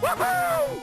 Woohoo!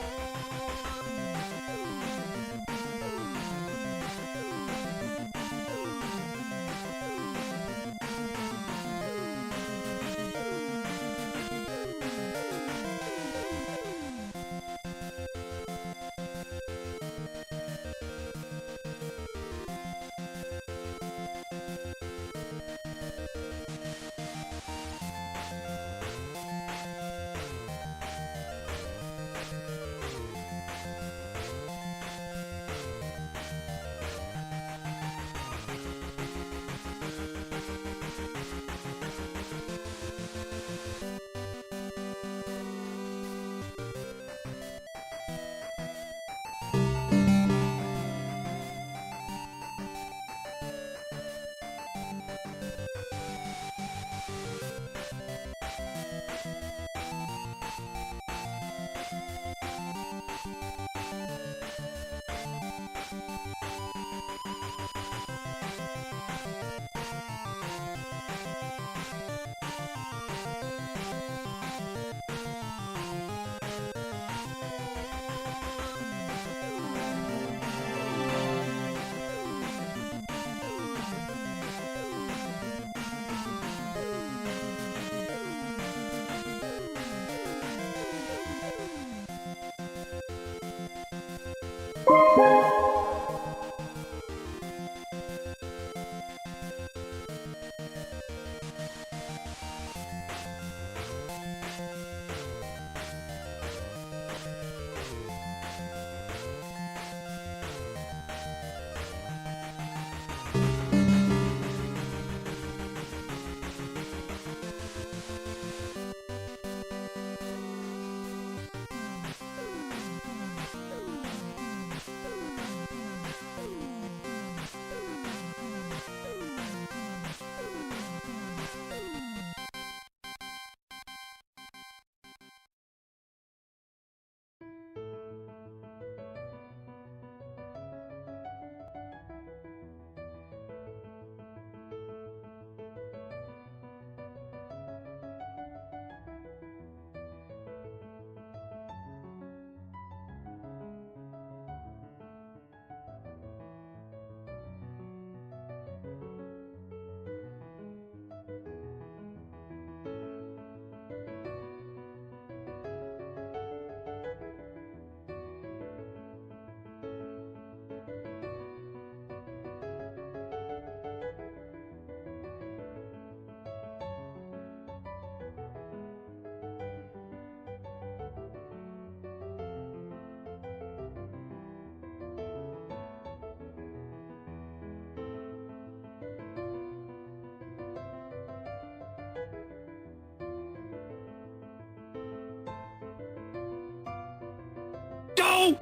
Go!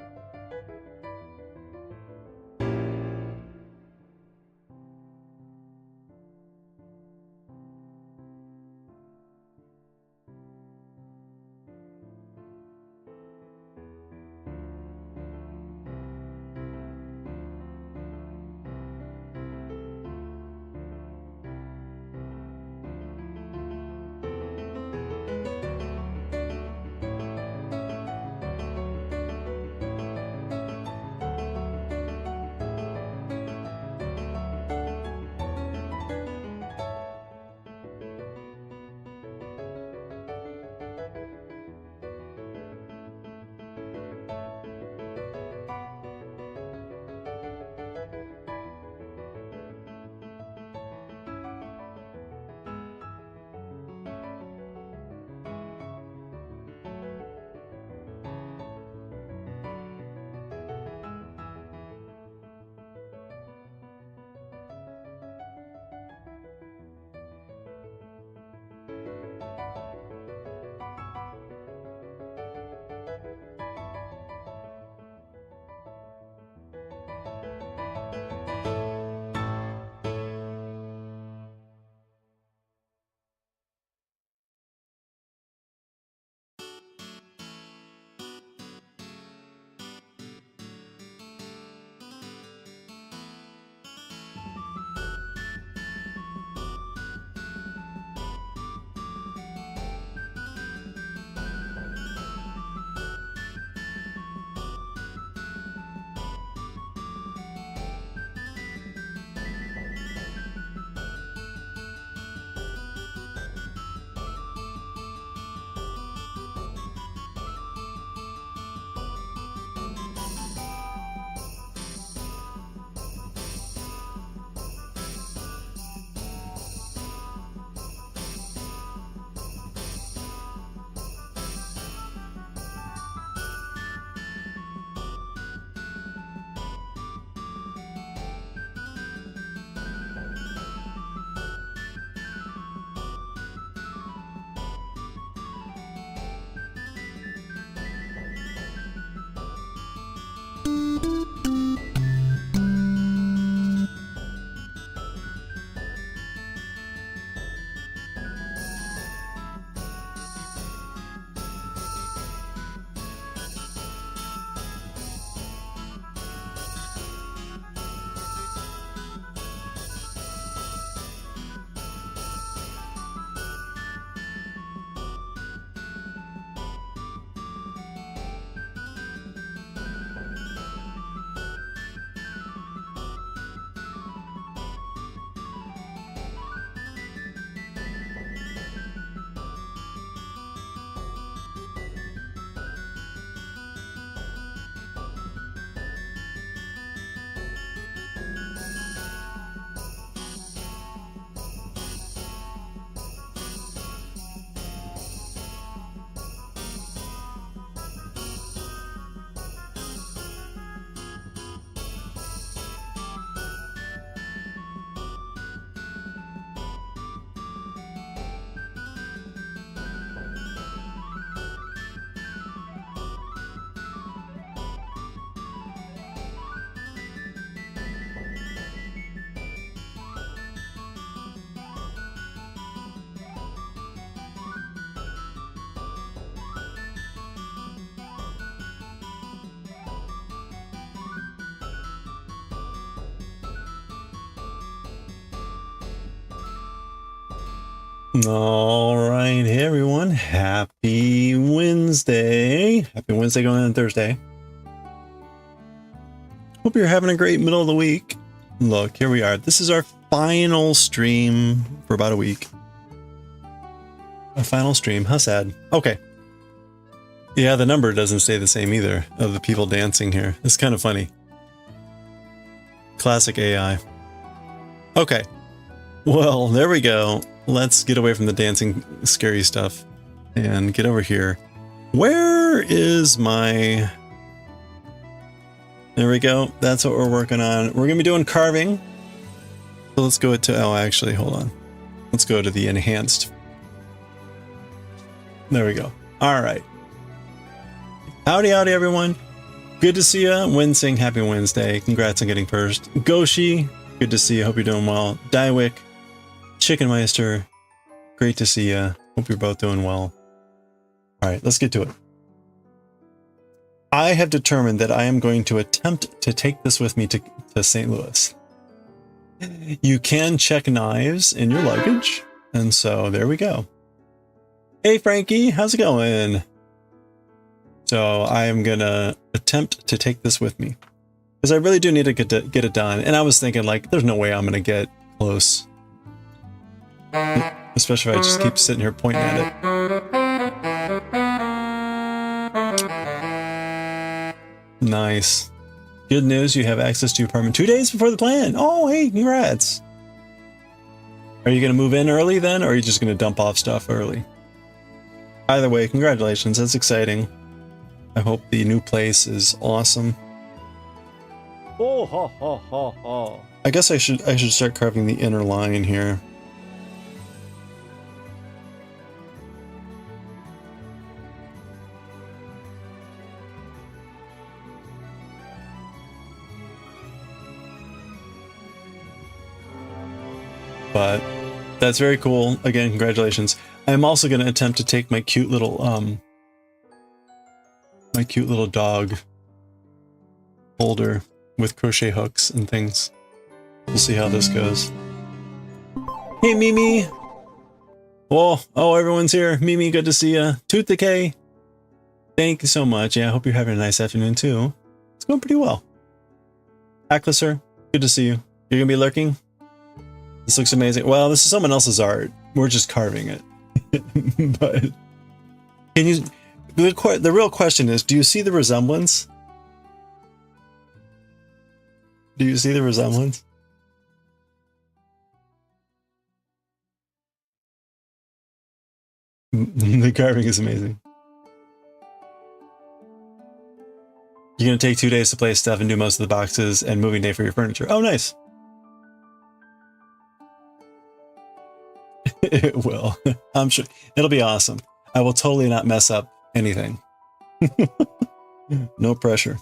All right, hey everyone, happy Wednesday. Happy Wednesday going on Thursday. Hope you're having a great middle of the week. Look, here we are. This is our final stream for about a week. A final stream, how sad. Okay. Yeah, the number doesn't stay the same either of the people dancing here. It's kind of funny. Classic AI. Okay. Well, there we go. Let's get away from the dancing scary stuff and get over here. Where is my... There we go. That's what we're working on. We're going to be doing carving. So let's go to... Oh, actually, hold on. Let's go to the enhanced. There we go. All right. Howdy, howdy, everyone. Good to see ya. Winsing, happy Wednesday. Congrats on getting first. Goshi, good to see you. Hope you're doing well. Daiwick, Chickenmeister, great to see ya. Hope you're both doing well. All right, let's get to it. I have determined that I am going to attempt to take this with me to St. Louis. You can check knives in your luggage, and so there we go. Hey, Frankie, how's it going? So I am gonna attempt to take this with me because I really do need to get it done. And I was thinking, like, there's no way I'm gonna get close, especially if I just keep sitting here pointing at it. Nice. Good news, you have access to your apartment 2 days before the plan. Oh, hey, congrats. Are you gonna move in early then, or are you just gonna dump off stuff early? Either way, congratulations. That's exciting. I hope the new place is awesome. Oh, ha, ha, ha, ha. I guess I should start carving the inner line here. But that's very cool. Again, congratulations. I'm also going to attempt to take my cute little dog holder with crochet hooks and things. We'll see how this goes. Hey, Mimi. Oh, everyone's here. Mimi, good to see ya. Tooth Decay. Thank you so much. Yeah, I hope you're having a nice afternoon too. It's going pretty well. Acklisser, good to see you. You're going to be lurking? This looks amazing. Well, this is someone else's art. We're just carving it. But can you... The real question is, do you see the resemblance? Do you see the resemblance? The carving is amazing. You're going to take 2 days to place stuff and do most of the boxes and moving day for your furniture. Oh, nice. It will. I'm sure. It'll be awesome. I will totally not mess up anything. No pressure.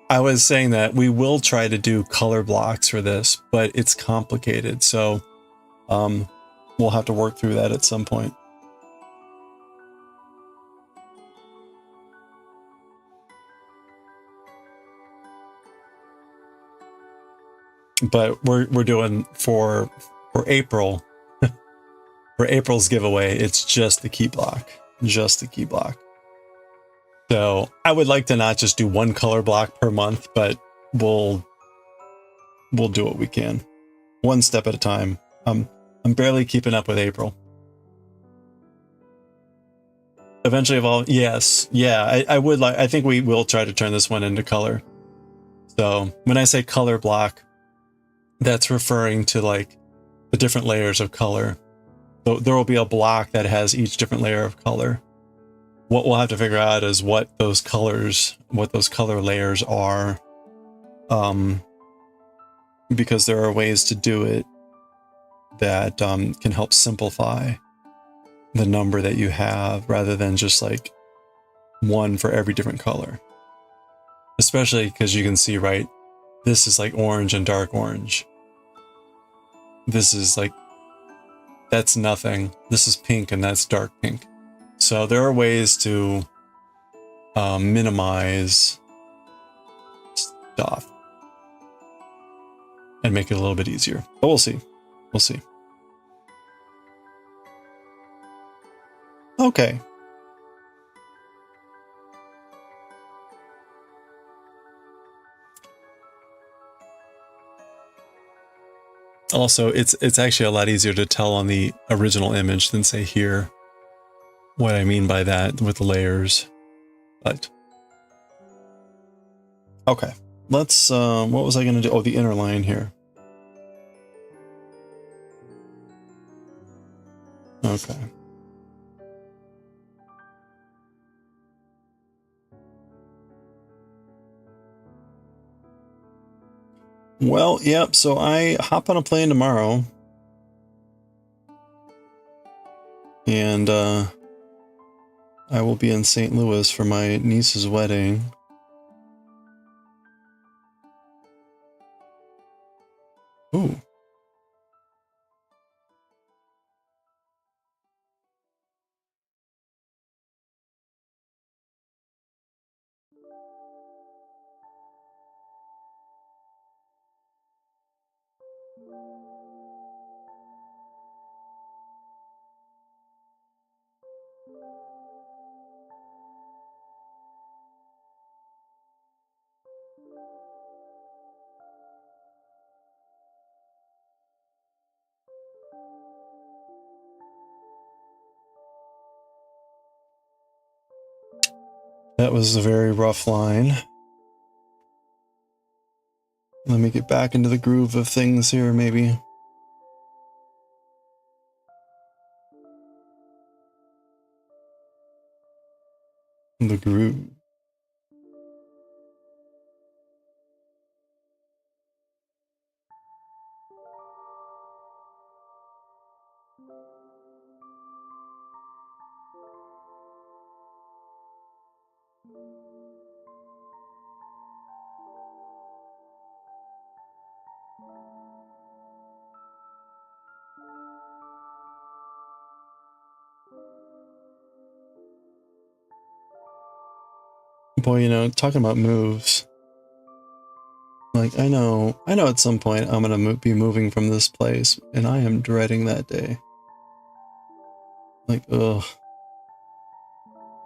I was saying that we will try to do color blocks for this, but it's complicated. So we'll have to work through that at some point. But we're doing for April, for April's giveaway, it's just the key block, just the key block. So I would like to not just do one color block per month, but we'll do what we can, one step at a time. I'm barely keeping up with April. Eventually evolve. Yes. Yeah, I would like, I think we will try to turn this one into color. So when I say color block, that's referring to like the different layers of color. So there will be a block that has each different layer of color. What we'll have to figure out is what those color layers are. Because there are ways to do it that can help simplify the number that you have rather than just like one for every different color. Especially because you can see, right, this is like orange and dark orange. This is like, that's nothing. This is pink and that's dark pink. So there are ways to minimize stuff. and make it a little bit easier. But we'll see. We'll see. Okay. Also, it's actually a lot easier to tell on the original image than say here what I mean by that with the layers. But okay, let's what was I going to do? Oh, the inner line here. Okay. Well, yep, so I hop on a plane tomorrow. And I will be in St. Louis for my niece's wedding. Ooh. That was a very rough line. Let me get back into the groove of things here, maybe. The groove. Boy, you know, talking about moves. Like, I know at some point I'm gonna be moving from this place, and I am dreading that day. Like, ugh.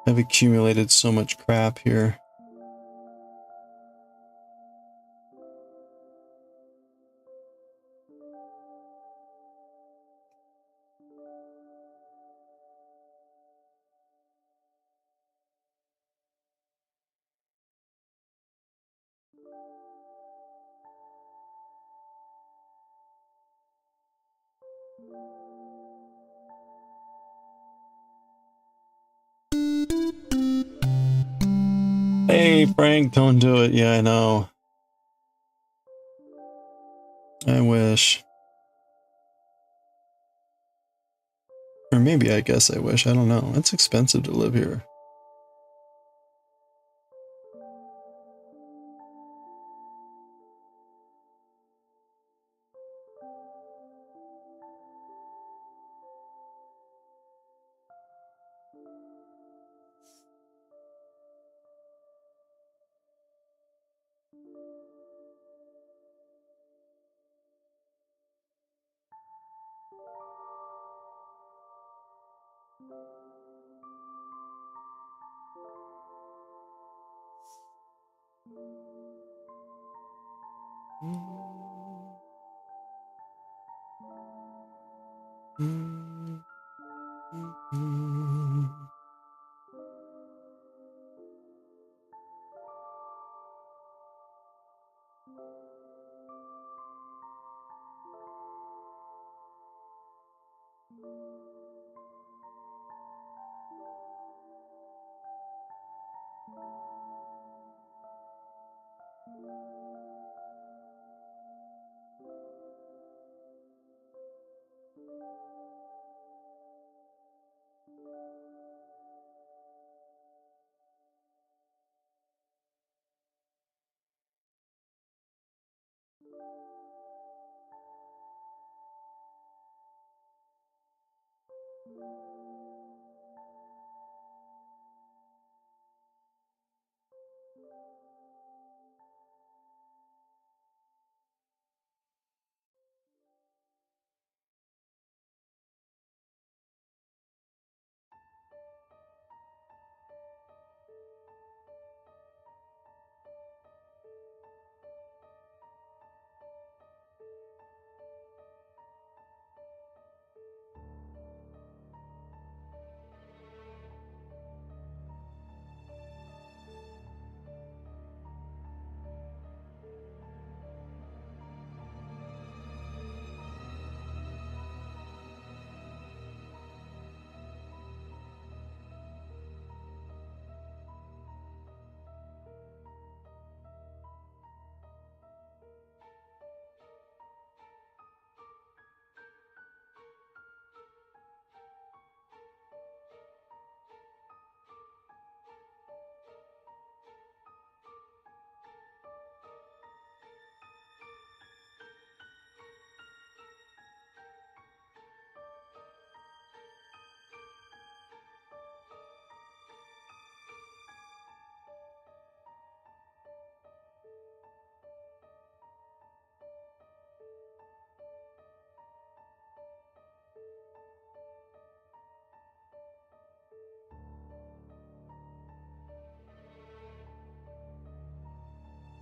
I've accumulated so much crap here. Hey, Frank, don't do it. Yeah, I know. I wish. Or maybe I guess I wish. I don't know. It's expensive to live here.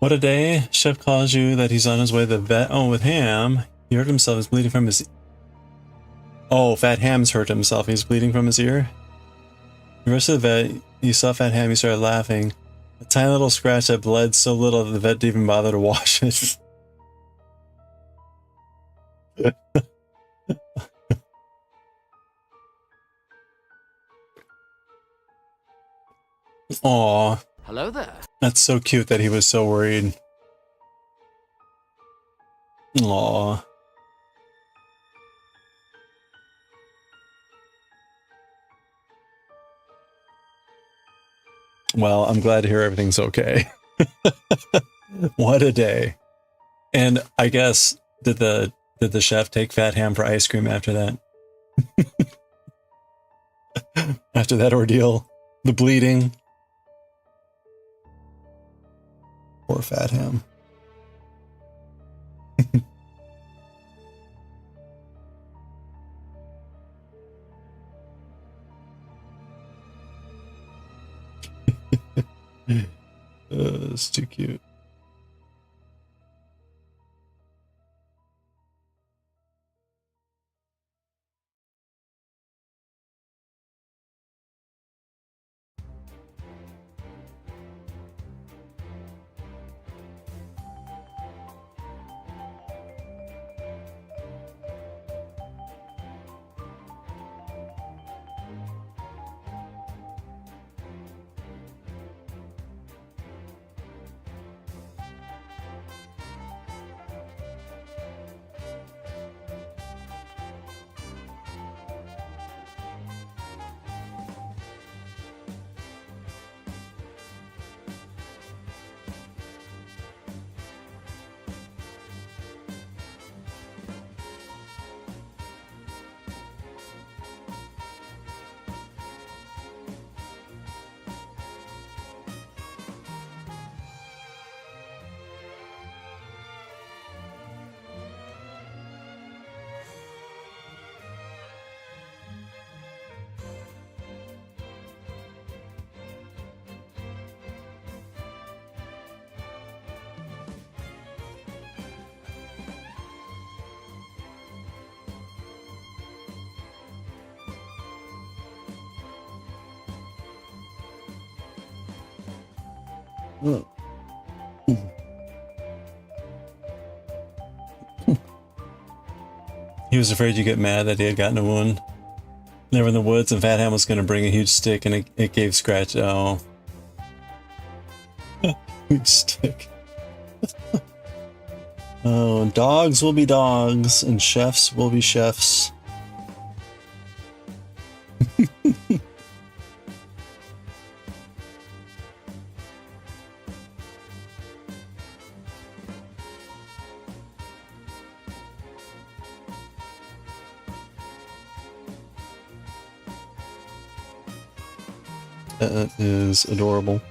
What a day. Chef calls you that he's on his way to the vet. Oh, with Ham. He hurt himself. He's bleeding from his... Oh, Fat Ham's hurt himself. He's bleeding from his ear. The rest of the vet, you saw Fat Ham, you started laughing. A tiny little scratch that bled so little that the vet didn't even bother to wash it. Aw. Hello there. That's so cute that he was so worried. Aw. Well, I'm glad to hear everything's okay. What a day. And I guess, did the chef take Fat Ham for ice cream after that? After that ordeal? The bleeding? Poor Fat Ham. It's too cute. He was afraid you'd get mad that he had gotten a wound. They were in the woods and Fat Ham was going to bring a huge stick and it gave Scratch. Oh. Huge stick. Oh, dogs will be dogs and chefs will be chefs. That is adorable.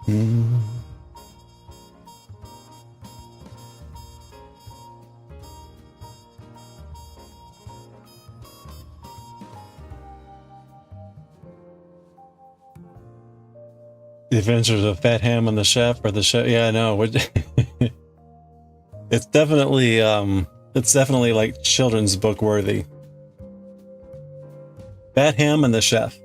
Mm. The Adventures of Fat Ham and the Chef, or the Chef. Yeah, no. It's definitely like children's book worthy. Fat Ham and the Chef.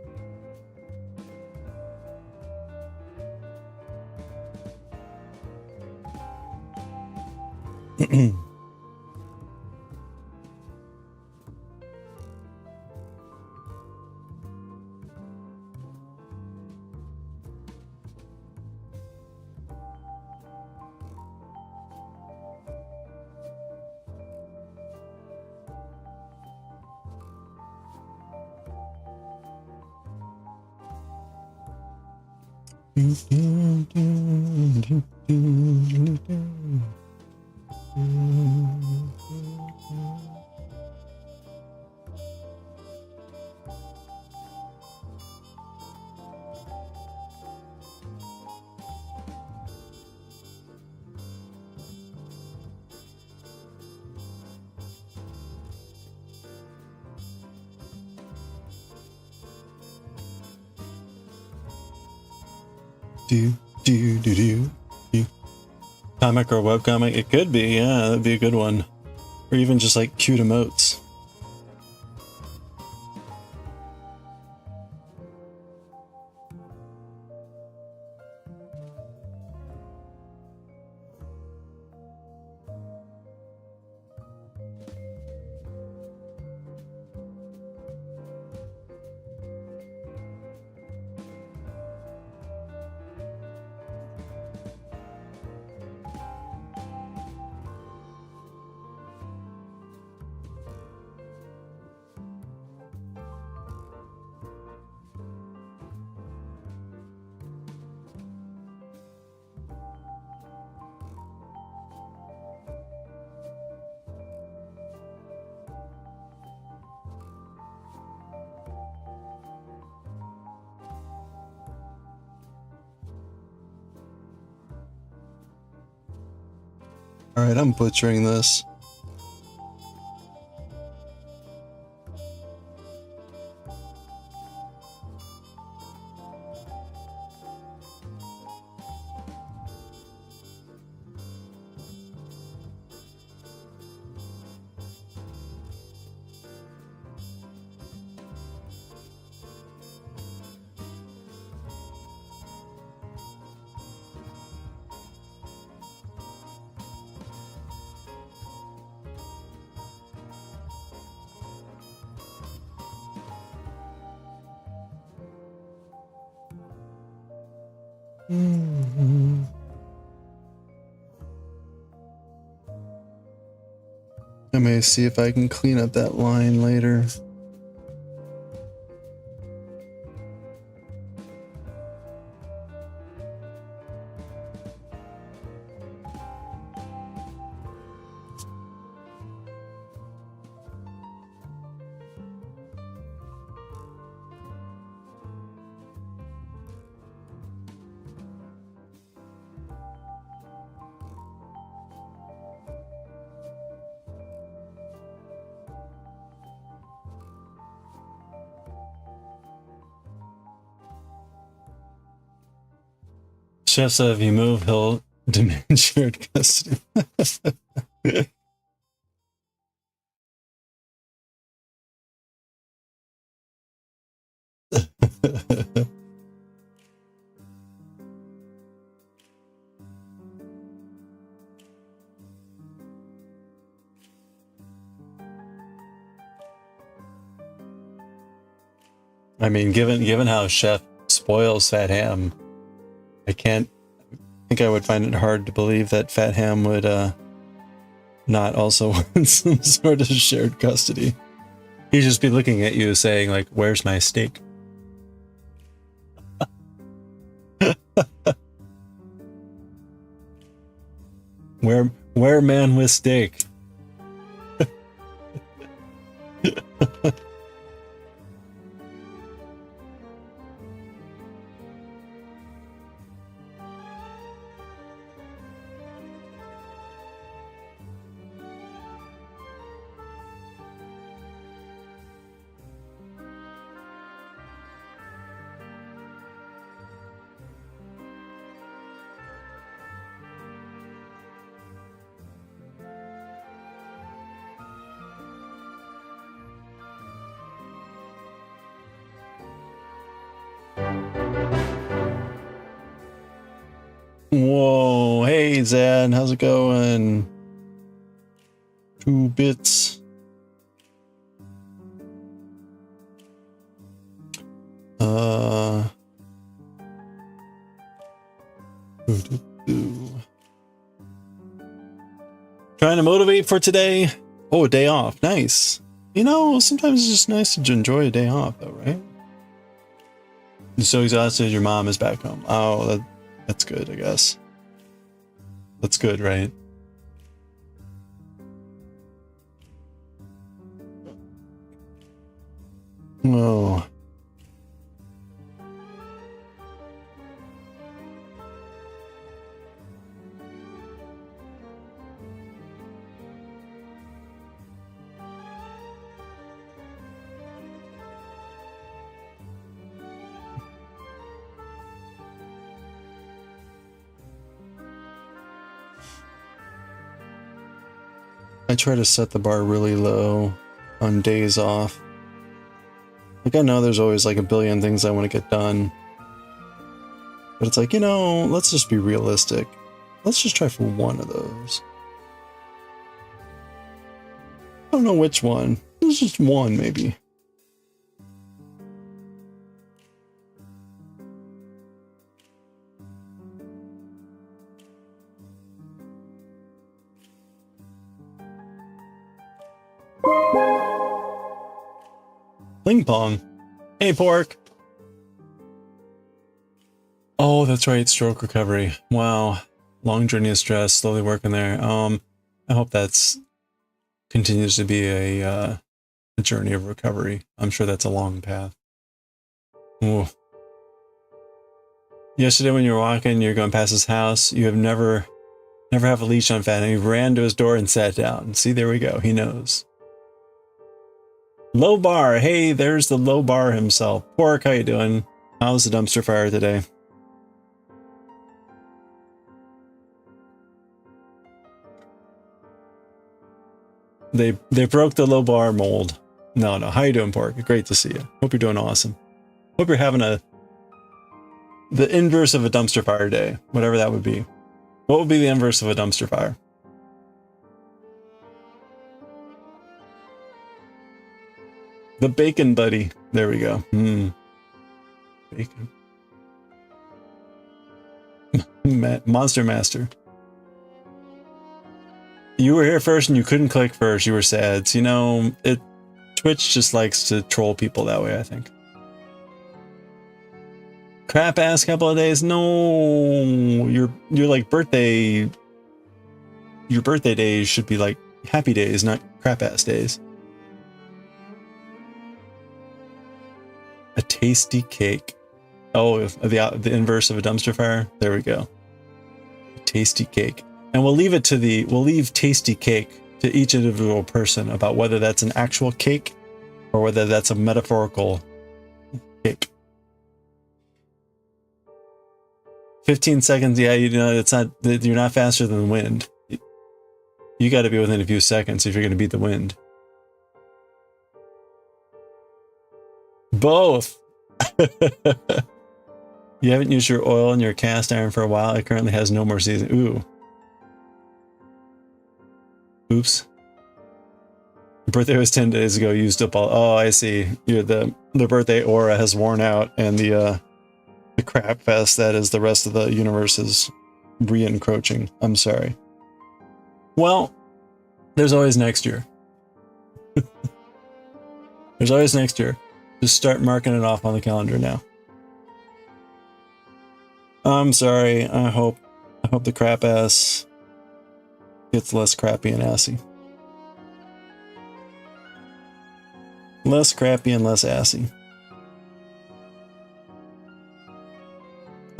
Comic or webcomic? It could be, yeah, that'd be a good one. Or even just like cute emotes. Alright, I'm butchering this. I may see if I can clean up that line later. Chef said if you move, he'll demand shared custody. I mean, given how Chef spoils Fat Ham, I think I would find it hard to believe that Fat Ham would not also want some sort of shared custody. He'd just be looking at you saying, like, where's my steak? Where man with steak? Whoa, hey Zad, how's it going? 2 bits. Trying to motivate for today. Oh, a day off. Nice. You know, sometimes it's just nice to enjoy a day off, though, right? You're so exhausted, your mom is back home. Oh, that's good, I guess. That's good, right? Oh. I try to set the bar really low on days off. Like, I know there's always like a billion things I want to get done. But it's like, you know, let's just be realistic. Let's just try for one of those. I don't know which one. There's just one, maybe. Ping pong. Hey, Pork. Oh, that's right. Stroke recovery. Wow. Long journey of stress. Slowly working there. I hope that's continues to be a journey of recovery. I'm sure that's a long path. Ooh. Yesterday when you were walking, you're going past his house. You have never have a leash on Fat, and he ran to his door and sat down. See, there we go. He knows. Low bar. Hey, there's the low bar himself. Pork, how you doing? How's the dumpster fire today? They broke the low bar mold. No. How you doing, Pork? Great to see you. Hope you're doing awesome. Hope you're having the inverse of a dumpster fire day, whatever that would be. What would be the inverse of a dumpster fire? The bacon buddy. There we go. Bacon. Monster Master. You were here first and you couldn't click first. You were sad. So, you know, Twitch just likes to troll people that way, I think. Crap ass couple of days. No, your like birthday. Your birthday days should be like happy days, not crap ass days. A tasty cake. Oh, the inverse of a dumpster fire. There we go. A tasty cake. And we'll leave tasty cake to each individual person about whether that's an actual cake or whether that's a metaphorical cake. 15 seconds, yeah, you know, you're not faster than the wind. You got to be within a few seconds if you're going to beat the wind. Both. You haven't used your oil in your cast iron for a while. It currently has no more season. Ooh. Oops. Your birthday was 10 days ago. You used up all. Oh, I see. The birthday aura has worn out, and the crap fest that is the rest of the universe is re-encroaching. I'm sorry. Well, there's always next year. There's always next year. Just start marking it off on the calendar now. I'm sorry. I hope the crap ass gets less crappy and assy. Less crappy and less assy.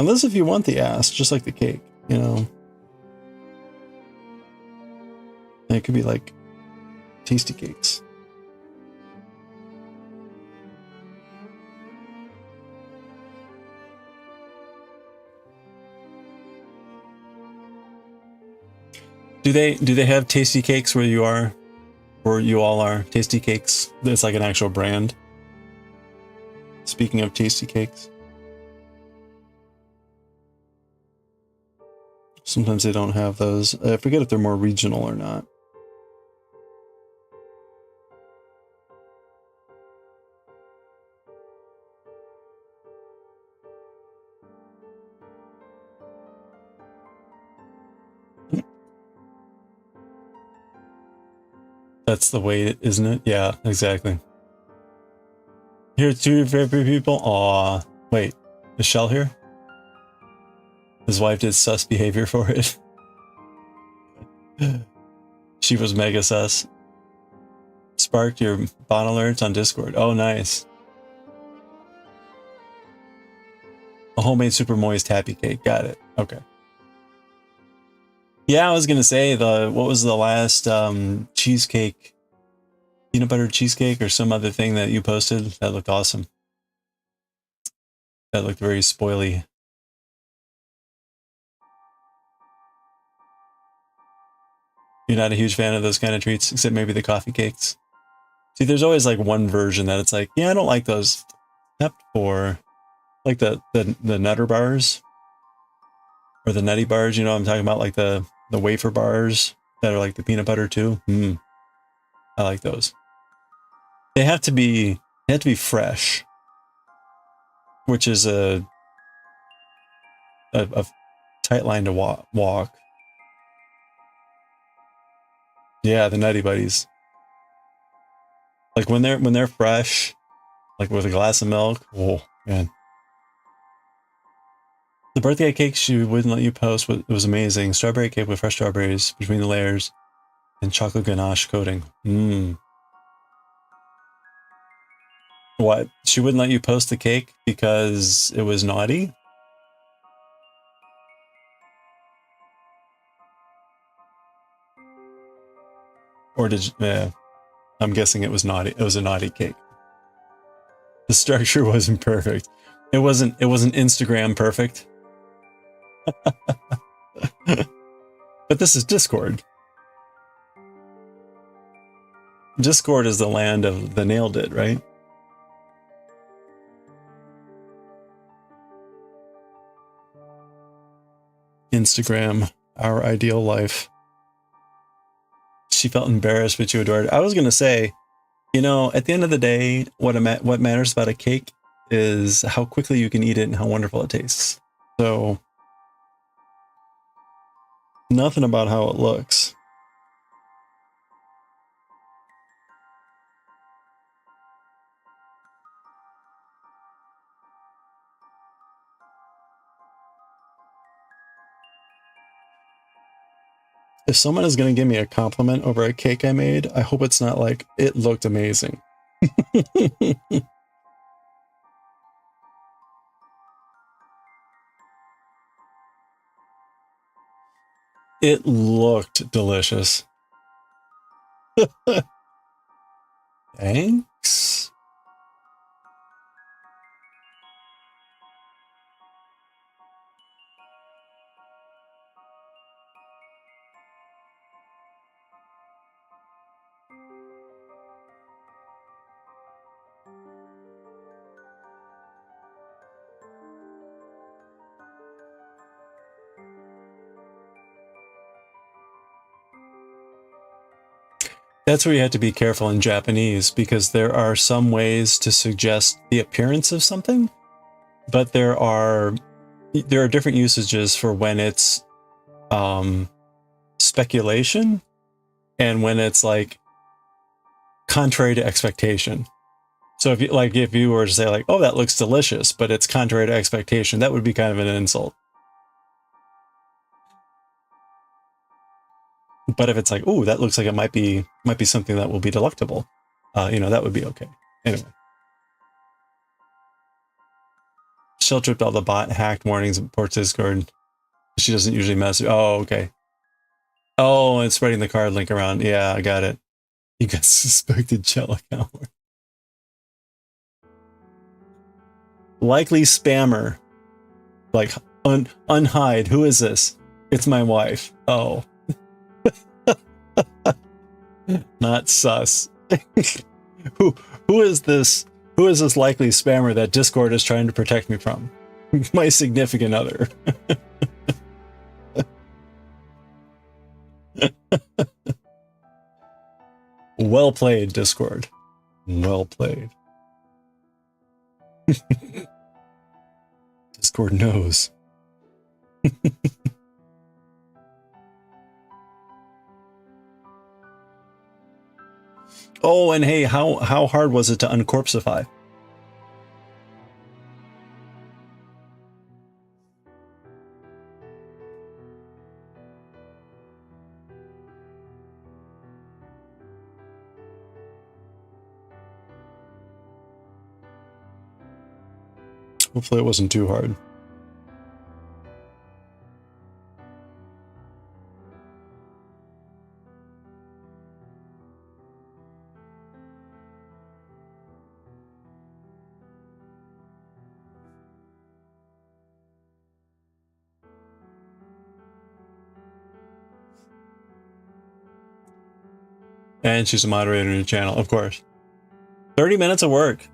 Unless if you want the ass, just like the cake, you know. And it could be like tasty cakes. Do they have tasty cakes where you are? Where you all are? Tasty cakes? It's like an actual brand. Speaking of tasty cakes. Sometimes they don't have those. I forget if they're more regional or not. That's the way, isn't it? Yeah, exactly. Here, two favorite people. Aw, wait, is Shell here? His wife did sus behavior for it. She was mega sus. Sparked your bot alerts on Discord. Oh, nice. A homemade super moist happy cake. Got it. Okay. Yeah, I was gonna say what was the last cheesecake, peanut butter cheesecake or some other thing that you posted? That looked awesome. That looked very spoily. You're not a huge fan of those kind of treats, except maybe the coffee cakes. See, there's always like one version that it's like, yeah, I don't like those, except for like the nutter bars or the nutty bars. You know what I'm talking about, like the wafer bars that are like the peanut butter too. I like those. They have to be fresh, which is a tight line to walk. Yeah, the Nutty Buddies. Like when they're fresh, like with a glass of milk. Oh man. The birthday cake she wouldn't let you post. It was amazing. Strawberry cake with fresh strawberries between the layers and chocolate ganache coating. What? She wouldn't let you post the cake because it was naughty? Or did you, I'm guessing it was naughty. It was a naughty cake. The structure wasn't perfect. It wasn't Instagram perfect. But this is Discord. Discord is the land of the nailed it, right? Instagram, our ideal life. She felt embarrassed, but you adored it. I was going to say, you know, at the end of the day, what matters about a cake is how quickly you can eat it and how wonderful it tastes. So, nothing about how it looks. If someone is going to give me a compliment over a cake I made, I hope it's not like, it looked amazing. It looked delicious. Thanks. That's where you have to be careful in Japanese, because there are some ways to suggest the appearance of something, but there are different usages for when it's speculation and when it's like contrary to expectation. So if you were to say like, oh, that looks delicious, but it's contrary to expectation, that would be kind of an insult. But if it's like, oh, that looks like it might be something that will be delectable, you know, that would be okay. Anyway. Shell tripped all the bot hacked warnings in Port Discord. She doesn't usually mess. Oh, okay. Oh, and spreading the card link around. Yeah, I got it. You got suspected Shell account. Likely spammer. Like, unhide. Who is this? It's my wife. Oh. Not sus. Who is this? Who is this likely spammer that Discord is trying to protect me from? My significant other. Well played, Discord. Well played. Discord knows. Oh, and hey, how hard was it to uncorpsify? Hopefully it wasn't too hard. And she's a moderator in the channel, of course. 30 minutes of work.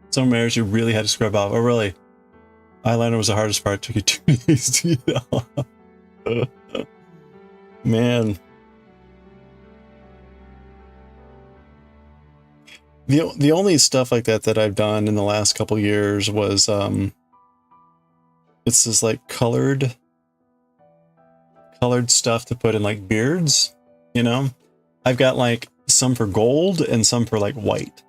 Some areas you really had to scrub off. Oh, really? Eyeliner was the hardest part. Took you 2 days to get off. Man. The only stuff like that I've done in the last couple years was it's this like colored stuff to put in like beards, you know? I've got like some for gold and some for like white.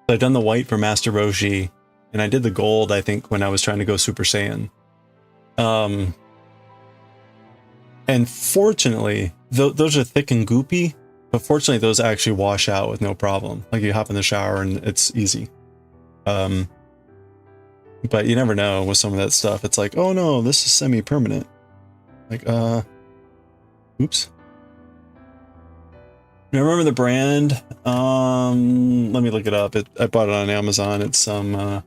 So I've done the white for Master Roshi, and I did the gold, I think, when I was trying to go Super Saiyan. And fortunately, those are thick and goopy, but fortunately those actually wash out with no problem. Like you hop in the shower and it's easy. But you never know with some of that stuff. It's like, oh no, this is semi-permanent. Like, oops. I remember the brand. Let me look it up. I bought it on Amazon. It's some,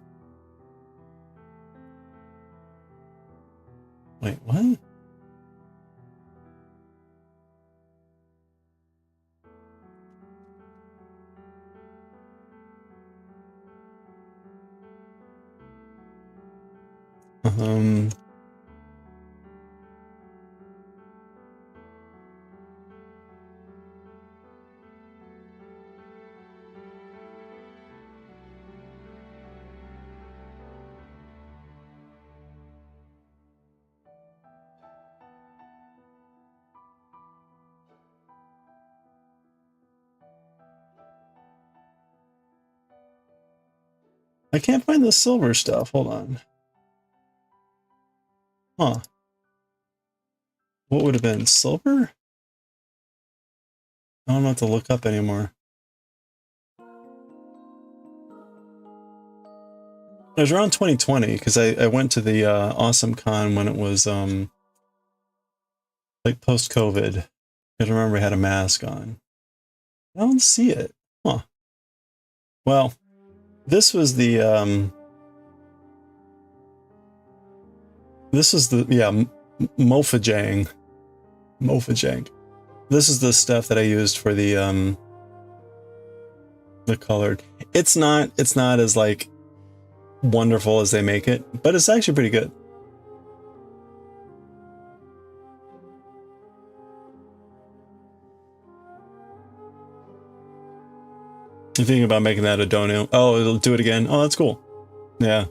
wait, what? I can't find the silver stuff. Hold on. Huh. What would have been silver? I don't know what to look up anymore. It was around 2020 because I went to the Awesome Con when it was like post-COVID. I remember I had a mask on. I don't see it. Huh. Well, this was the Mofajang. This is the stuff that I used for the colored. It's not as like wonderful as they make it, but it's actually pretty good. You're thinking about making that a dono. Oh, it'll do it again. Oh, that's cool. Yeah.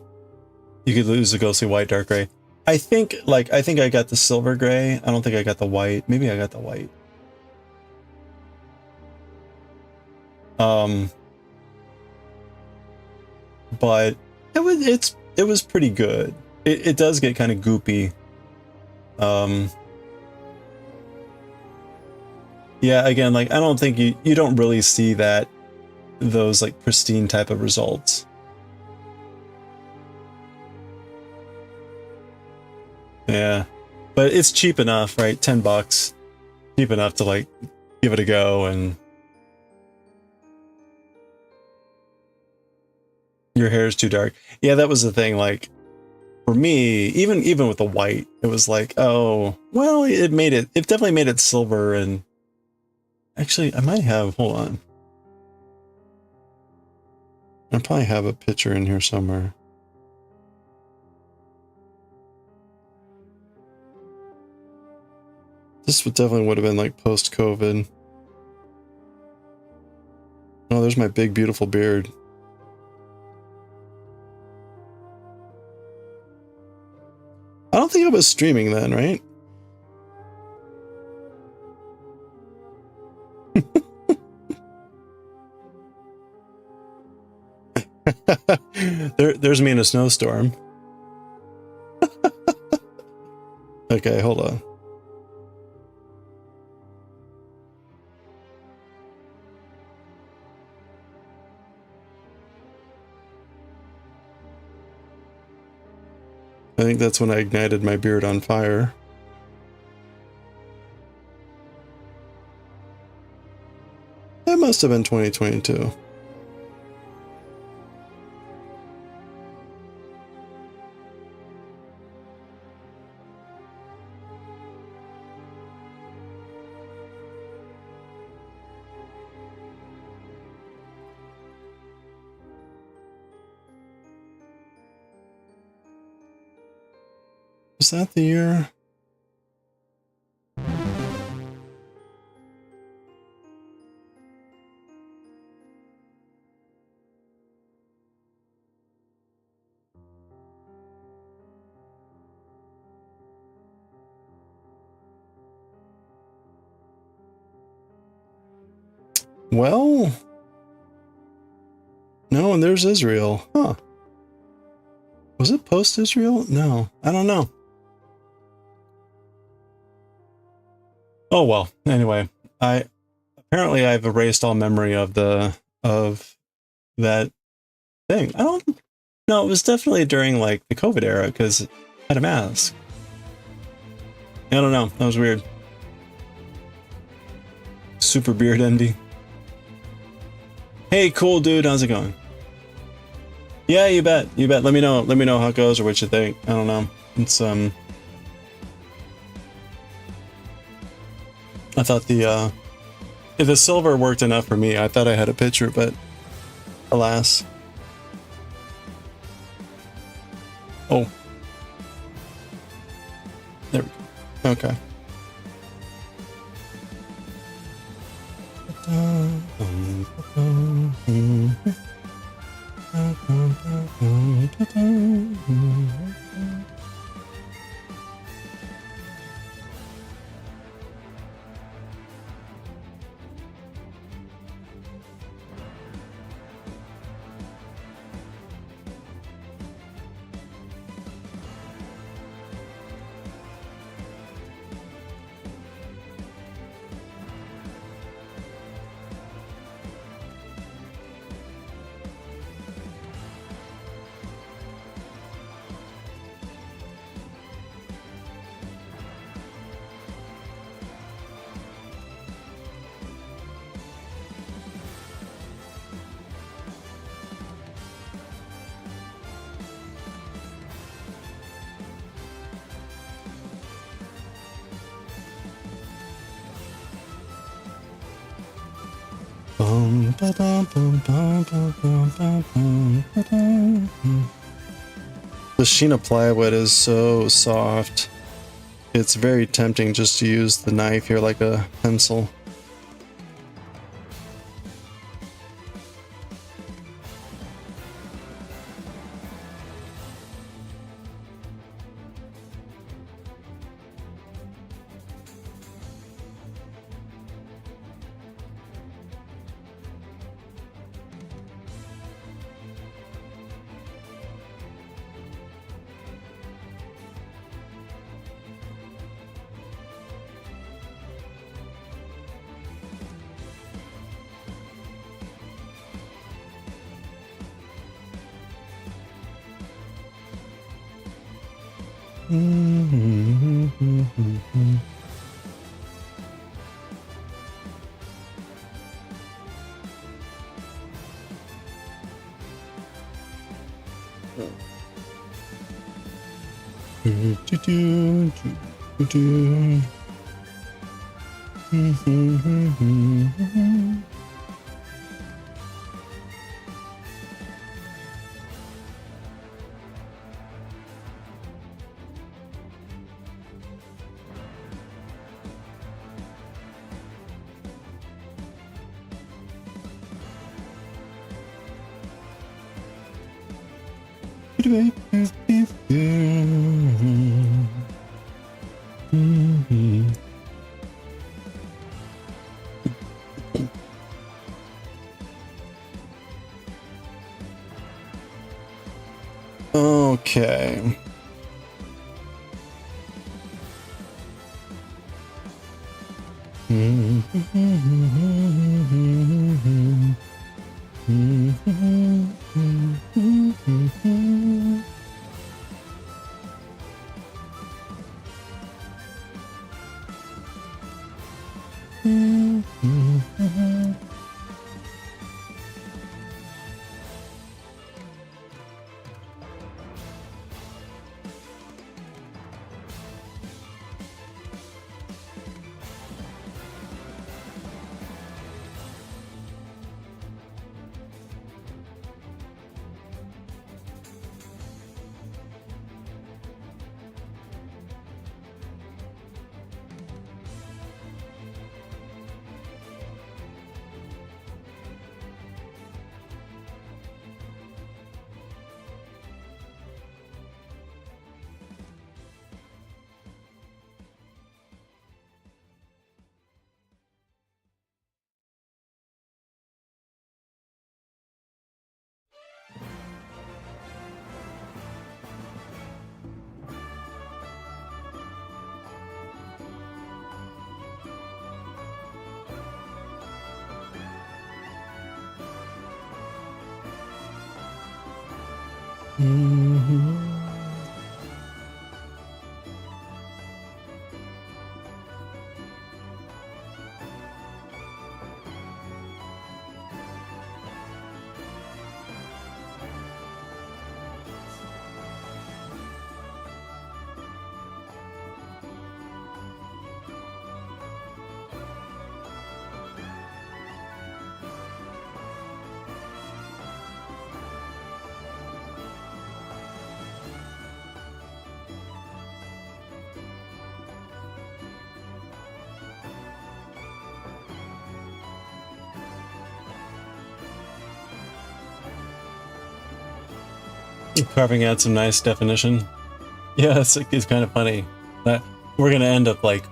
You could lose the ghostly white, dark gray. I think I got the silver gray. I don't think I got the white. Maybe I got the white. But it was pretty good. It does get kind of goopy. Yeah, again, like I don't think you don't really see those like pristine type of results. Yeah, but it's cheap enough, right? $10, cheap enough to like give it a go. And your hair is too dark. Yeah, that was the thing. Like for me, even with the white, it was like, oh, well, it definitely made it silver. And actually, I might have, hold on. I probably have a picture in here somewhere. This definitely would have been like post-COVID. Oh, there's my big, beautiful beard. I don't think I was streaming then, right? There's me in a snowstorm. Okay, hold on. I think that's when I ignited my beard on fire. That must have been 2022. Was that the year? Well, no, and there's Israel. Huh. Was it post-Israel? No, I don't know. Oh well, anyway, apparently I've erased all memory of that thing. I don't know, it was definitely during like the COVID era because I had a mask. I don't know, that was weird. Super beard envy. Hey, cool dude, how's it going? Yeah, you bet. Let me know how it goes or what you think. I don't know. It's I thought the silver worked enough for me. I thought I had a picture, but alas. Oh. There we go. Okay. The Sheena plywood is so soft. It's very tempting just to use the knife here like a pencil. Okay. Carving out some nice definition. Yeah, it's kind of funny. We're gonna end up like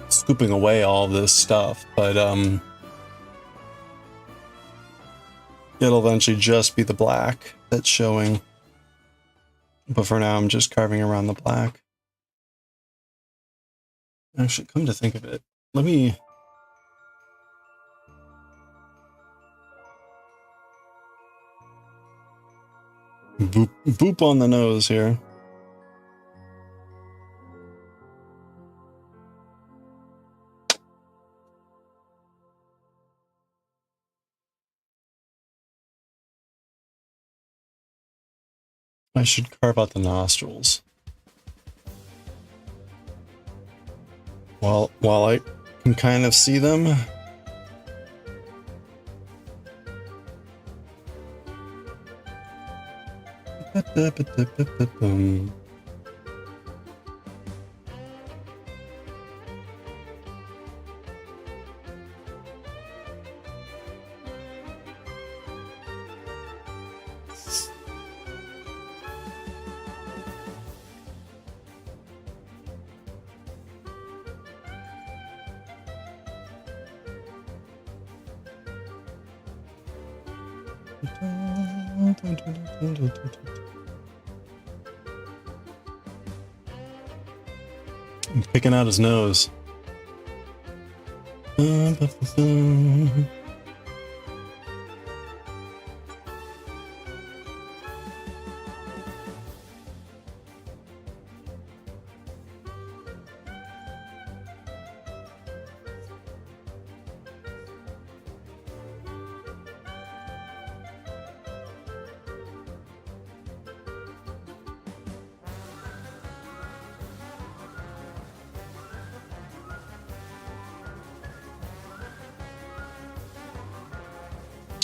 scooping away all this stuff, but it'll eventually just be the black that's showing. But for now, I'm just carving around the black. Actually, come to think of it, let me... boop on the nose here. I should carve out the nostrils. While I can kind of see them. I'm picking out his nose.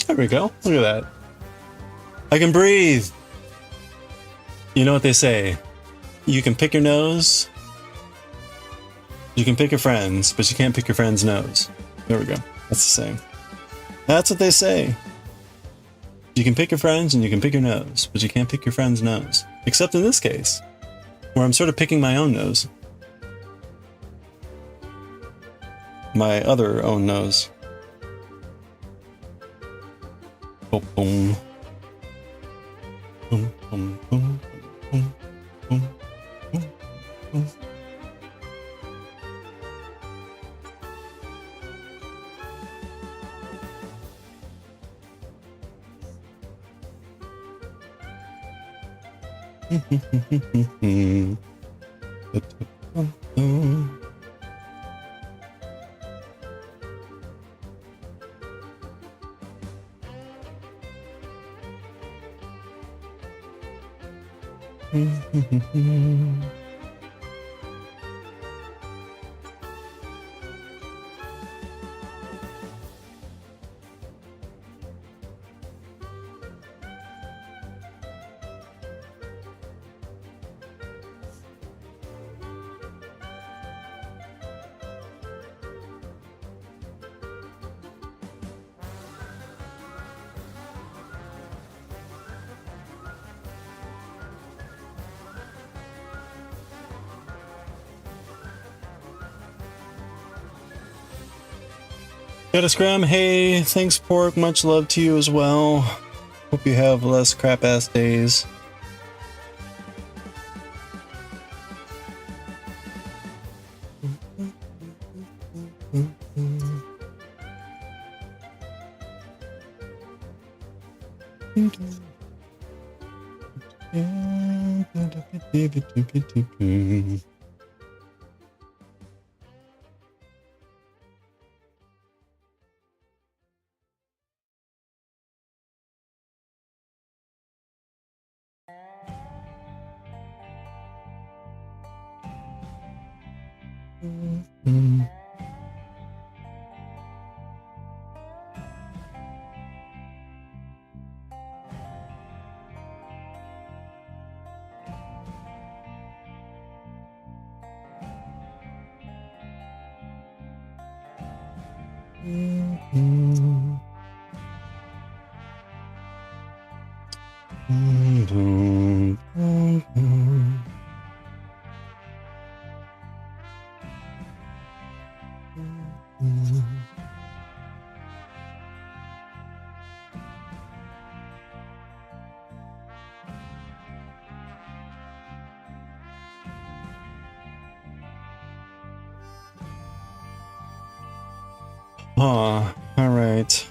There we go. Look at that. I can breathe. You know what they say. You can pick your nose. You can pick your friends, but you can't pick your friend's nose. There we go. That's the saying. That's what they say. You can pick your friends and you can pick your nose, but you can't pick your friend's nose. Except in this case, where I'm sort of picking my own nose. My other own nose. Boom, boom. Boom, boom, boom, boom, boom, boom, boom. Got a scrum. Hey, thanks, Pork. Much love to you as well. Hope you have less crap ass days. All right.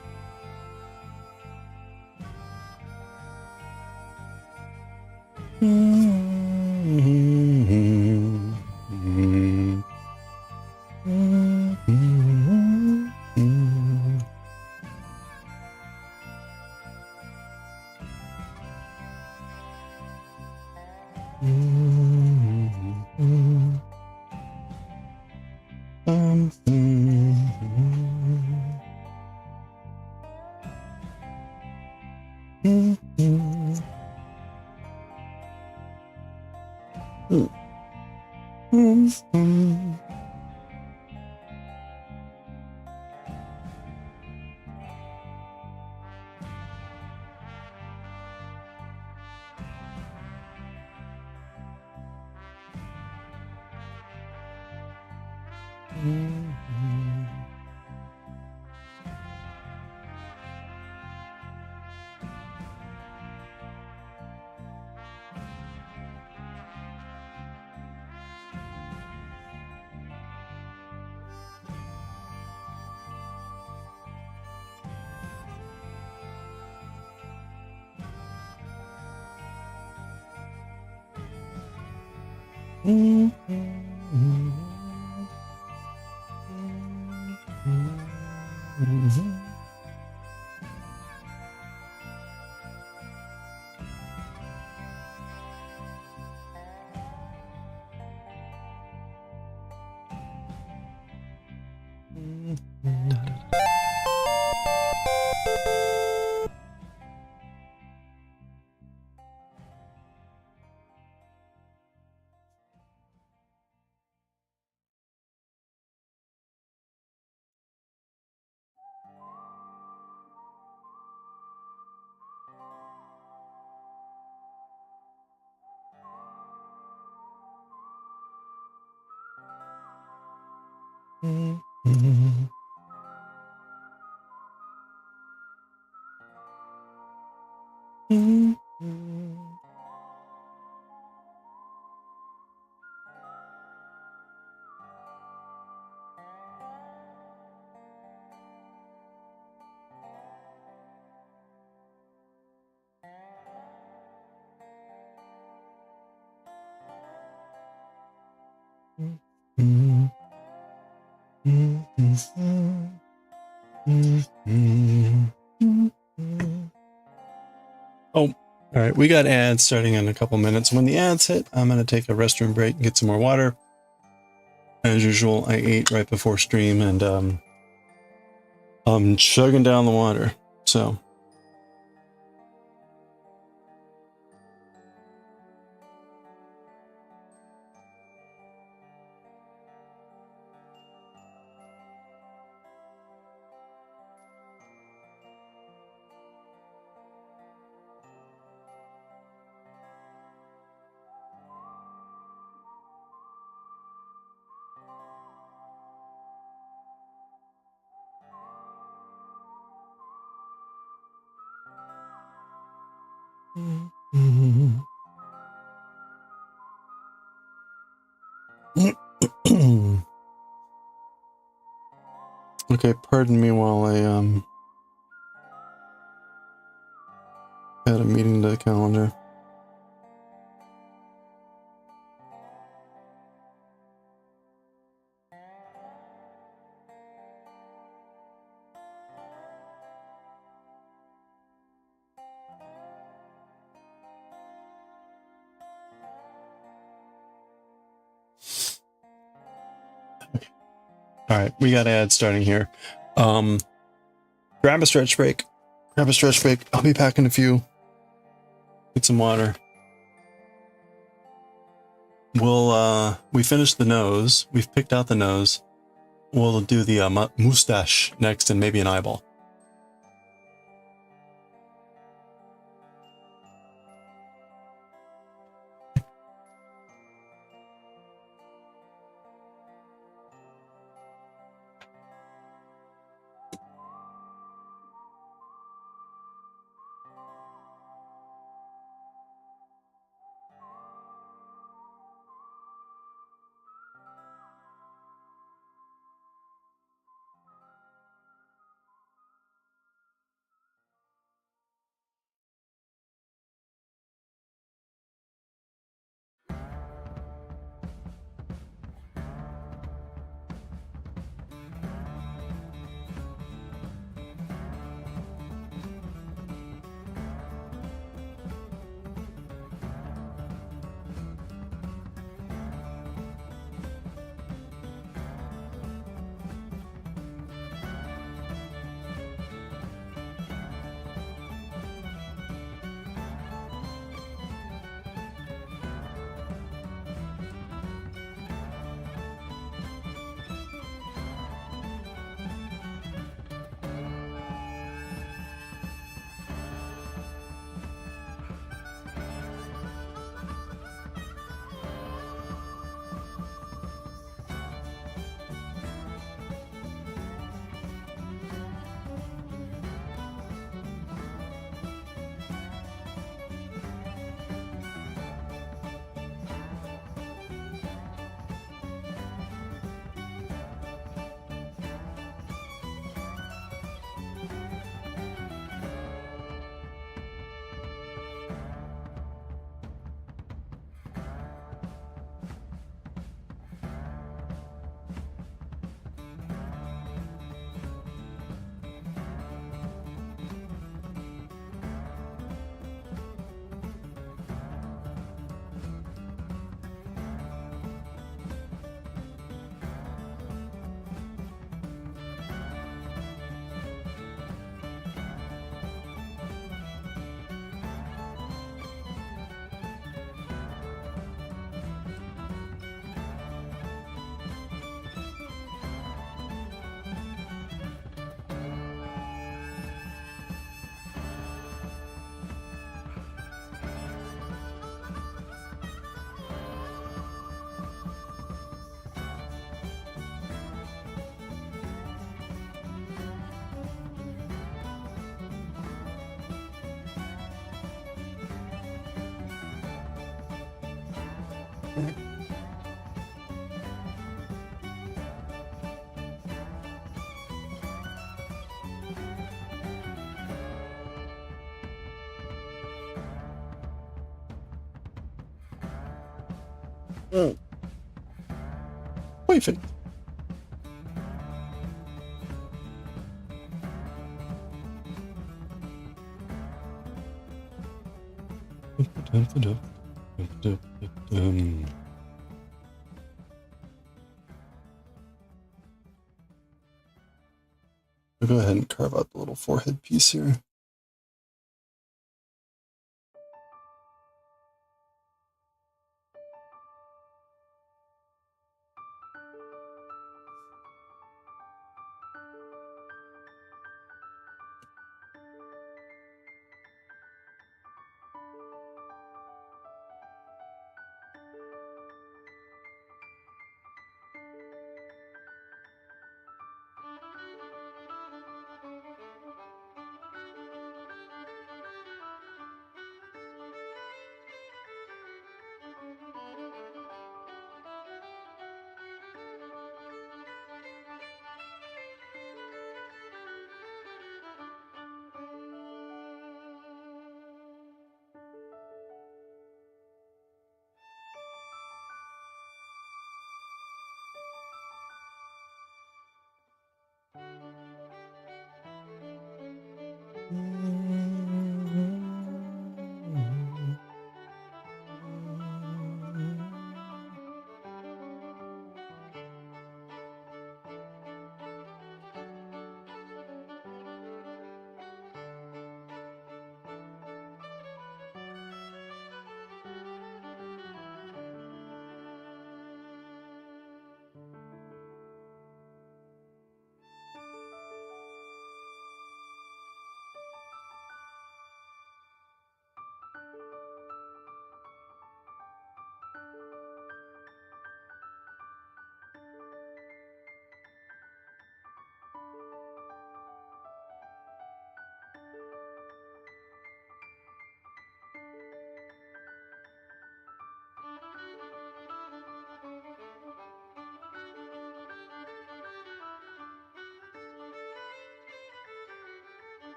Oh, all right. We got ads starting in a couple minutes. When the ads hit, I'm going to take a restroom break and get some more water. As usual, I ate right before stream and I'm chugging down the water. So. Okay, pardon me while I add a meeting to the calendar. All right, we got ads starting here. Grab a stretch break. Grab a stretch break. I'll be back in a few. Get some water. We finished the nose. We've picked out the nose. We'll do the mustache next and maybe an eyeball. Oh. Perfect. I'll go ahead and carve out the little forehead piece here.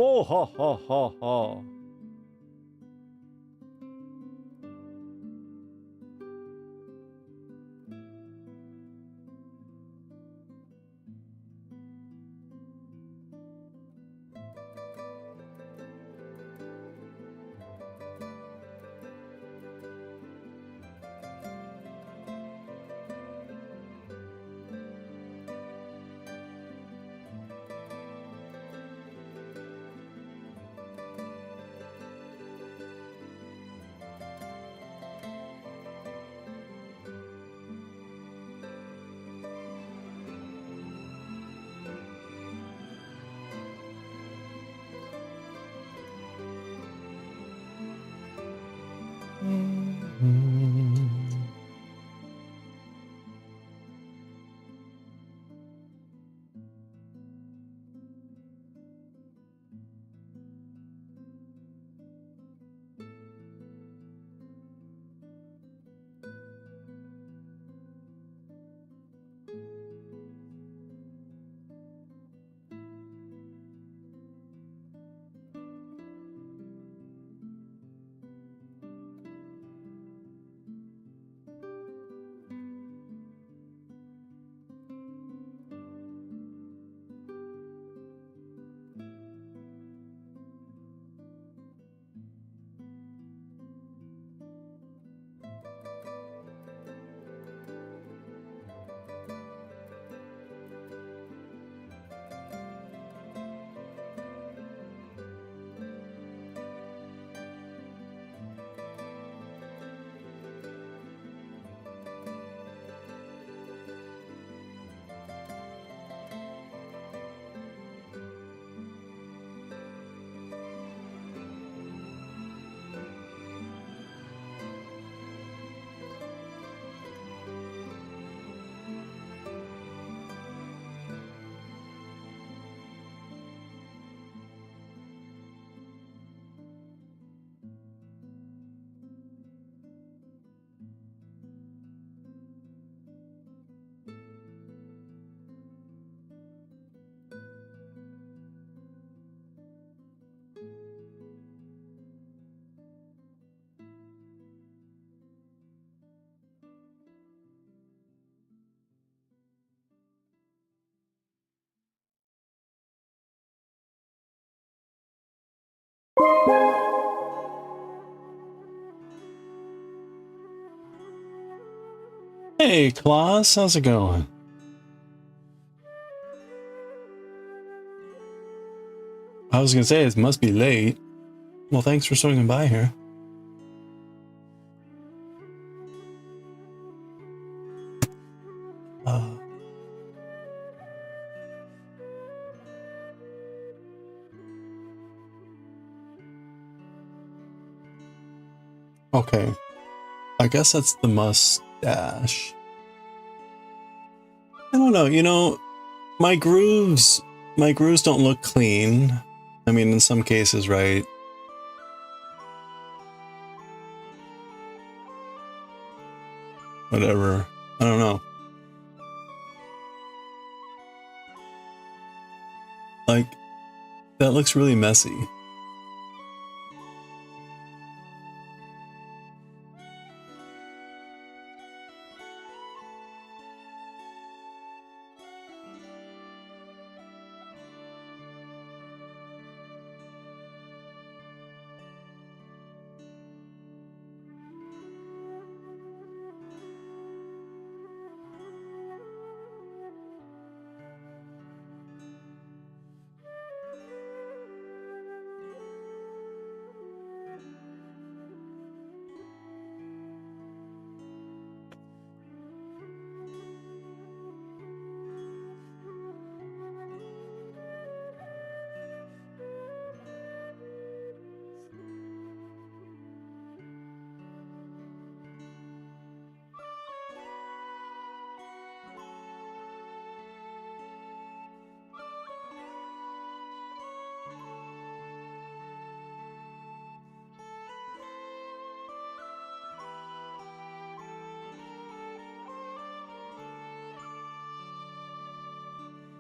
Oh, ha, ha, ha, ha. Hey, Klaus, how's it going? I was gonna say it must be late. Well, thanks for swinging by here. Okay. I guess that's the mustache. I don't know, you know, my grooves don't look clean. I mean, in some cases, right? Whatever. I don't know. Like, that looks really messy.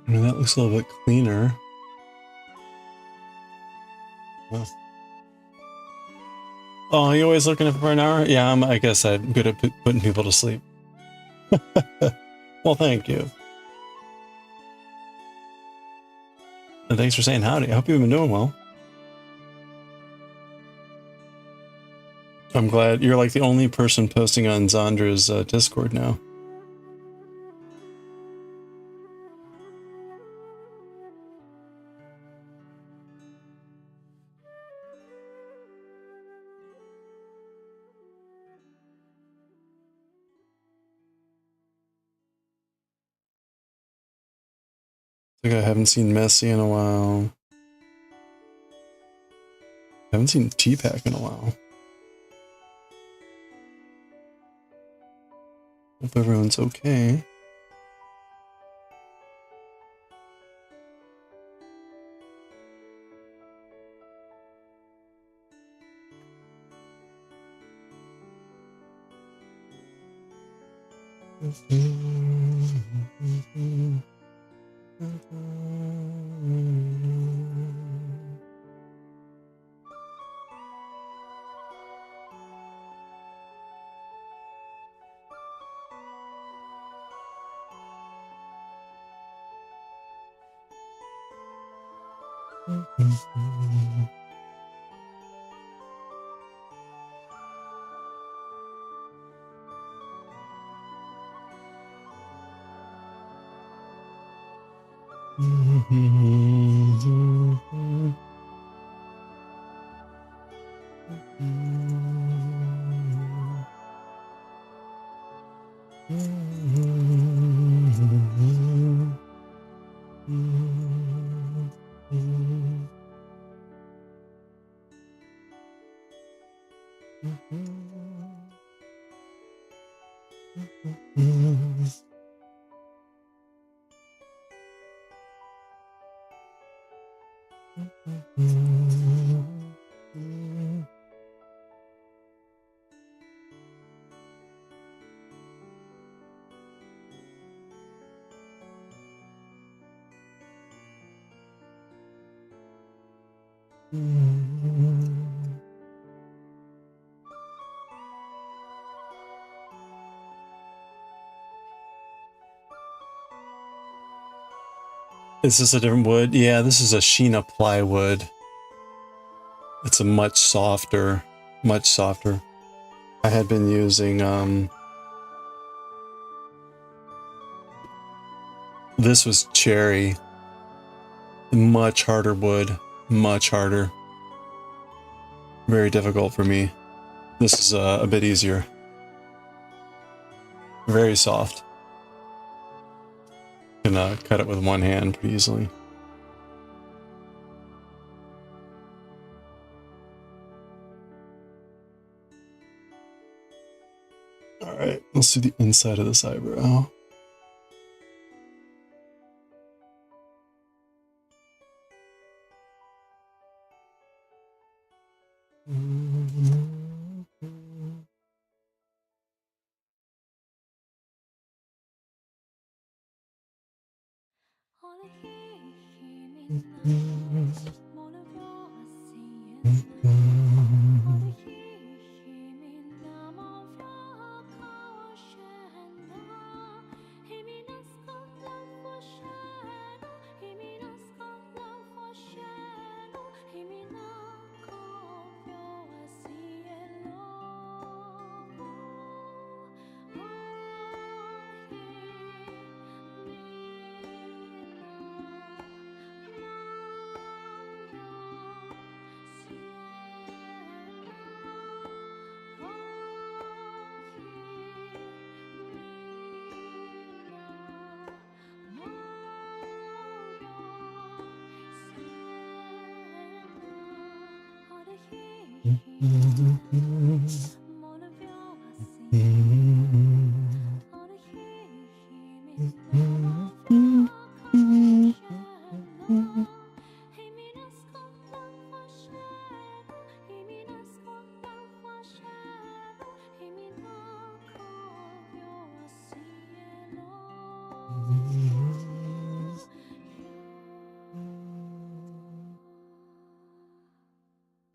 I mean, that looks a little bit cleaner. Well. Oh, you always looking for an hour? Yeah, I guess I'm good at putting people to sleep. Well, thank you. And thanks for saying howdy. I hope you've been doing well. I'm glad you're like the only person posting on Zandra's Discord now. I think I haven't seen Messi in a while. I haven't seen T-Pack in a while. Hope everyone's okay. Is this a different wood? Yeah, this is a Sheena plywood. It's a much softer, much softer. I had been using This was cherry. Much harder wood. Much harder. Very difficult for me. This is a bit easier. Very soft. Can cut it with one hand pretty easily. Alright, let's do the inside of this eyebrow.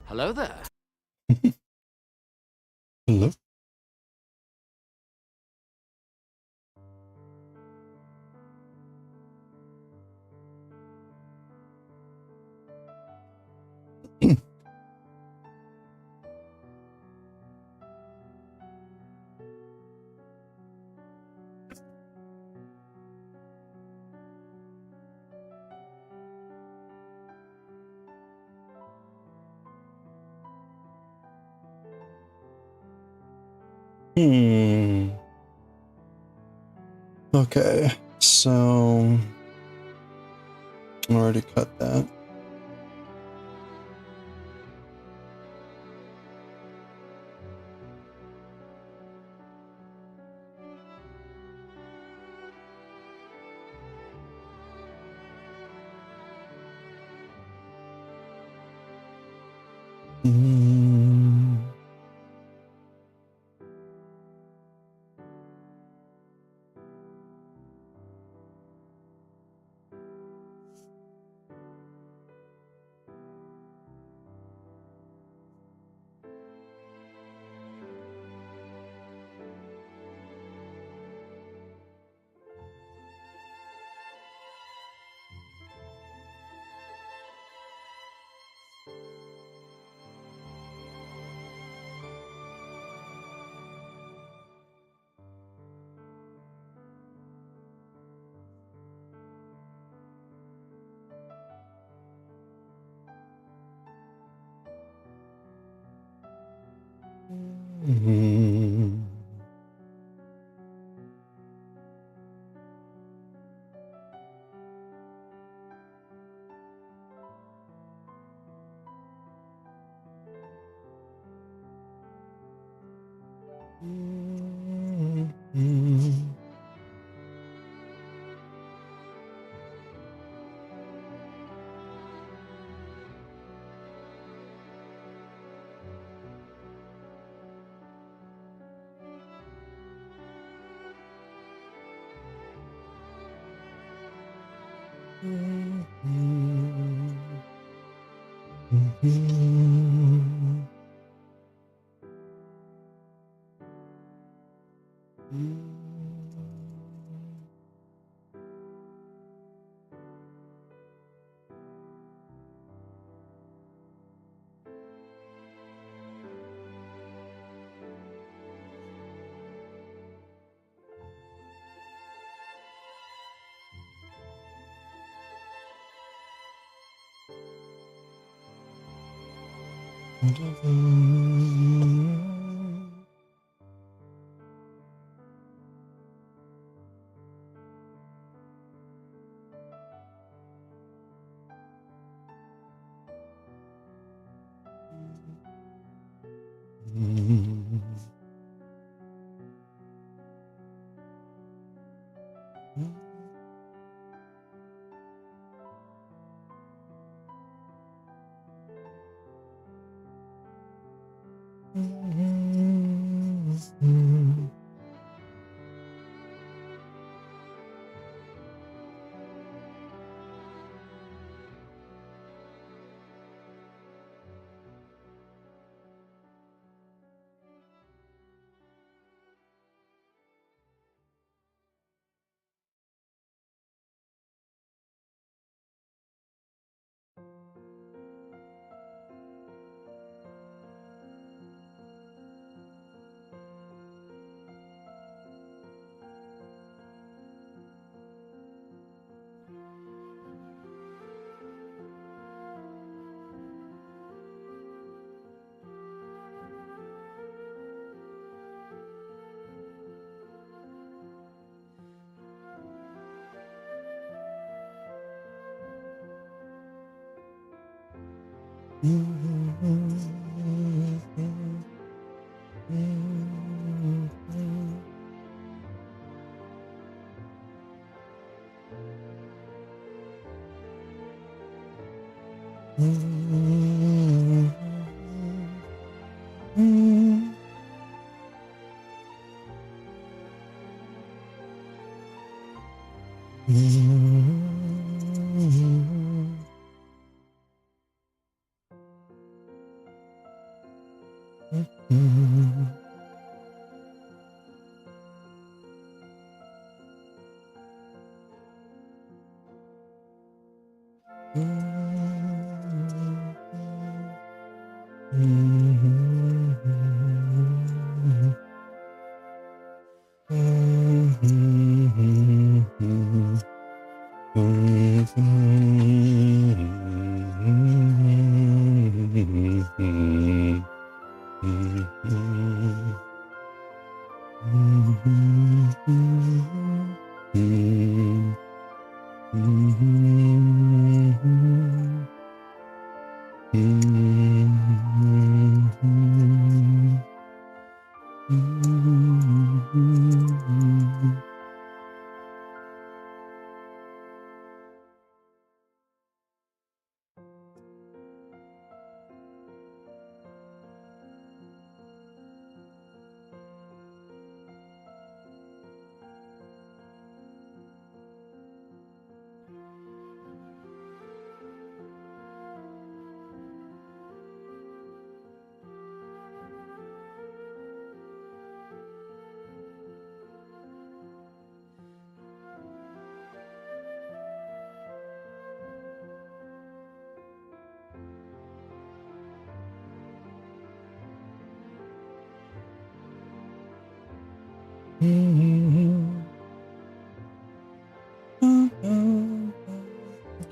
Hello there. Hello? Okay, so I already cut that.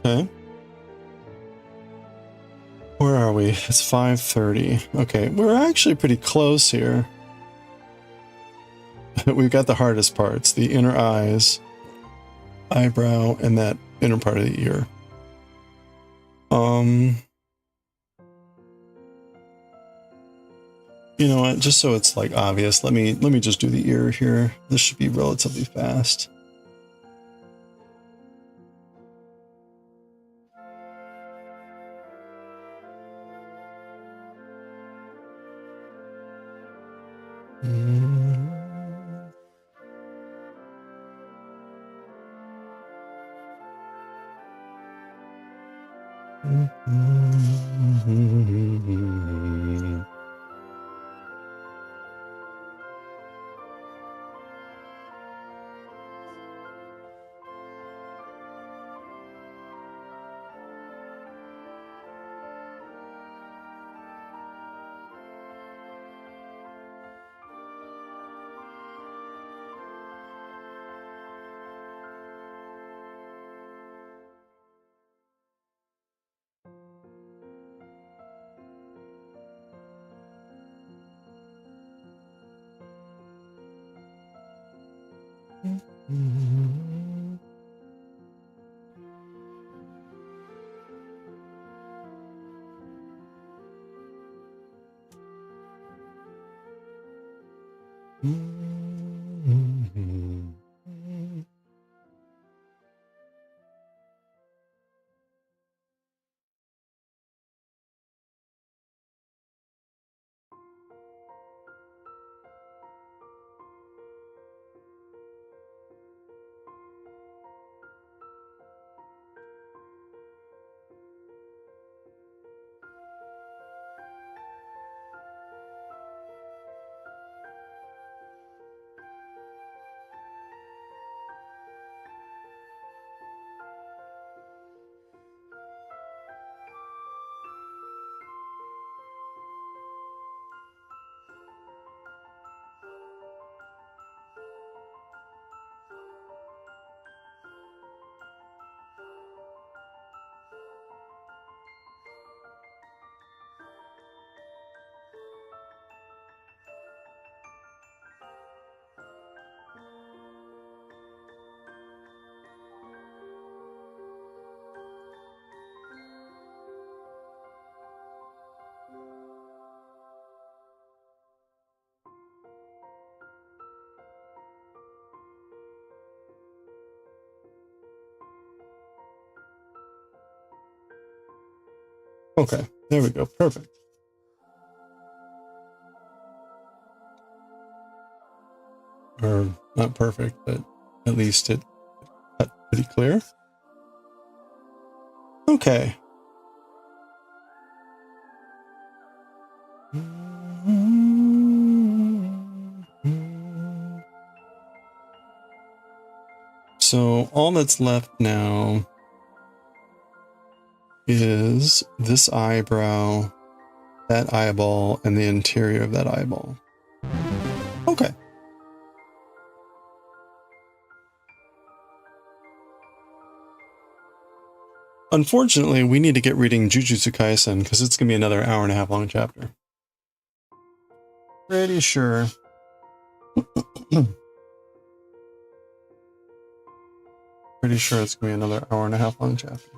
Okay. Where are we? It's 5:30. Okay, we're actually pretty close here. We've got the hardest parts, the inner eyes, eyebrow, and that inner part of the ear. You know what? Just so it's like obvious, let me just do the ear here. This should be relatively fast. Okay, there we go. Perfect. Or not perfect, but at least it cut pretty clear. Okay. So all that's left now is this eyebrow, that eyeball, and the interior of that eyeball. Okay. Unfortunately, we need to get reading Jujutsu Kaisen because it's going to be another 1.5 hour long chapter. Pretty sure. Pretty sure it's going to be another 1.5 hour long chapter.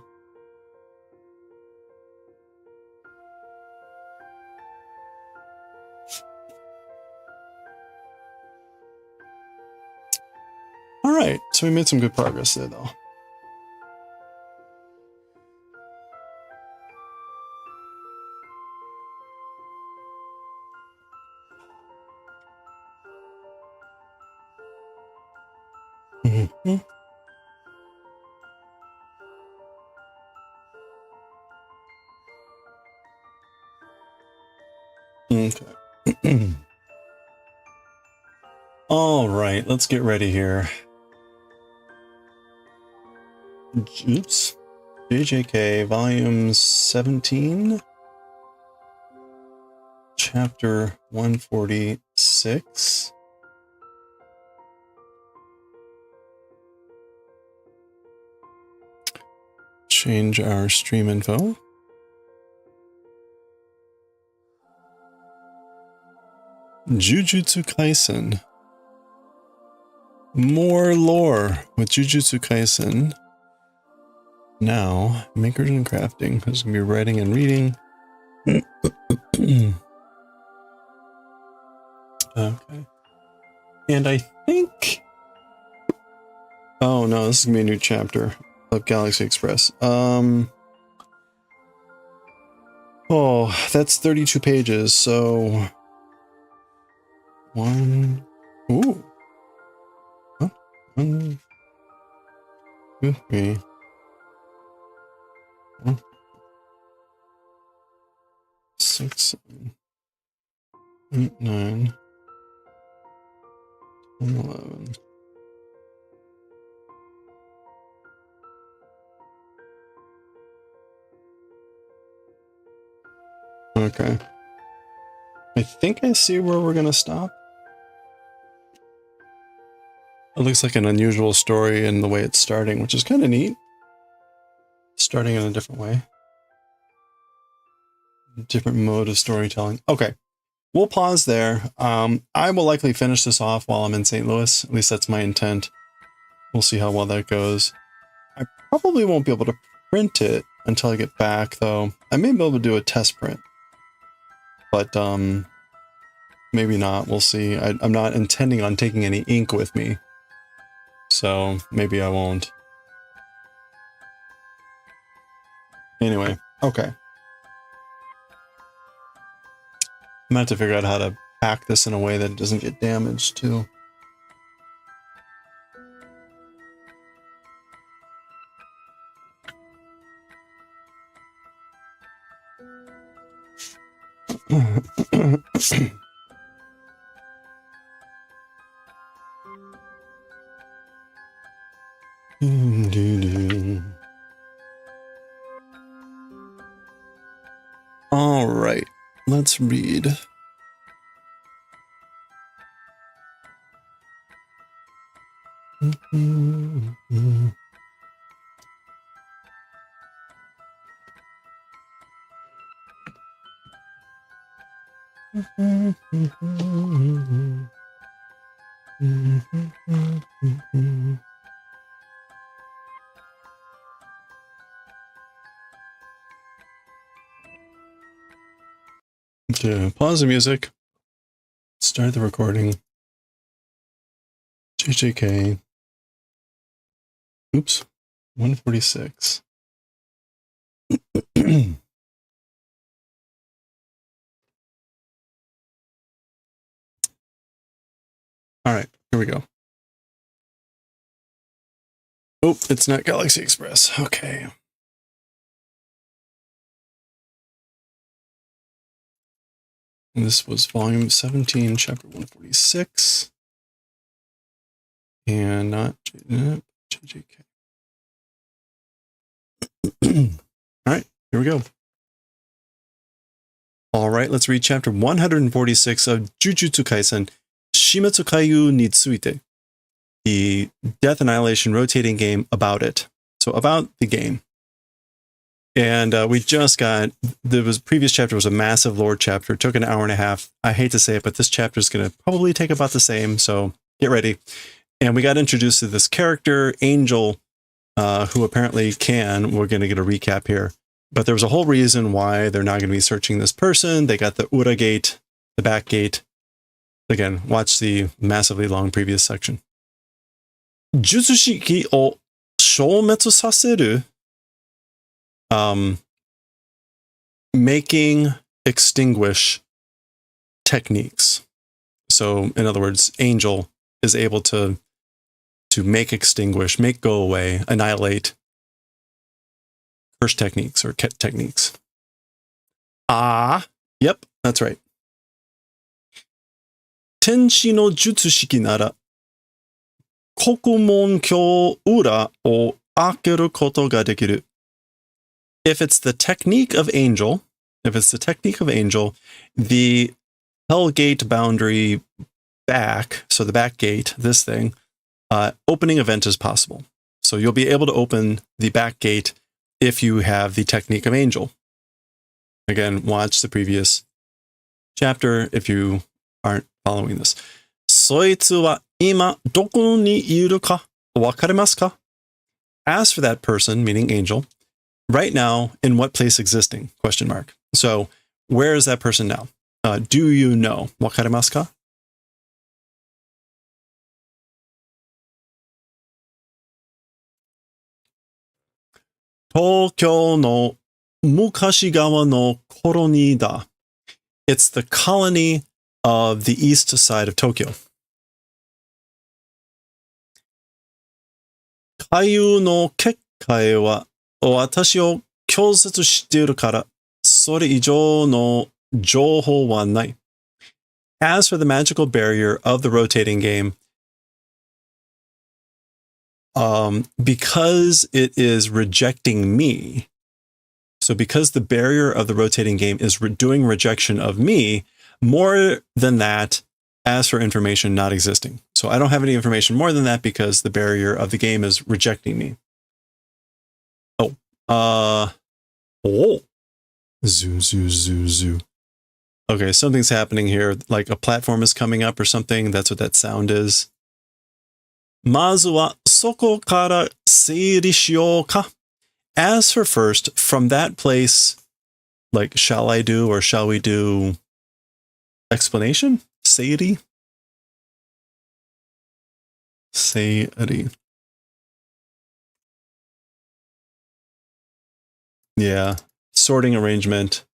Alright, so we made some good progress there, though. Mm-hmm. Okay. Alright, let's get ready here. Oops. JJK, volume 17, chapter 146. Change our stream info. Jujutsu Kaisen. More lore with Jujutsu Kaisen. Now, makers and crafting. There's going to be writing and reading. Okay. And I think... Oh no, this is going to be a new chapter of Galaxy Express. Oh, that's 32 pages, so... 1... Ooh. Huh? 1... 2, 3... 4, 6, 7, 8, 9, 10, 11. Okay. I think I see where we're going to stop. It looks like an unusual story in the way it's starting, which is kind of neat. Starting in a different way. Different mode of storytelling. Okay. we'll pause there. I will likely finish this off while I'm in St. Louis. At least that's my intent. We'll see how well that goes. I probably won't be able to print it until I get back, though. I may be able to do a test print. But, maybe not. We'll see. I'm not intending on taking any ink with me. So, maybe I won't. Anyway, okay. I'm gonna have to figure out how to pack this in a way that it doesn't get damaged, too. All right, let's read. Okay, pause the music. Start the recording. JJK. Oops. 146. All right, here we go. Oh, it's not Galaxy Express. Okay. And this was volume 17, chapter 146. And not JJK. All right, here we go. All right, let's read chapter 146 of Jujutsu Kaisen, Shimetsu Kaiju ni tsuite, the Death Annihilation rotating game about it. So about the game. And we just got, previous chapter was a massive lore chapter. It took an hour and a half. I hate to say it, but this chapter is going to probably take about the same. So get ready. And we got introduced to this character, Angel, who apparently we're going to get a recap here. But there was a whole reason why they're not going to be searching this person. They got the Ura gate, the back gate. Again, watch the massively long previous section. Jutsu shiki o shoumetsu saseru. Making extinguish techniques. So, in other words, Angel is able to make extinguish, make go away, annihilate curse techniques or ket techniques. Yep, that's right. Tenshi no jutsu shiki nara kokumon kyo ura o akeru koto ga dekiru. If it's the technique of Angel, the Hellgate boundary back, so the back gate, this thing, opening event is possible. So you'll be able to open the back gate if you have the technique of Angel. Again, watch the previous chapter if you aren't following this. Soitsu wa ima doko ni iru ka wakarimasu ka? As for that person, meaning Angel, right now, in what place existing? Question mark. So, where is that person now? Do you know? Wakarimasu ka? Tokyo no mukashigawa no koroni da. It's the colony of the east side of Tokyo. Kaiju no kekkae wa watashi o kyousetsu shitteru kara, sore ijou no jouhou wa nai. As for the magical barrier of the rotating game, because it is rejecting me, so because the barrier of the rotating game is doing rejection of me, more than that, as for information not existing. So I don't have any information more than that because the barrier of the game is rejecting me. Zoo. Okay, something's happening here. Like a platform is coming up or something. That's what that sound is. まずはそこから整理しようか. As for first, from that place, like, shall I do or shall we do explanation? Seiri? Seiri. Yeah. Sorting arrangement.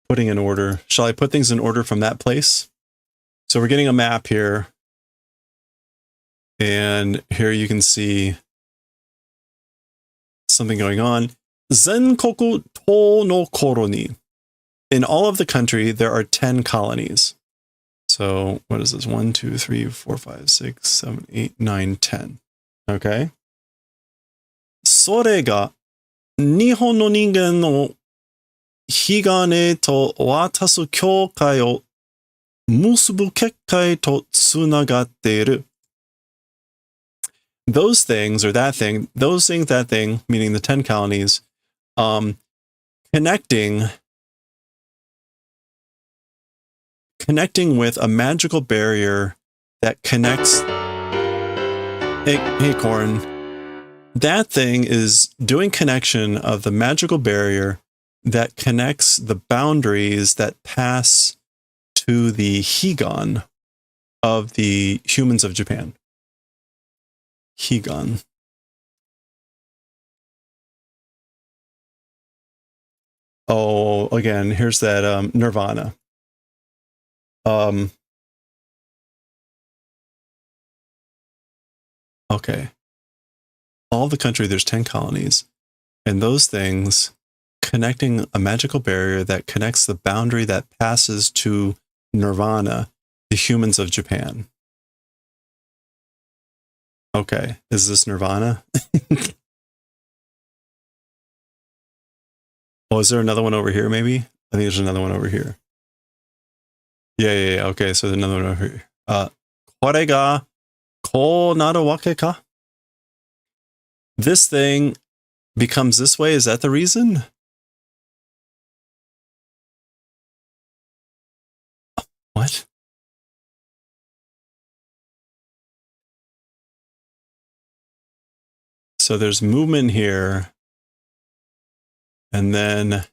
Putting in order. Shall I put things in order from that place? So we're getting a map here. And here you can see something going on. Zenkoku to no koroni. In all of the country, there are 10 colonies. So what is this? 1, 2, 3, 4, 5, 6, 7, 8, 9, 10. Okay. それが日本の人間の日金と渡す境界を結ぶ結界とつながっている. Those things, or that thing, those things, that thing, meaning the 10 colonies, connecting with a magical barrier that connects. Hey, Corn. That thing is doing connection of the magical barrier that connects the boundaries that pass to the Higan of the humans of Japan. Higan. Oh, again, here's that Nirvana. Okay. All the country, there's 10 colonies, and those things connecting a magical barrier that connects the boundary that passes to Nirvana, the humans of Japan. Okay, is this Nirvana? Oh, is there another one over here, maybe? I think there's another one over here. Yeah. Okay, so there's another one over here. これがこうなるわけか? This thing becomes this way? Is that the reason? What? So there's movement here. And then,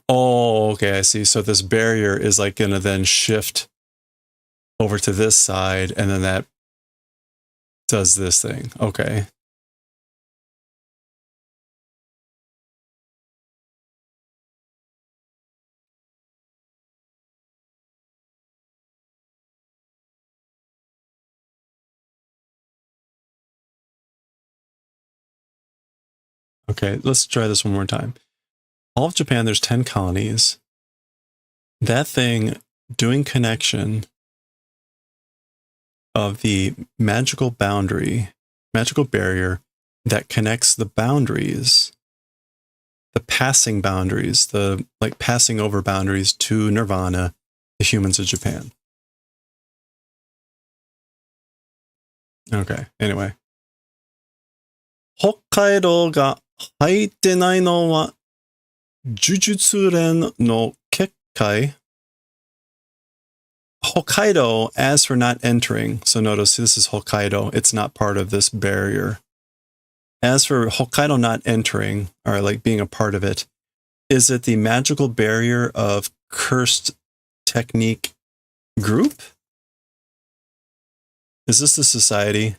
oh, okay, I see. So this barrier is like going to then shift over to this side, and then that does this thing. Okay. Okay, let's try this one more time. All of Japan, there's 10 colonies. That thing doing connection of the magical boundary, magical barrier that connects the boundaries, the passing boundaries, the like passing over boundaries to Nirvana, the humans of Japan. Okay, anyway. 北海道が入ってないのは呪術連の結界. Hokkaido, as for not entering, so notice this is Hokkaido, it's not part of this barrier. As for Hokkaido not entering, or like being a part of it, is it the magical barrier of cursed technique group? Is this the society?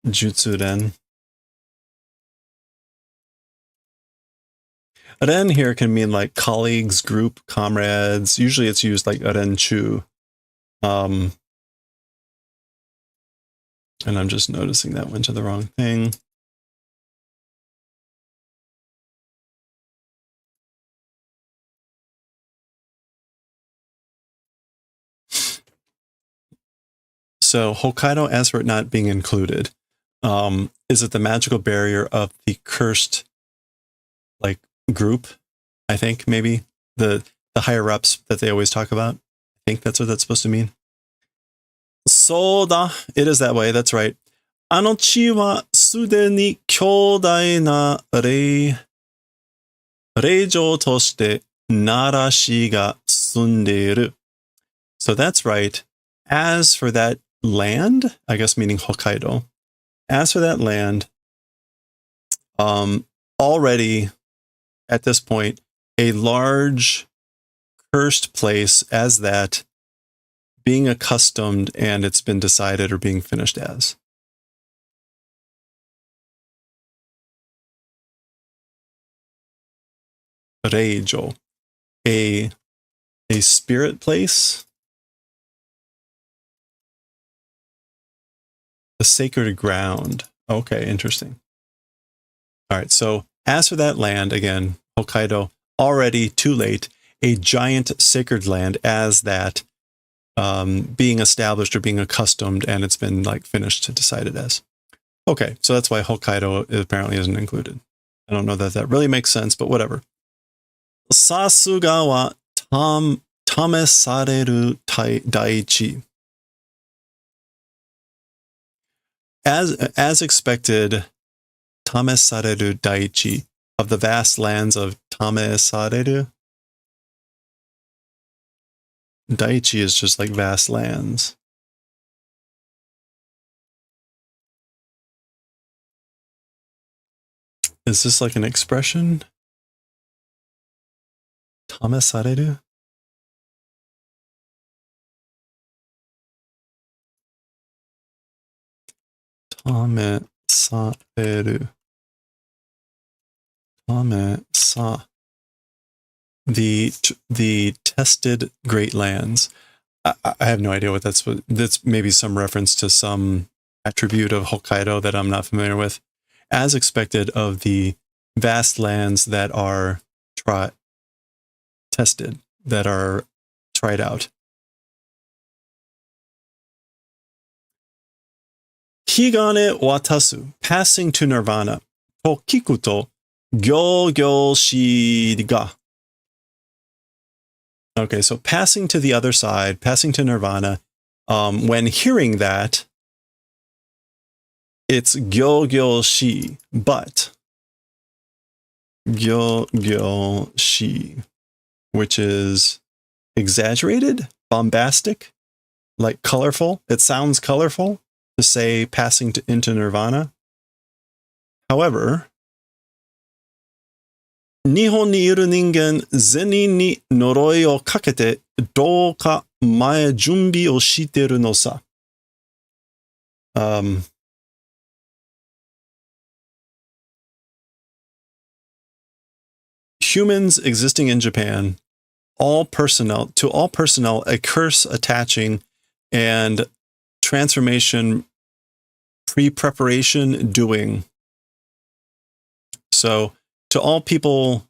Jutsuren. Ren here can mean like colleagues, group, comrades. Usually it's used like Renchu. And I'm just noticing that went to the wrong thing. So Hokkaido, as for it not being included, is it the magical barrier of the cursed like group? I think maybe the higher ups that they always talk about. I think that's what that's supposed to mean. Soda, it is that way. That's right. あの地はすでに強大な霊場として narashi ga tsunderu. So that's right. As for that land, I guess meaning Hokkaido, as for that land, already at this point, a large cursed place as that being accustomed and it's been decided or being finished as. Reijo, a spirit place, the sacred ground. Okay, interesting. All right, so as for that land, again, Hokkaido, already too late, a giant sacred land as that being established or being accustomed and it's been like finished, decided as. Okay, so that's why Hokkaido apparently isn't included. I don't know that that really makes sense, but whatever. Sasuga wa tamesareru daichi. As expected, tamesareru daichi, of the vast lands of tamesareru. Daichi is just like vast lands. Is this like an expression? Tamesareru? Tamesareru. Tamesa. The tested great lands. I have no idea what that's. That's maybe some reference to some attribute of Hokkaido that I'm not familiar with. As expected, of the vast lands that are tested, that are tried out. Higane watasu, passing to nirvana. To kikuto, gyogyoshi ga. Okay, so passing to the other side, passing to nirvana. When hearing that, it's gyogyoshi, but gyogyoshi, which is exaggerated, bombastic, like colorful. It sounds colorful to say passing into nirvana. However, Nihon ni iru ningen zenin ni noroi o kakete douka mae junbi o shiteru no sa. Humans existing in Japan, all personnel, a curse attaching and transformation pre-preparation doing. So to all people,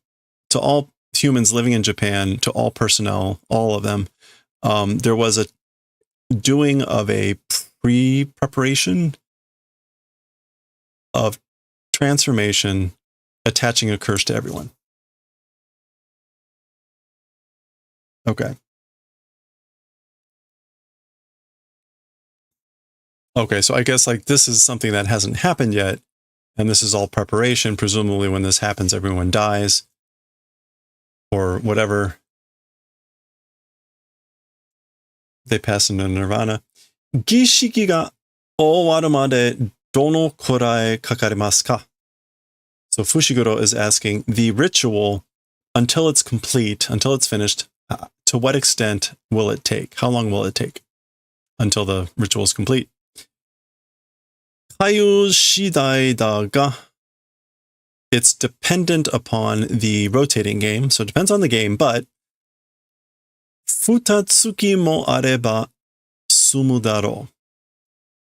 to all humans living in Japan, to all personnel, all of them, there was a doing of a pre-preparation of transformation attaching a curse to everyone. Okay. Okay, so I guess like this is something that hasn't happened yet, and this is all preparation. Presumably when this happens, everyone dies or whatever. They pass into nirvana. Gishiki ga owaru made dono kurai kakarimasu ka? So Fushiguro is asking, the ritual, until it's complete, until it's finished, to what extent will it take? How long will it take until the ritual is complete? Kayu shidai da ga. It's dependent upon the rotating game, so it depends on the game, but futatsuki mo areba sumu daro.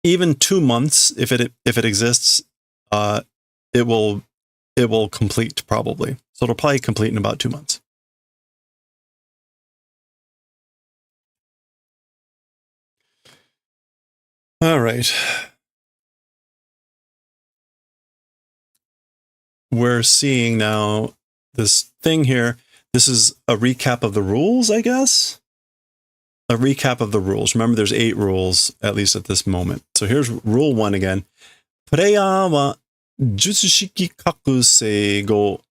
Even 2 months, if it exists, it will complete probably. So it'll probably complete in about 2 months. All right. We're seeing now this thing here. This is a recap of the rules, I guess. A recap of the rules. Remember, there's 8 rules, at least at this moment. So here's rule 1 again. Player wa jutsushiki kakusei go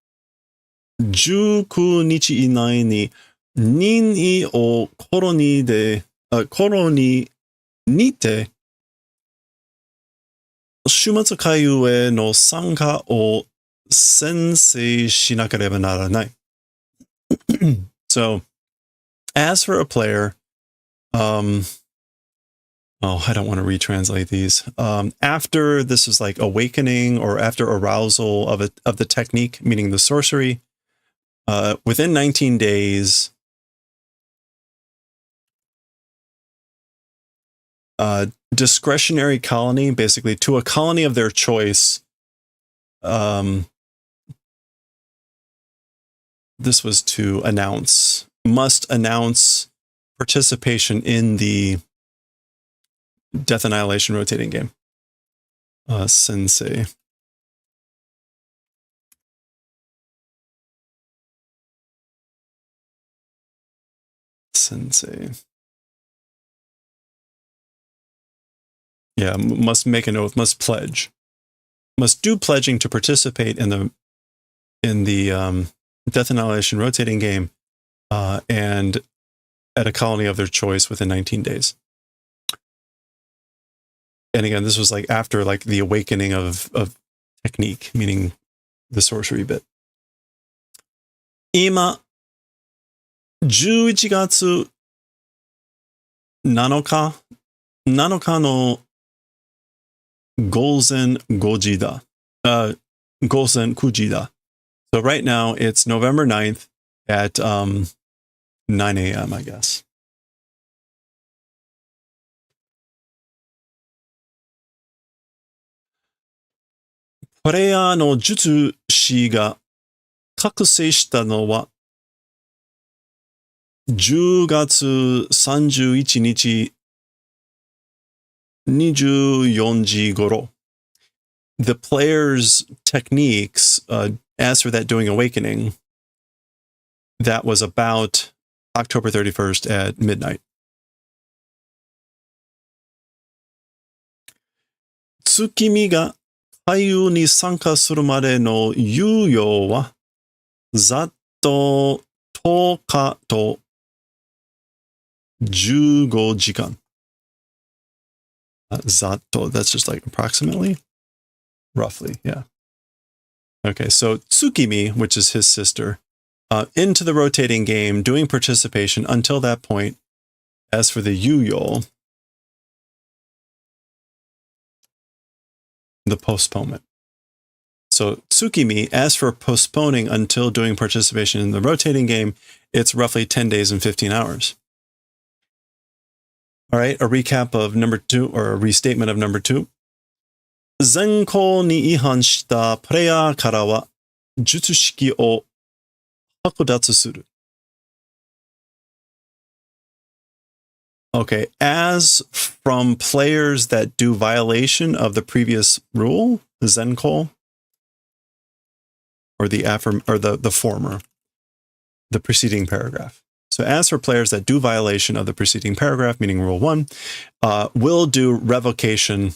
19日以内に任意をコロニーにて週末会議への参加を宣誓しなければならない。So, as for a player, I don't want to retranslate these. After this is like awakening or after arousal of the technique, meaning the sorcery, within 19 days, discretionary colony, basically to a colony of their choice. This was to must announce participation in the Death Annihilation rotating game. Sensei. Yeah, must make an oath, must pledge. Must do pledging to participate in the Death Annihilation rotating game and at a colony of their choice within 19 days. And again, this was like after like the awakening of technique, meaning the sorcery bit. 今、11月7日の午前5時だ。午前9時だ。So right now it's November 9th at 9 a.m., I guess. Player の術師が覚醒したのは10月31日24時頃. The player's techniques, as for that doing awakening, that was about October 31st at midnight. 月見が開運に参加するまでの猶予はざっと10日と15時間. Zatto, that's just like approximately? Roughly, yeah. Okay, so Tsukimi, which is his sister, into the rotating game, doing participation until that point. As for the Yuyo, the postponement. So Tsukimi, as for postponing until doing participation in the rotating game, it's roughly 10 days and 15 hours. All right, a recap of number 2, or a restatement of number 2. 前項に違反したプレイヤーからは術式を剥奪する. Okay, as from players that do violation of the previous rule, the Zenko, or the former, the preceding paragraph. So as for players that do violation of the preceding paragraph, meaning Rule 1, will do revocation,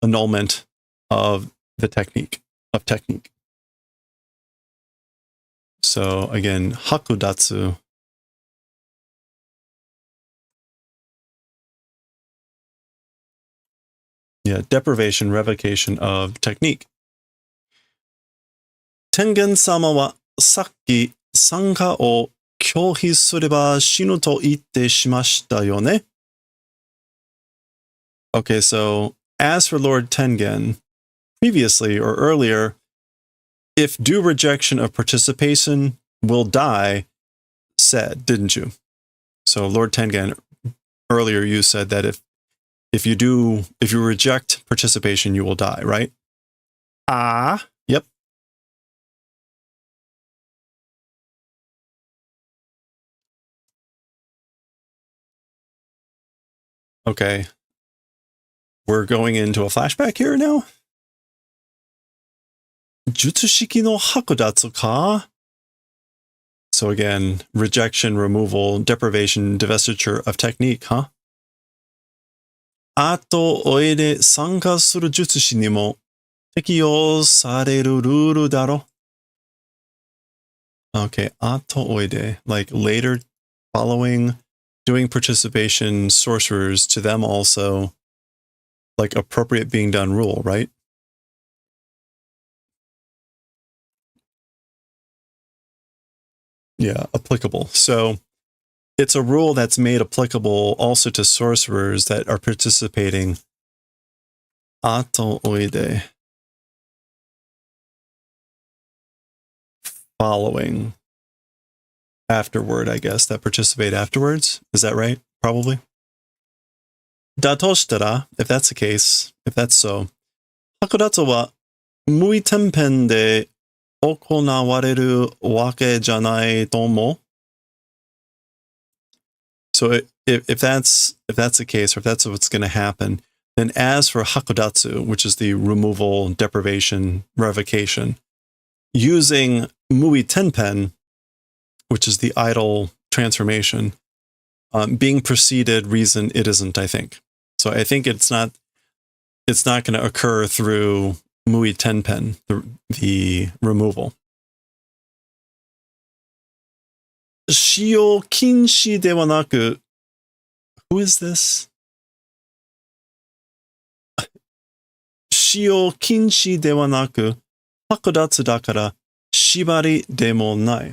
annulment of the technique. So again, hakudatsu. Yeah, deprivation, revocation of technique. Tengen-sama wa sakki sanka o kyohi sureba shinu to itte shimashita yo ne? Okay, so as for Lord Tengen, previously or earlier, if due rejection of participation will die, said, didn't you? So Lord Tengen, earlier you said that if you reject participation, you will die, right? Yep. Okay. We're going into a flashback here now? Jutsushiki no hakudatsu ka? So again, rejection, removal, deprivation, divestiture of technique, huh? Ato oe de sanka suru jutsushi ni mo tekiyou sareru ruru daro? Okay, ato oide, like later, following, doing participation sorcerers, to them also, like appropriate being done rule, right? Yeah, applicable. So it's a rule that's made applicable also to sorcerers that are participating. Ato oide. Following. Afterward, I guess, that participate afterwards. Is that right? Probably. Dato shitara, if that's the case, if that's so, hakudatsu wa muitenpen de okonawareru wake janai tomo. So if that's the case, or if that's what's going to happen, then as for hakudatsu, which is the removal, deprivation, revocation, using muitenpen, which is the idle transformation, being preceded reason it isn't, I think. So I think it's not going to occur through muitenpen, the removal. Shio kinshi de wa naku. Who is this? Shio kinshi de wa naku, hakudatsu dakara, shibari de mo nai.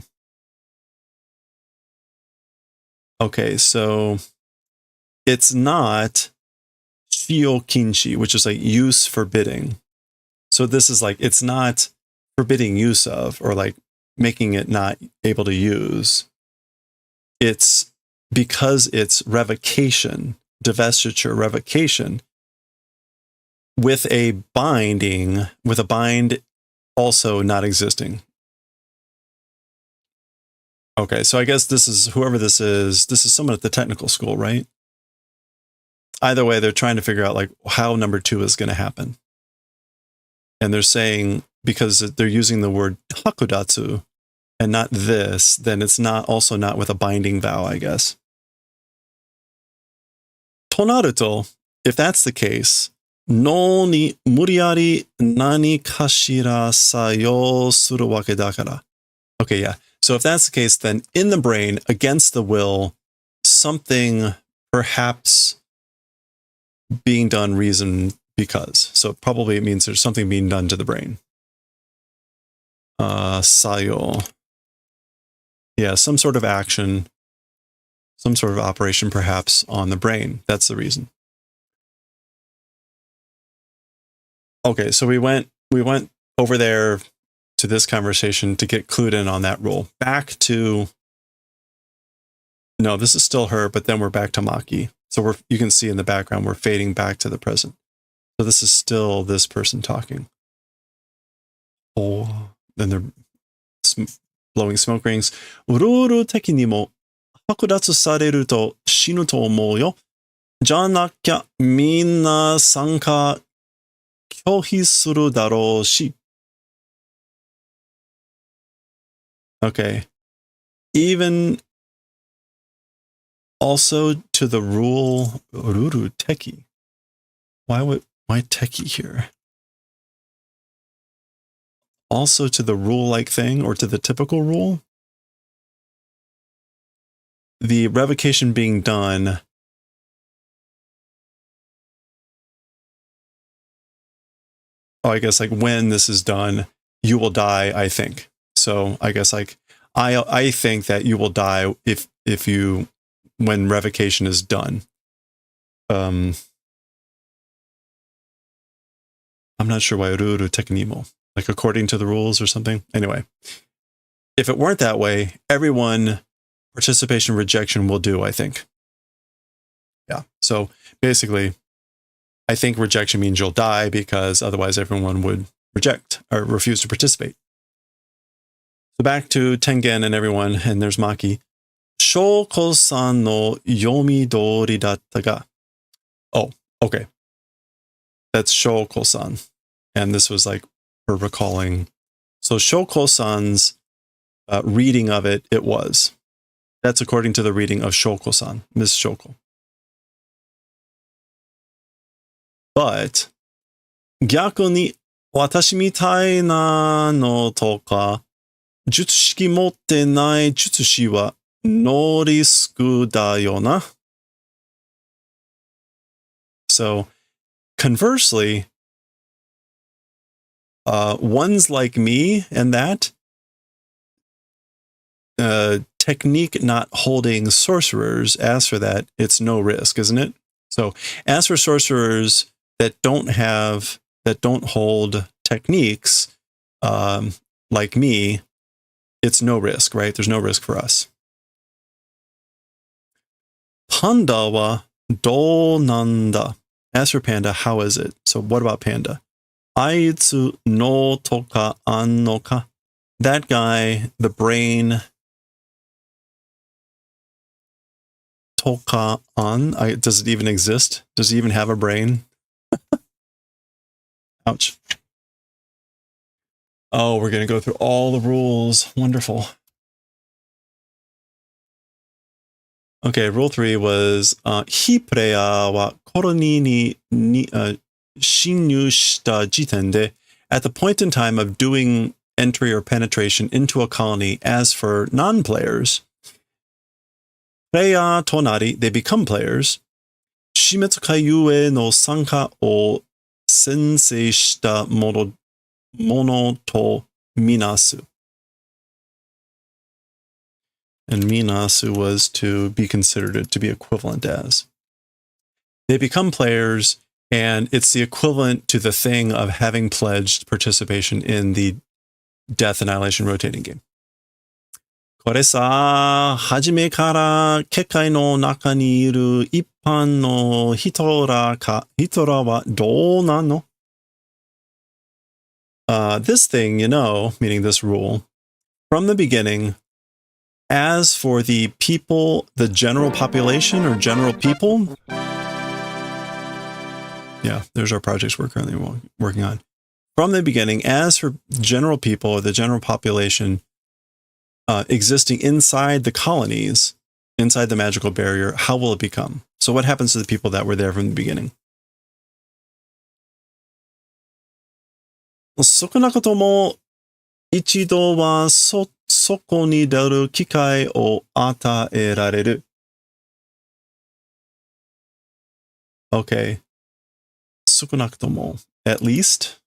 Okay, so it's not shio kinshi, which is like use forbidding. So this is like, it's not forbidding use of, or like making it not able to use. It's because it's revocation, divestiture, revocation, with a binding, with a bind also not existing. Okay, so I guess this is, whoever this is someone at the technical school, right? Either way, they're trying to figure out like how number 2 is going to happen. And they're saying, because they're using the word hakudatsu and not this, then it's not, also not with a binding vow, I guess. Tonaruto, if that's the case, no ni muriari nani kashira sayo suru wake dakara. Okay, yeah. So if that's the case, then in the brain, against the will, something perhaps being done reason because. So probably it means there's something being done to the brain. Sayo. Yeah, some sort of action, some sort of operation perhaps on the brain. That's the reason. Okay, so we went over there to this conversation to get clued in on that rule. Back to, no, this is still her, but then we're back to Maki. So you can see in the background, we're fading back to the present. So this is still this person talking. Oh, then they're blowing smoke rings. Ururu teki ni mo hakudatsu sareru to shinu to omou yo. Janakya minna sanka kyohi suru daro shi. Okay. Even also to the rule, Ururu teki. Why teki here? Also to the rule-like thing, or to the typical rule? The revocation being done. Oh, I guess like when this is done, you will die, I think. So I guess like I think that you will die if you, when revocation is done. I'm not sure why Ururu tekinimo, like according to the rules or something. Anyway, if it weren't that way, everyone participation rejection will do, I think. Yeah. So basically, I think rejection means you'll die because otherwise everyone would reject or refuse to participate. So back to Tengen and everyone, and there's Maki. Shoko-san no yomi dori datta ga. Oh, okay. That's Shoko-san. And this was like her recalling. So Shoko-san's reading of it, it was. That's according to the reading of Shoko-san, Miss Shoko. But, 逆に私みたいなのとか術式持ってない術師はノーリスクだよな. So, conversely, ones like me and that, technique not holding sorcerers, as for that, it's no risk, isn't it? So, as for sorcerers that don't hold techniques, like me, it's no risk, right? There's no risk for us. Panda wa do nanda. As for Panda, how is it? So what about Panda? Aitsu no toka anno ka. That guy, the brain, toka an. Does it even exist? Does he even have a brain? Ouch. Oh, we're going to go through all the rules. Wonderful. Okay, rule 3 was, 非プレイヤーはコロニーに侵入した時点で at the point in time of doing entry or penetration into a colony. As for non-players, プレイヤーとなり they become players. 死滅回遊への参加を宣誓したものとみなす. And minasu was to be considered to be equivalent as. They become players, and it's the equivalent to the thing of having pledged participation in the Death Annihilation rotating game. これさ、初めから世界の中にいる一般の人らはどうなの? This thing, meaning this rule, from the beginning, as for the people, the general population or general people, yeah, there's our projects we're currently working on. From the beginning, as for general people or the general population existing inside the colonies, inside the magical barrier, how will it become? So what happens to the people that were there from the beginning? 少なくとも一度はそこに出る機会を与えられる. Okay. 少なくとも, at least.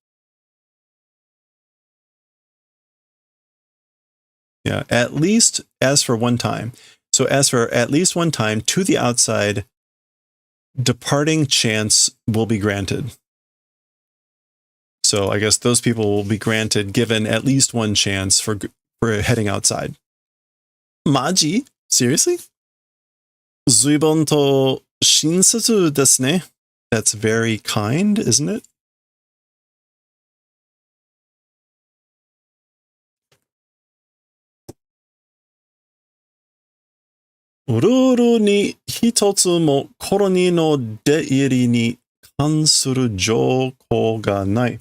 Yeah, at least as for one time. So as for at least one time to the outside, departing chance will be granted. So I guess those people will be given at least one chance for heading outside. Maji? Seriously? 随分と親切ですね. That's very kind, isn't it? Rule に一つもコロニーの出入りに関する条項がない.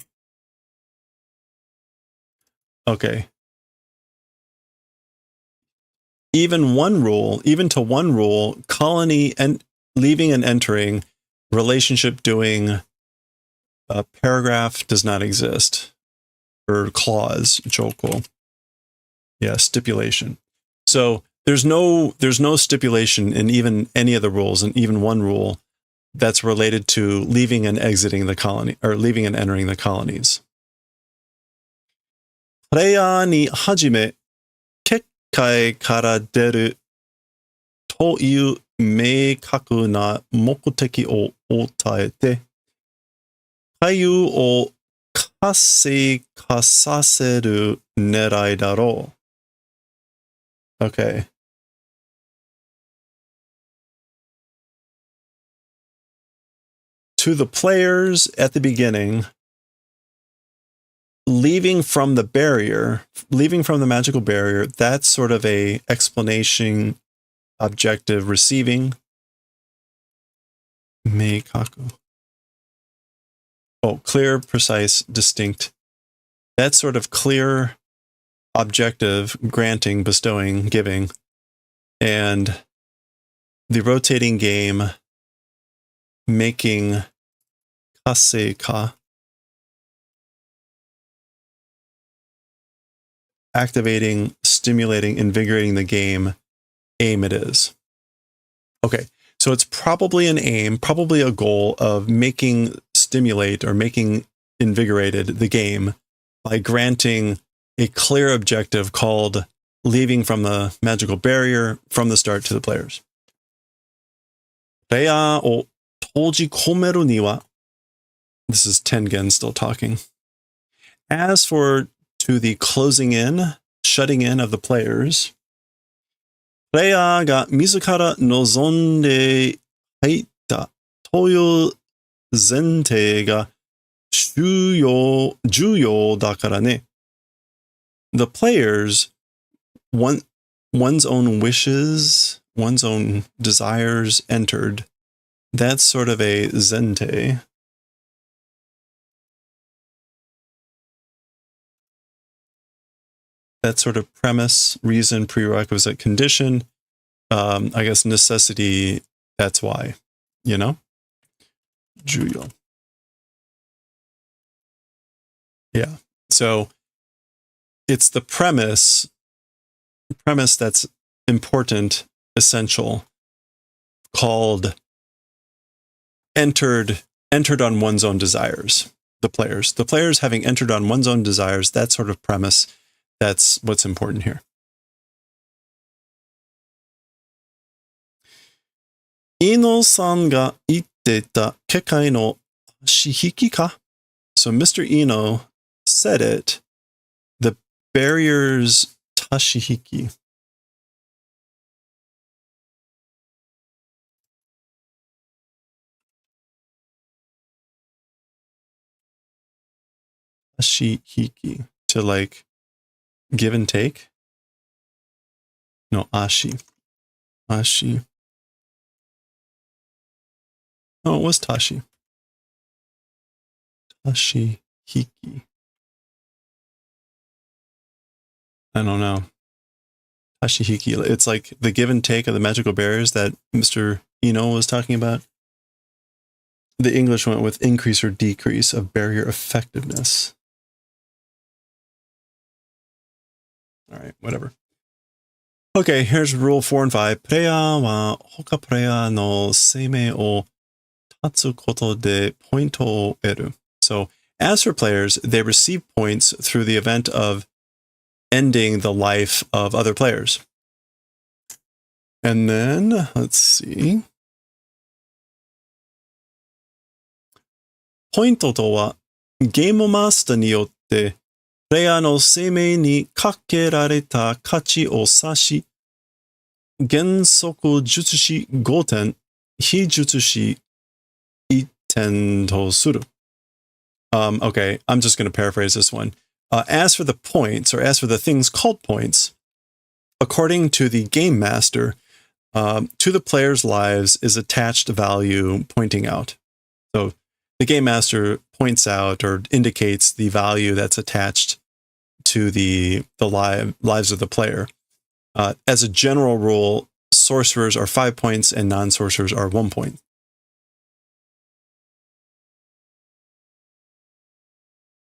Okay. Even to one rule, colony and leaving and entering, relationship doing, paragraph does not exist. Or clause, joko. Yeah, stipulation. So there's no stipulation in even any of the rules, and even one rule that's related to leaving and exiting the colony, or leaving and entering the colonies. プレイヤーにはじめ、結界から出るという明確な目的を与えて、回遊を活性化させる狙いだろう. Okay. To the players at the beginning, leaving from the magical barrier, that's sort of a explanation, objective, receiving. Meikaku. Oh, clear, precise, distinct. That's sort of clear, objective, granting, bestowing, giving. And the rotating game, making kaseika. activating, stimulating, invigorating the game aim it is. Okay, so it's probably an aim, probably a goal of making stimulate or making invigorated the game by granting a clear objective called leaving from the magical barrier from the start to the players. プレイヤーを閉じ込めるには This is Tengen still talking. As for to the closing in, shutting in of the players, プレイヤーが自ら望んで入ったという前提が重要だからね。The players, one's own wishes, one's own desires entered. That's sort of a zente. That sort of premise, reason, prerequisite, condition. I guess necessity, that's why, you know? Juyo. Yeah. So it's the premise that's important, essential, called entered on one's own desires. The players having entered on one's own desires, that sort of premise, that's what's important here. Ino-san ga itte ta kekai no shihiki ka? So Mr. Ino said it, the barrier's tashihiki. Tashihiki, to like give and take? No, ashi. Ashi. Oh, it was tashi. Tashihiki. I don't know. Tashihiki. It's like the give and take of the magical barriers that Mr. Ino was talking about. The English went with increase or decrease of barrier effectiveness. All right, whatever. Okay, here's rule 4 and 5. プレイヤーは他プレイヤーの生命を断つことでポイントを得る. So, as for players, they receive points through the event of ending the life of other players. And then, let's see. ポイントとは、ゲームマスターによって、プレイヤーの生命にかけられた価値を指し、原則術師5点、非術師1点とする. Okay, I'm just going to paraphrase this one. As for the points, or as for the things called points, according to the game master, to the player's lives is attached value pointing out. So the game master points out or indicates the value that's attached to the lives of the player. As a general rule, sorcerers are 5 points and non-sorcerers are 1 point.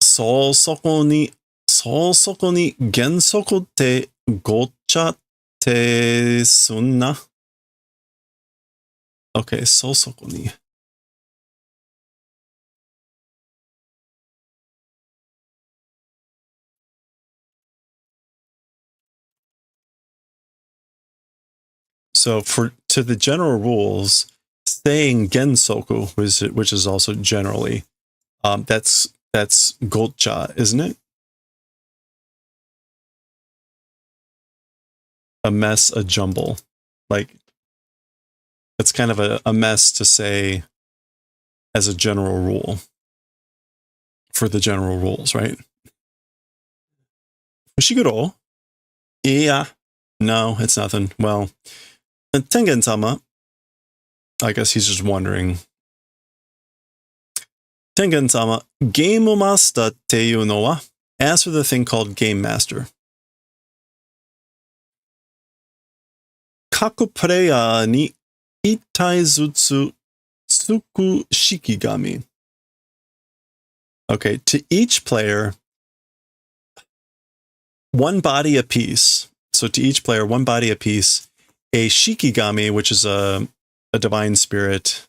So そこに原則ってごっちゃってすんな. Okay, そこに. So to the general rules, saying gensoku, which is also generally, that's gotcha, isn't it? A mess, a jumble. Like, it's kind of a mess to say as a general rule for the general rules, right? Fushiguro? Yeah. No, it's nothing. Well, Tengen-sama, I guess he's just wondering. Tengen-sama, Game Master っていうのは, as for the thing called Game Master. 各プレイヤーに1体ずつつく式紙. Okay, to each player, one body apiece. So to each player, one body apiece. A Shikigami, which is a divine spirit,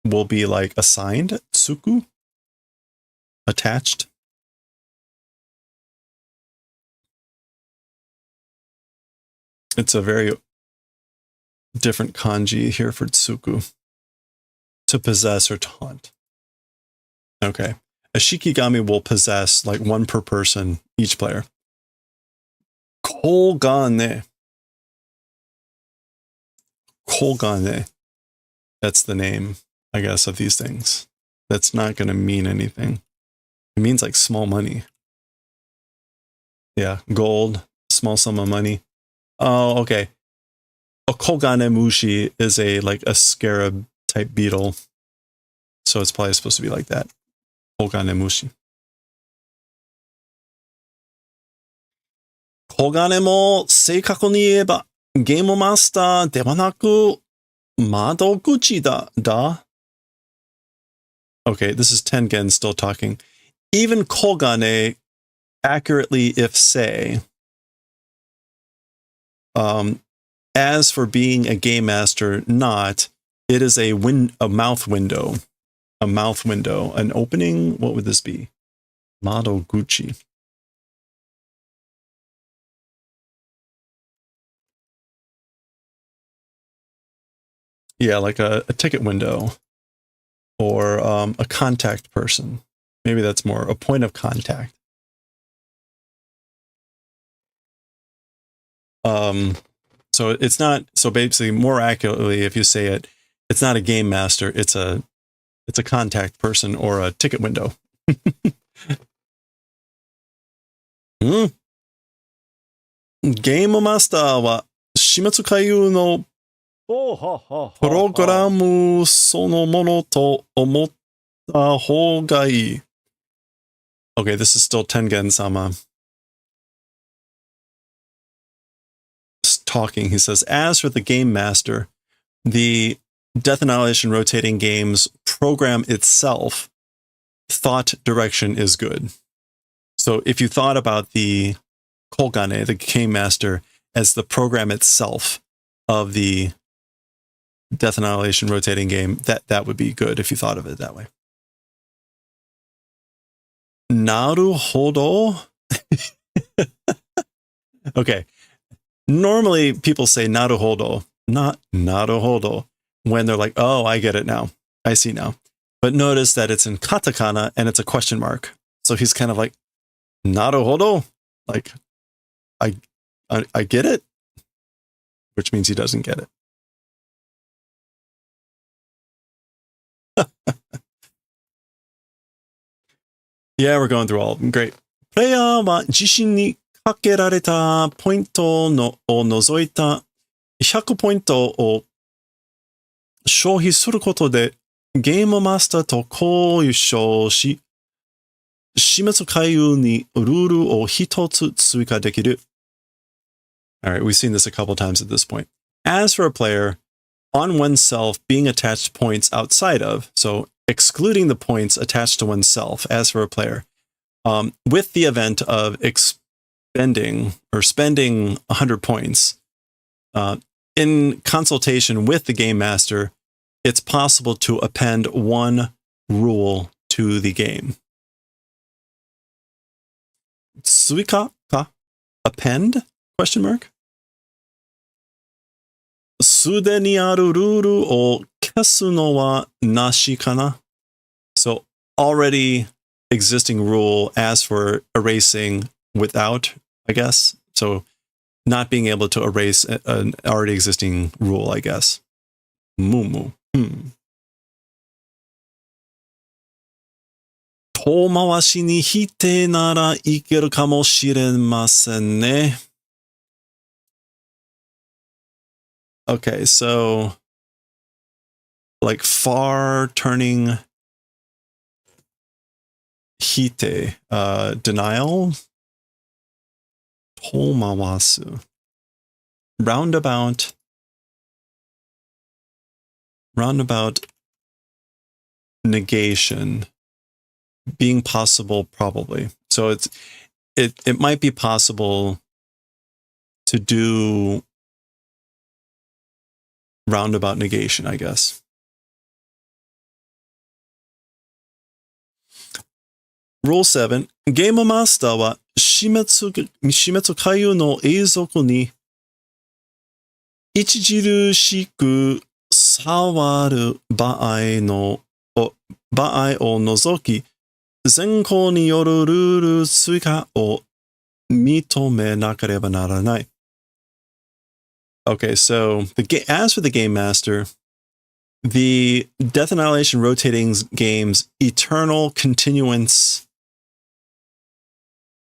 will be like assigned, tsuku, attached. It's a very different kanji here for tsuku. To possess or taunt. Okay. A Shikigami will possess like one per person, each player. Kogane. Kogane. That's the name, I guess, of these things. That's not going to mean anything. It means like small money. Yeah, gold, small sum of money. Oh, okay. A Kogane Mushi is a scarab type beetle. So it's probably supposed to be like that. Kogane Mushi. Kogane mo seikaku ni ieba game master de wa naku madoguchi da. Okay, this is Tengen still talking. Even Kogane, accurately if say, as for being a game master, not, it is a mouth window. A mouth window. An opening? What would this be? Madoguchi. Yeah, like a ticket window. Or a contact person. Maybe that's more a point of contact. So it's not, so basically more accurately, if you say it, it's not a game master, it's a contact person or a ticket window. Game master wa Shimatsu Kaiu no programu sono mono to omotta houga ii. Okay, this is still Tengen-sama talking. He says, as for the game master, the Death Annihilation rotating games program itself, thought direction is good. So if you thought about the Kogane, the game master, as the program itself of the Death Annihilation rotating game, that would be good if you thought of it that way. Naruhodo. Okay. Normally people say naruhodo, not naruhodo, when they're like, oh, I get it now. I see now. But notice that it's in katakana and it's a question mark. So he's kind of like, naruhodo? Like, I get it? Which means he doesn't get it. Yeah, we're going through all of them. Great. プレイヤーは自身にかけられたポイントを除いた100ポイントを消費することでゲームマスターと交渉し、始末回遊にルールを一つ追加できる。All right, we've seen this a couple times at this point. As for a player, on oneself being attached points outside of, so excluding the points attached to oneself, as for a player, with the event of spending 100 points, in consultation with the game master, it's possible to append one rule to the game. Suika ka? Append? Question mark? すでにあるルールを消すのはなしかな? So already existing rule as for erasing without, I guess. So not being able to erase an already existing rule, I guess. Mumu. 遠回しに否定ならいけるかもしれませんね。Okay, so like far turning hite, denial. Tomawasu. Roundabout negation. Being possible, probably. So it might be possible to do roundabout negation, I guess. Rule 7. ゲームマスターは死滅回遊の永続に著しく触る場合を除き、善行によるルール追加を認めなければならない。Okay, so as for the Game Master, the Death Annihilation Rotating Games Eternal Continuance.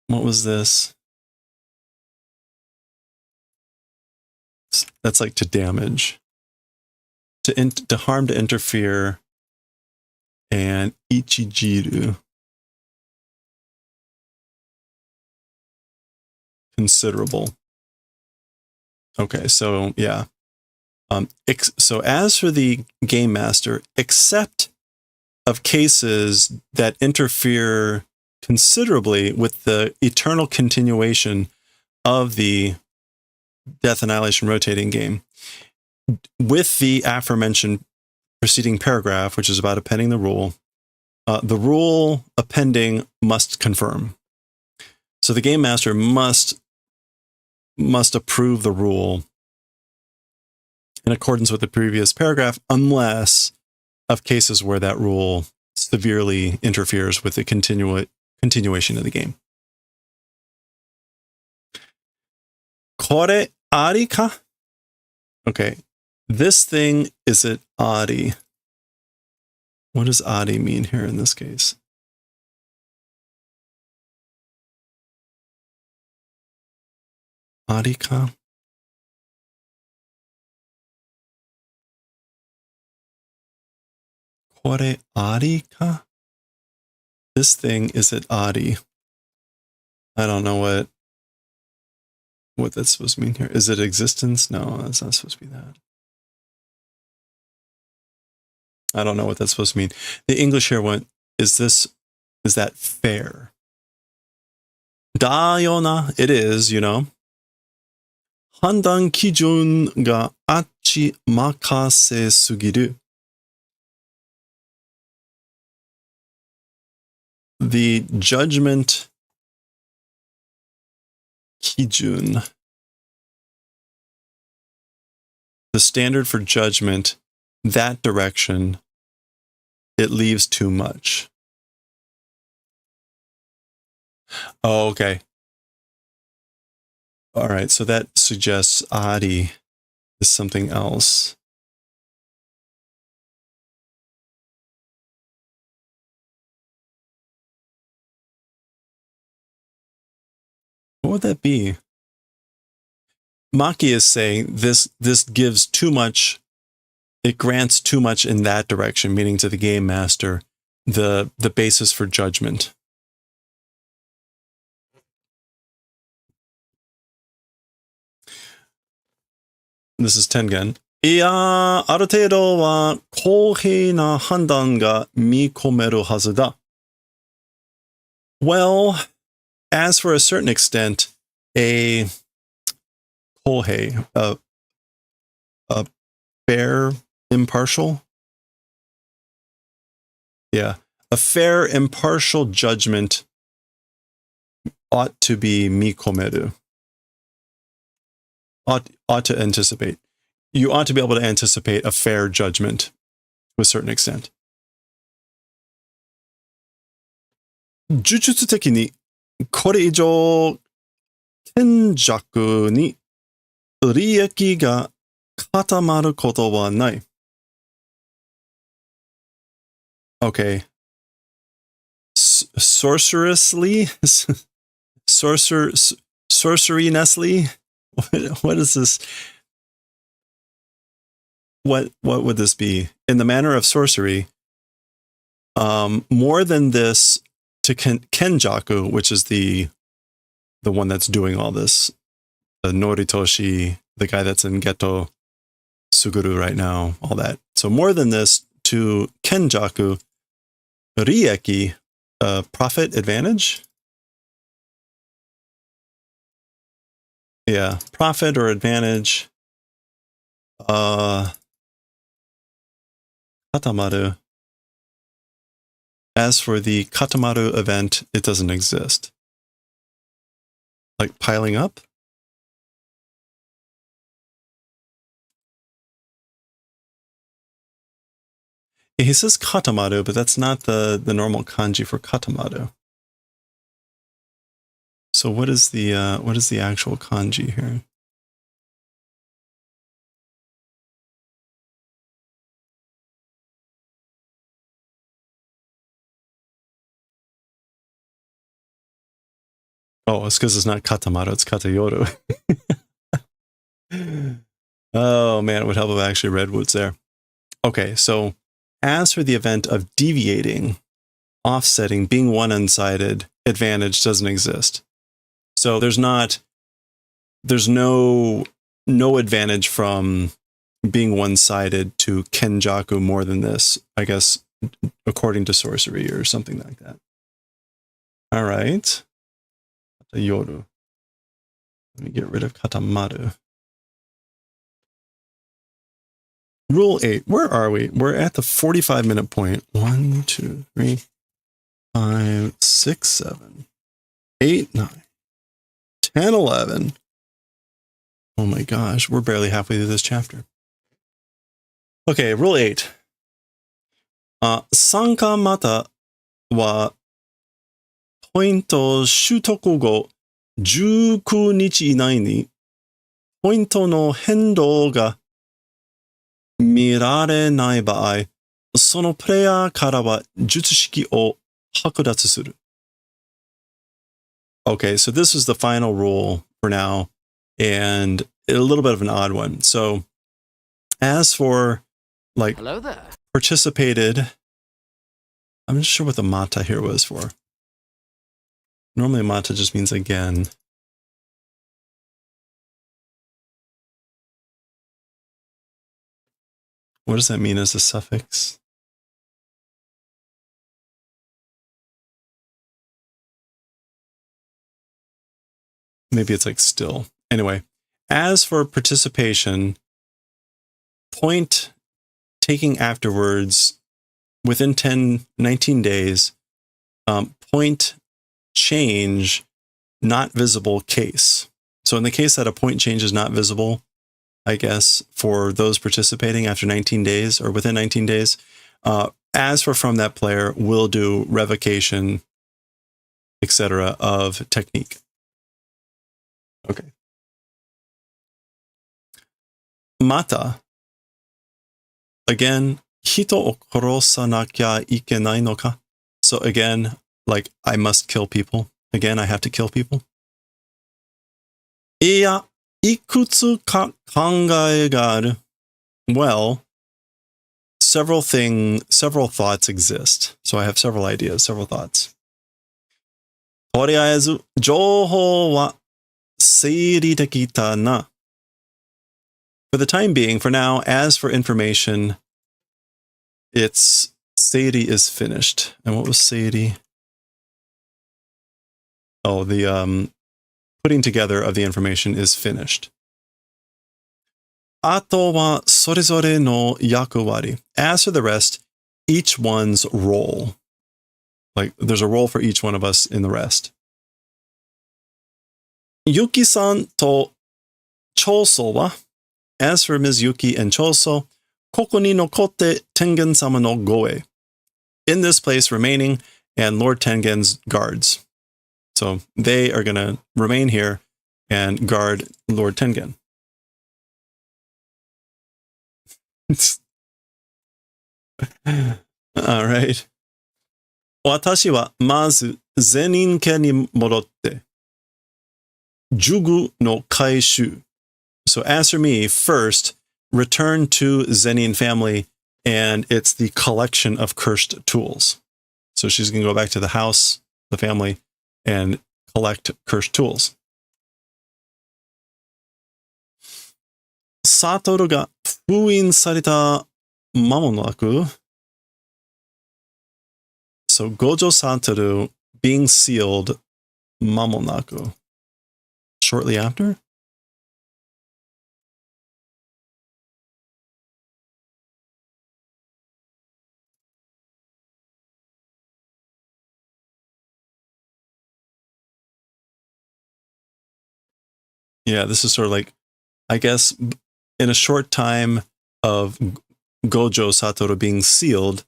What was this? That's like to damage, to harm, to interfere, and ichijiru. Considerable. Okay, so yeah. So as for the Game Master, except of cases that interfere considerably with the eternal continuation of the Death Annihilation Rotating game, with the aforementioned preceding paragraph, which is about appending the rule appending must confirm. So the Game Master must approve the rule in accordance with the previous paragraph, unless of cases where that rule severely interferes with the continuation of the game. Kore ari ka? Okay, this thing, is it ari? What does ari mean here in this case? Ari ka? Kore ari ka? This thing, is it ari? I don't know what that's supposed to mean here. Is it existence? No, that's not supposed to be that. I don't know what that's supposed to mean. The English here went, is that fair? Da yona, it is, you know. Handan kijun ga achi makase sugiru. The judgment kijun, the standard for judgment, that direction, it leaves too much. Oh, okay. All right, so that suggests Adi is something else. What would that be? Maki is saying this gives too much, it grants too much in that direction, meaning to the Game Master, the basis for judgment. This is Tengen. いや、ある程度は公平な判断が見込めるはずだ。Well, as for a certain extent, a fair, impartial? Yeah, a fair, impartial judgment ought to be mikomeru. Ought to anticipate. You ought to be able to anticipate a fair judgment to a certain extent. Jujutsu 的にこれ以上賢弱に利益が固まることはない。Okay. Sorcerously? Sorcerinously? What is this? What would this be? In the manner of sorcery, more than this to Kenjaku, which is the one that's doing all this, the Noritoshi, the guy that's in Geto Suguru right now, all that. So more than this to Kenjaku, Rieki, profit advantage? Yeah, profit or advantage. Katamaru. As for the Katamaru event, it doesn't exist. Like piling up? Yeah, he says Katamaru, but that's not the normal kanji for Katamaru. So what is the actual kanji here? Oh, it's because it's not Katamaru, it's Katayoru. Oh man, it would help if I actually read what's there. Okay, so as for the event of deviating, offsetting, being one-sided, advantage doesn't exist. So there's no advantage from being one-sided to kenjaku more than this, I guess, according to sorcery or something like that. All right. Yoru. Let me get rid of katamaru. Rule 8. Where are we? We're at the 45-minute point. 1, 2, 3, 5, 6, 7, 8, 9, 10, 11. Oh my gosh, we're barely halfway through this chapter. Okay, rule 8. Sanka mata wa pointo shutoku go 19日以内にポイントの変動が見られない場合、そのプレイヤーからは術式を剥奪する。Okay, so this is the final rule for now, and a little bit of an odd one. So, as for, like, hello there. Participated, I'm not sure what the mata here was for. Normally mata just means again. What does that mean as a suffix? Maybe it's like still. Anyway, as for participation, point taking afterwards within 19 days, point change not visible case. So in the case that a point change is not visible, I guess, for those participating after 19 days or within 19 days, as for from that player, will do revocation, etc. of technique. Okay. Mata. Again, hito o korosanakia ikenai no ka? So again, like, I must kill people. Again, I have to kill people. Iya, ikutsu ka kangae ga aru. Well, several thoughts exist. So I have several ideas, several thoughts. Toriaezu, jouhou wa seiri dekita na. For the time being, for now, as for information, it's seiri is finished. And what was seiri? Oh, the putting together of the information is finished. Ato wa sorezore no yakuwari. As for the rest, each one's role. Like, there's a role for each one of us in the rest. Yuki-san to Choso wa. As for Ms. Yuki and Choso, koko ni nokotte Tengen-sama no goe. In this place remaining, and Lord Tengen's guards. So they are going to remain here and guard Lord Tengen. All right. Watashi wa mazu zenin-ken ni modotte. Jugu no kaishu. So as for me, first, return to Zenin family, and it's the collection of cursed tools. So she's going to go back to the house, the family, and collect cursed tools. Satoru ga fuin sareta mamonaku. So Gojo Satoru being sealed mamonaku. Shortly after? Yeah, this is sort of like, I guess, in a short time of Gojo Satoru being sealed,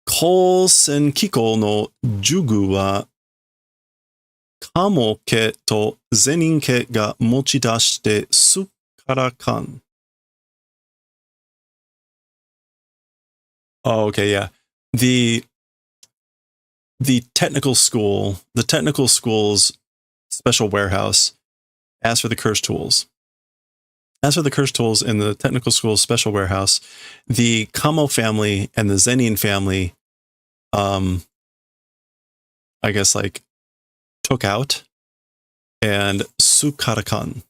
Kosen Kiko no Jugu wa Kamo ke to Zenin ke ga mochidashite Sukara kan. Oh, okay, yeah. The technical school's special warehouse asked for the curse tools. As for the curse tools in the technical school's special warehouse, the Kamo family and the Zenin family, I guess, like, took out, and Sukarakan.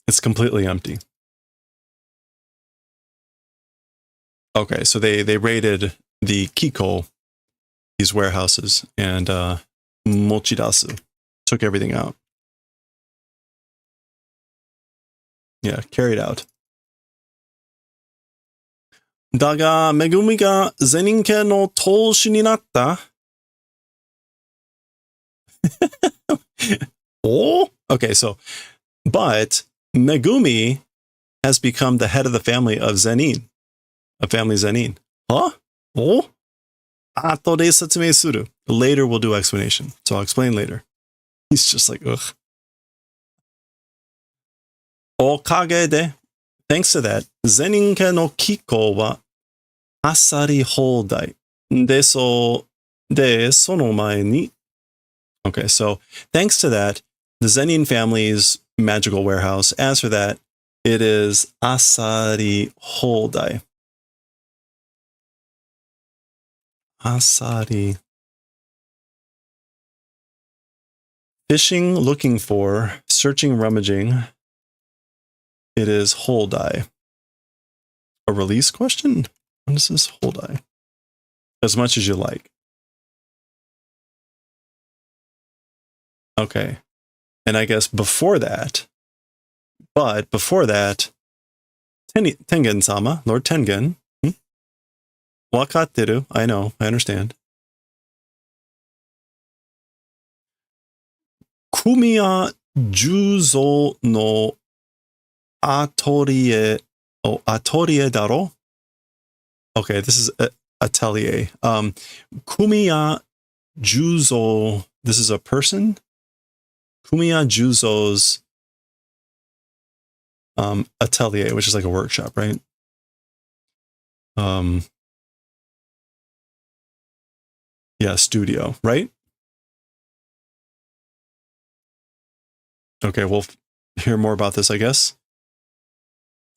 It's completely empty. Okay, so they raided the Kiko, these warehouses, and Mochidasu, took everything out. Yeah, carried out. だが、めぐみがゼニン家の当主になった。Oh? Okay, so, but Megumi has become the head of the family of Zenin. A family Zenin. Huh? Oh? Ato de satsume suru. Later we'll do explanation. So I'll explain later. He's just like, ugh. Okage de, thanks to that, Zenin ke no Kiko wa asari houdai. De sono mae ni. Okay, so thanks to that, the Zenin family's magical warehouse, as for that, it is asari houdai. Asari. Fishing, looking for, searching, rummaging. It is houdai. A release question? What is this houdai? As much as you like. Okay. And I guess before that, Tengen-sama, Lord Tengen, Wakateru, I know, I understand. Kumiya Juzo no Atelier. Oh, atelier daro? Okay, this is atelier. Kumiya Juzo, this is a person? Kumiya Juzo's atelier, which is like a workshop, right? Yeah, studio, right? Okay, we'll hear more about this, I guess.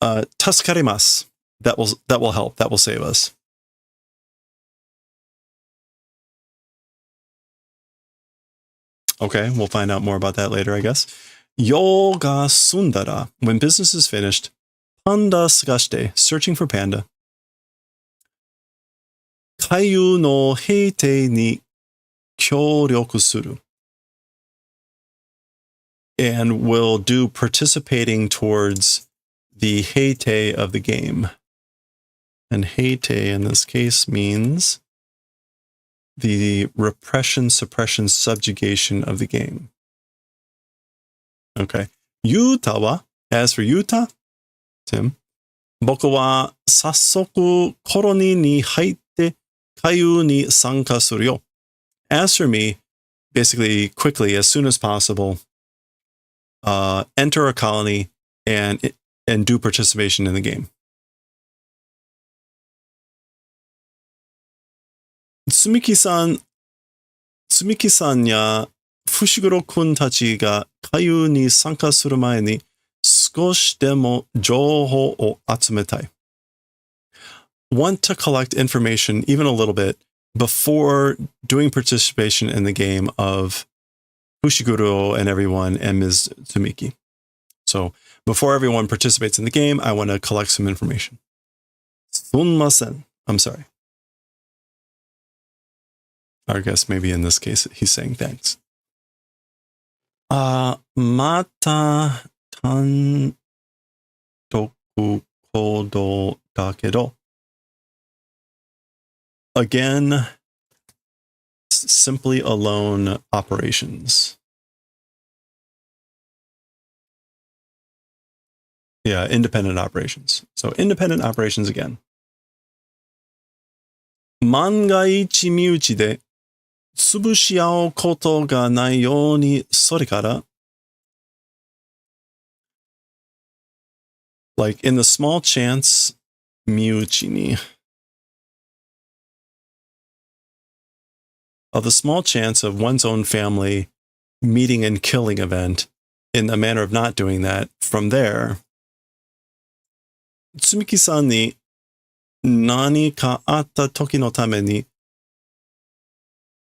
Tasukarimasu. That will help. That will save us. Okay, we'll find out more about that later, I guess. Yoga sundara. When business is finished, panda sugashite, searching for panda. Kaiyu no heitei ni kyōryoku suru. And will do participating towards the heitei of the game. And heitei in this case means the repression, suppression, subjugation of the game. Okay. Yuta wa, as for Yuta, Tim, boku wa sassoku koroni ni haitte kaiyu ni sanka suru yo. As for me, basically quickly, as soon as possible, enter a colony and do participation in the game. Tsumiki-san ya Fushiguro-kun tachi ga kaiyu ni sanka suru mae ni skoshi demo jouhou o atsumetai. Want to collect information, even a little bit, before doing participation in the game of Fushiguro and everyone and Ms. Tsumiki. So before everyone participates in the game, I want to collect some information. Sunmasen. I'm sorry. I guess maybe in this case, he's saying thanks. Mata tantoku kodo dakedo. Again, simply alone operations. Yeah, independent operations. So independent operations again. 万が一身内で潰し合うことがないように、それから like in the small chance 身内に of the small chance of one's own family meeting and killing event in a manner of not doing that, from there, Tsumiki-san ni nani ka atta toki no tame ni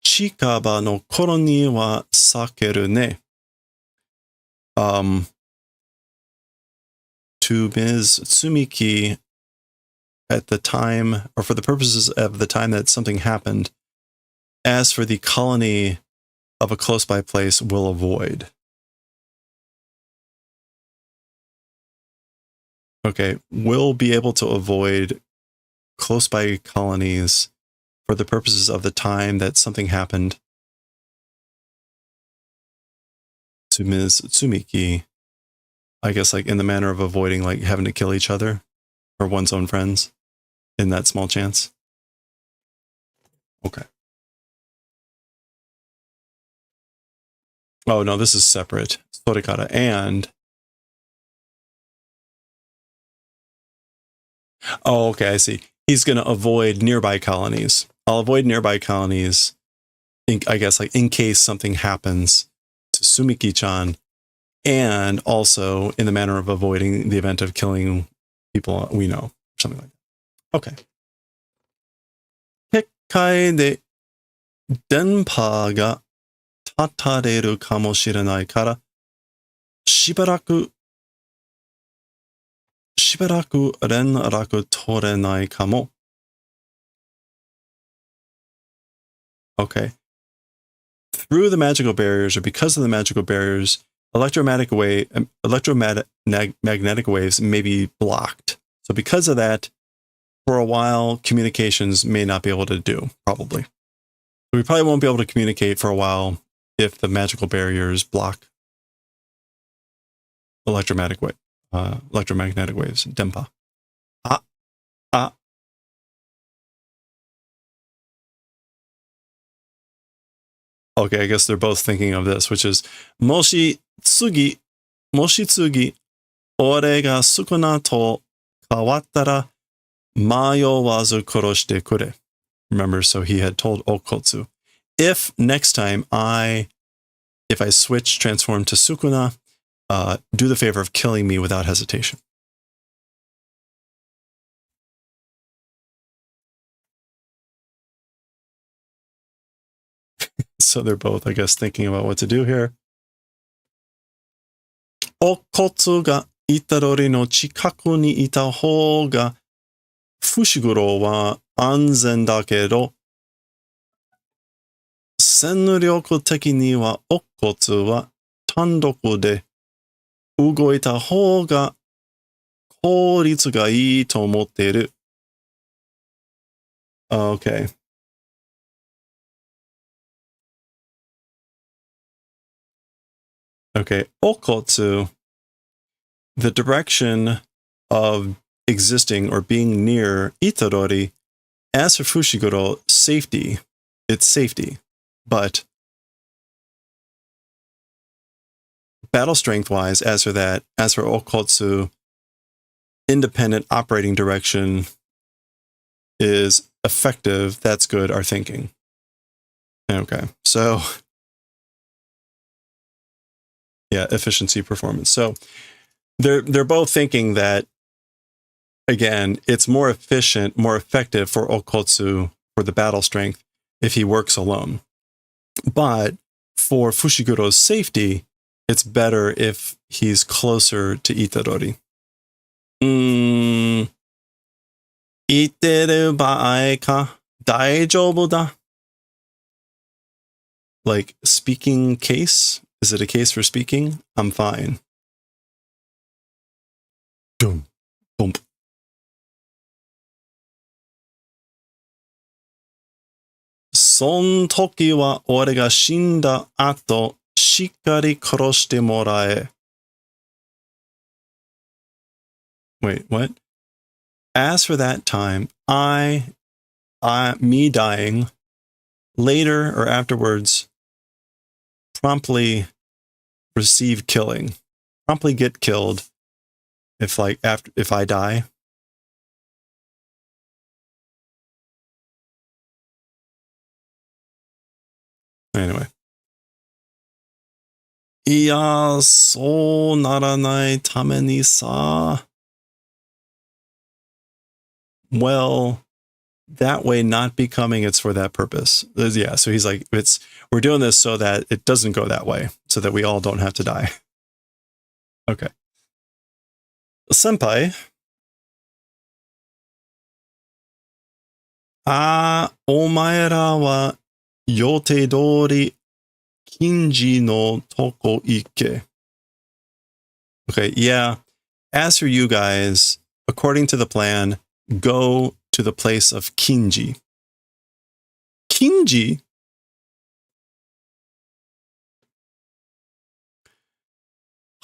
chikaba no koro ni wa sakeru ne. To Ms. Tsumiki, at the time, or for the purposes of the time that something happened, as for the colony of a close by place, will avoid. Okay, will be able to avoid close by colonies for the purposes of the time that something happened to Ms. Tsumiki. I guess like in the manner of avoiding like having to kill each other or one's own friends in that small chance. Okay. Oh no, this is separate. Sorikara and... Oh, okay, I see. He's going to avoid nearby colonies. I'll avoid nearby colonies, I guess, like in case something happens to Sumiki-chan, and also in the manner of avoiding the event of killing people we know, something like that. Okay. 結界で電波が断たれるかもしれないから、しばらく連絡取れないかも。Okay. Through the magical barriers, or because of the magical barriers, electromagnetic waves may be blocked. So because of that, for a while, communications may not be able to do, probably. We probably won't be able to communicate for a while if the magical barriers block electromagnetic waves, denpa. Okay, I guess they're both thinking of this, which is, もし次、俺がスクナと変わったら、迷わず殺してくれ. Remember, so he had told Okotsu, if next time if I switch, transform to Sukuna, do the favor of killing me without hesitation. So they're both, I guess, thinking about what to do here. Okotsu ga Itadori no chikaku ni ita hou ga Fushiguro wa anzen da kedo, 戦力的には乙骨は単独で動いた方が効率がいいと思っている。Okay. Okay. Okotsu, the direction of existing or being near Itadori. As for Fushiguro, safety. It's safety. But battle strength wise, as for Okotsu, independent operating direction is effective. That's good. Our thinking. Okay. So yeah, efficiency, performance. So they're both thinking that, again, it's more efficient, more effective for Okotsu for the battle strength if he works alone. But for Fushiguro's safety, it's better if he's closer to Itadori. 言ってる場合か、大丈夫だ. Like speaking case? Is it a case for speaking? I'm fine. Boom. Boom. そん時は俺が死んだ後、しっかり殺してもらえ。Wait, what? As for that time, me dying, later or afterwards, promptly receive killing. Promptly get killed if I die. Anyway. いやー、そうならないためにさ。Well, that way not becoming it's for that purpose. Yeah, so he's like, we're doing this so that it doesn't go that way, so that we all don't have to die. Okay. Senpai. お前らは予定通り近畿のとこ行け. Okay, yeah. As for you guys, according to the plan, go to the place of Kinji. Kinji?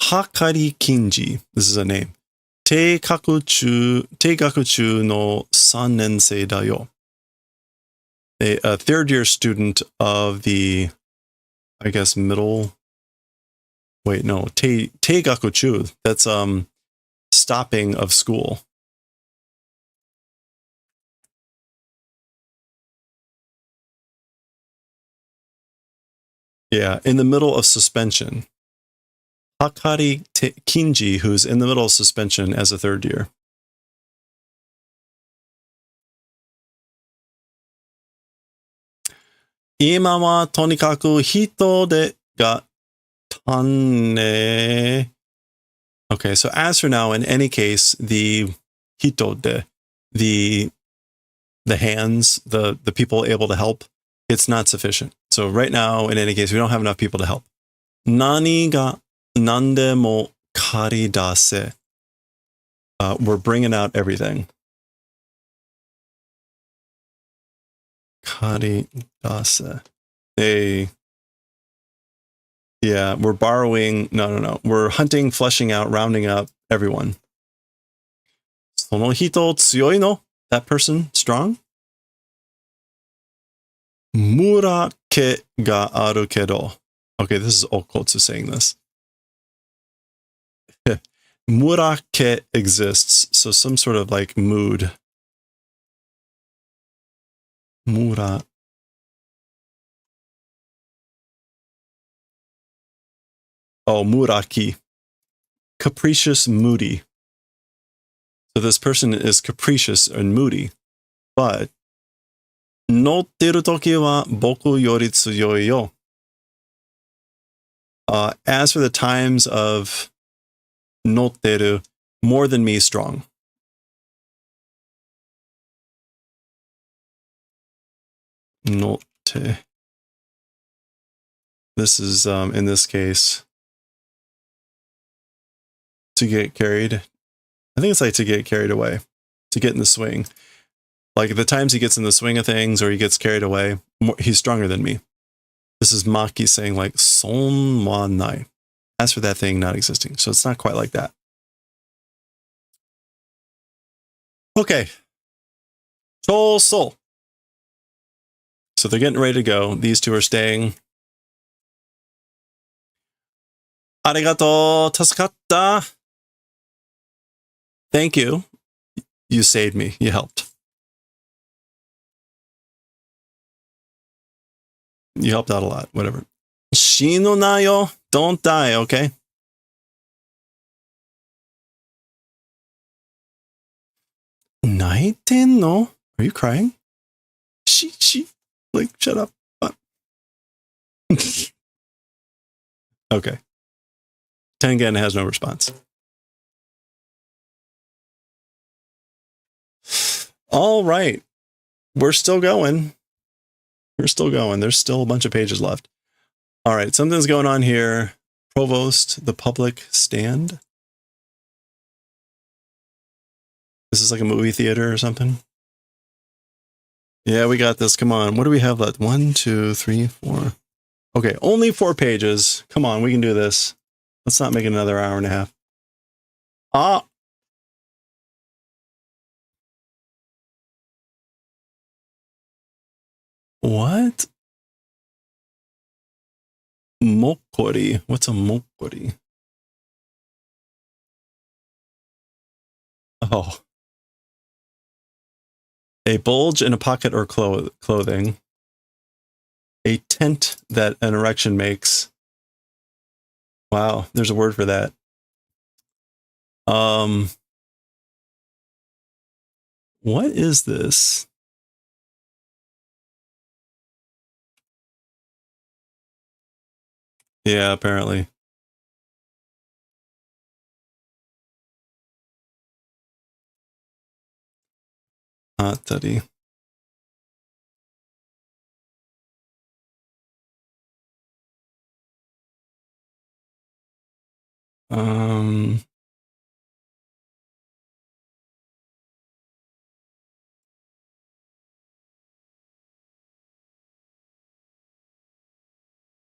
Hakari Kinji. This is a name. 低学中の3年生だよ. A third year student of the, I guess, middle. Wait, no. 低学中. That's stopping of school. Yeah, in the middle of suspension. Hakari Kinji, who's in the middle of suspension as a third year. Ima wa tonikaku hitode ga tanne. Okay, so as for now, in any case, the hitode, the hands, the people able to help, it's not sufficient. So right now, in any case, we don't have enough people to help. Nani ga nandemo karidase. We're bringing out everything. Karidase. Yeah, we're borrowing. No. We're hunting, fleshing out, rounding up everyone. Sono hito tsuyoi no? That person strong? Murake ga aru kedo. Okay, this is Okotsu saying this. Murake exists, so some sort of like mood. Mura. Oh, muraki. Capricious, moody. So this person is capricious and moody, but notteru toki wa boku yori tsuyoi yo. As for the times of notteru, more than me strong. Notte. This is, in this case, to get carried. I think it's like to get carried away, to get in the swing. Like the times he gets in the swing of things or he gets carried away, he's stronger than me. This is Maki saying like, son wa nai. As for that thing not existing. So it's not quite like that. Okay. So they're getting ready to go. These two are staying. Arigato, tasakatta. Thank you. You saved me. You helped. You helped out a lot. Whatever. Shino nayo. Don't die, okay? Naiten no? Are you crying? She. Like, shut up. Okay. Tengen has no response. All right. We're still going. There's still a bunch of pages left. All right. Something's going on here. Provost, the public stand. This is like a movie theater or something. Yeah, we got this. Come on. What do we have left? 1, 2, 3, 4. Okay, only 4 pages. Come on, we can do this. Let's not make it another hour and a half. Ah. What? Mokori. What's a mokori? Oh. A bulge in a pocket or clothing. A tent that an erection makes. Wow, there's a word for that. What is this? Yeah, apparently. Atari.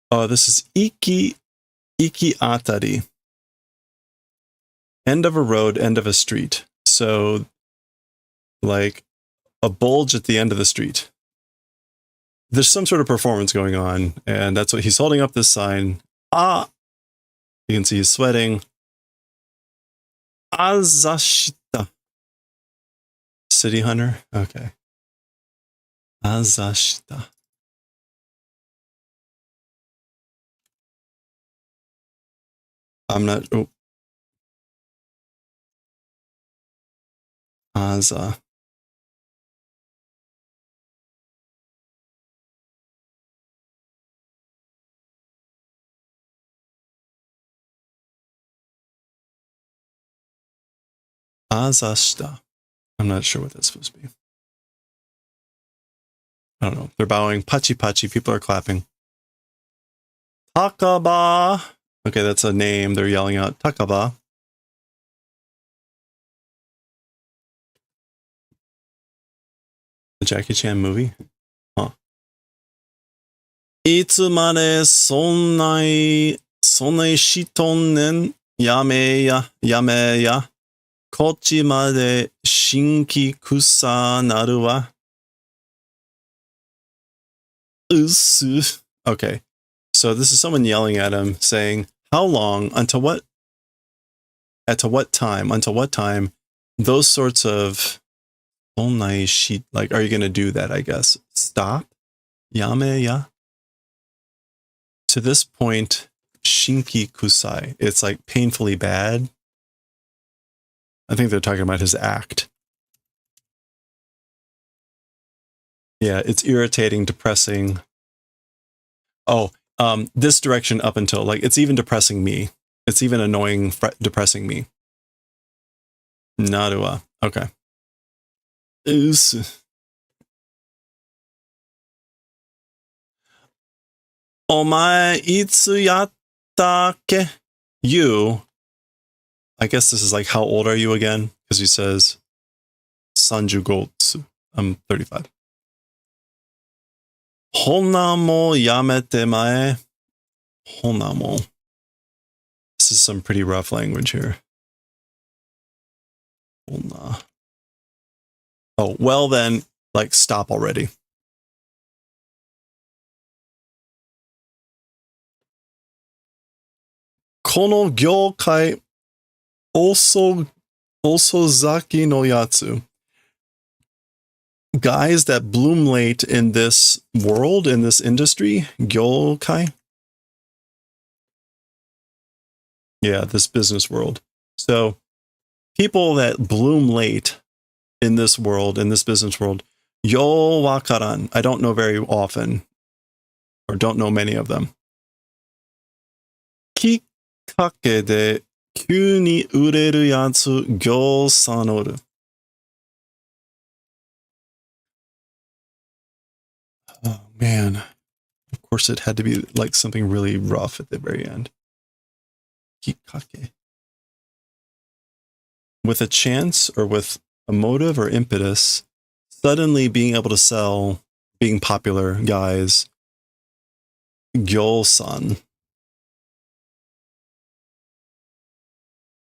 Oh, this is iki atari. End of a road, end of a street. So, like a bulge at the end of the street. There's some sort of performance going on, and that's what he's holding up this sign. Ah! You can see he's sweating. Azashita. City Hunter? Okay. Azashita. I'm not... Oh. Aza. Azashita. I'm not sure what that's supposed to be. I don't know. They're bowing. Pachi pachi. People are clapping. Takaba. Okay, that's a name. They're yelling out Takaba. The Jackie Chan movie? Huh. いつまでそんないしとんねん。やめや。こっちまで新規草なるわ。うっす。Okay. So this is someone yelling at him saying, how long, until what time, those sorts of like, are you going to do that, I guess? Stop? Yame ya? To this point, shinki kusai. It's like painfully bad. I think they're talking about his act. Yeah, it's irritating, depressing. Oh, this direction up until, like, it's even depressing me. It's even annoying, depressing me. Narua. Okay. Omae itsu yatta ke? You. I guess this is like, how old are you again? Because he says, Sanjugotsu. I'm 35. Honna mo yamete mae. Honna mo. This is some pretty rough language here. Honna. Oh, well then, like, stop already. Kono gyoukai osozaki no yatsu. Guys that bloom late in this world, in this industry, gyoukai. Yeah, this business world. So, people that bloom late in this world, in this business world, yo wakaran. I don't know very often, or don't know many of them. Kikake de kyū ni ureru yatsu gyou sanoru. Oh, man. Of course, it had to be like something really rough at the very end. Kikake. With a chance or with a motive or impetus, suddenly being able to sell, being popular guys, Gyosan.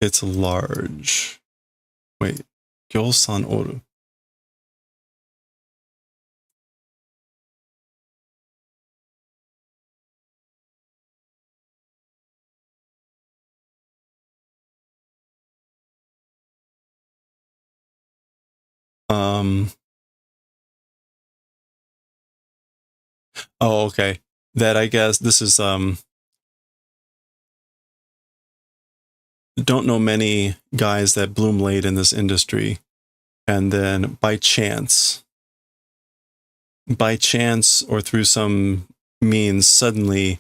It's large. Wait, Gyosan Oru. Oh, okay. That, I guess this is don't know many guys that bloom late in this industry, and then by chance or through some means, suddenly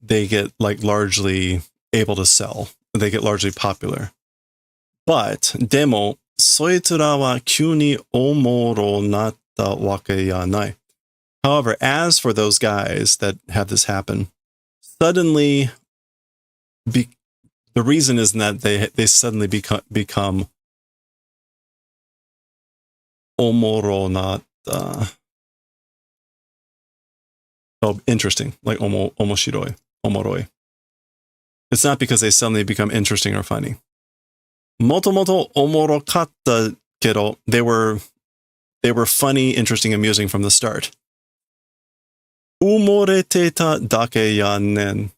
they get like largely able to sell. They get largely popular. But demo そいつらは急におもろなったわけやない. However, as for those guys that have this happen, suddenly the reason is that they suddenly become omoro natta. Oh, interesting, like omoshiroi, omoroi. It's not because they suddenly become interesting or funny. Motomoto omorokatta kedo, they were funny, interesting, amusing from the start. Umoreteta dake ya nen.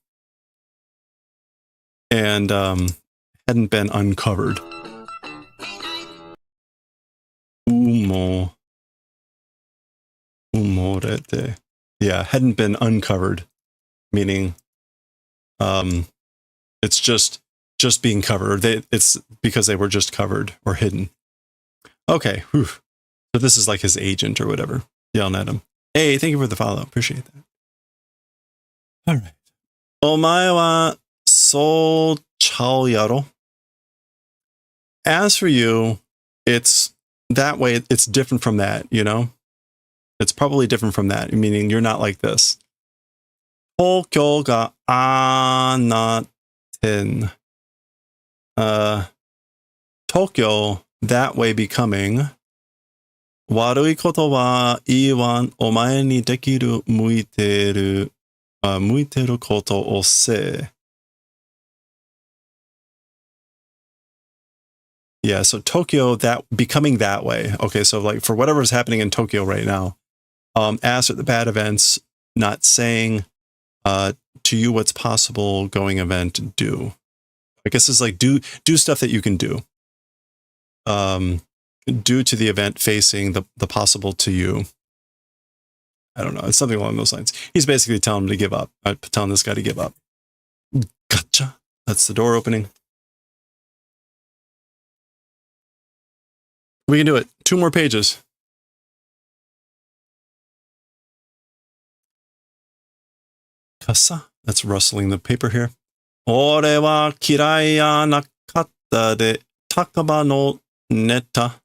And hadn't been uncovered. Umorete. Yeah, hadn't been uncovered, meaning it's just being covered. It's because they were just covered or hidden. Okay, whew. So this is like his agent or whatever, yelling at him. Hey, thank you for the follow. Appreciate that. All right. Omae wa so chao yaro. As for you, it's that way. It's different from that, you know? It's probably different from that, meaning you're not like this. Tokyo ga anaten. Tokyo, that way becoming. Warui koto wa iiwan omae ni dekiru muiteru koto o se. Yeah, so Tokyo, that becoming that way. Okay, so like for whatever's happening in Tokyo right now, as for the bad events, not saying to you what's possible, going event, do. I guess it's like do stuff that you can do. Do to the event facing the possible to you. I don't know. It's something along those lines. He's basically telling him to give up. Telling this guy to give up. Gotcha. That's the door opening. We can do it. 2 more pages. Kasa. That's rustling the paper here. Ore wa kirai ya nakatta de takaba no neta.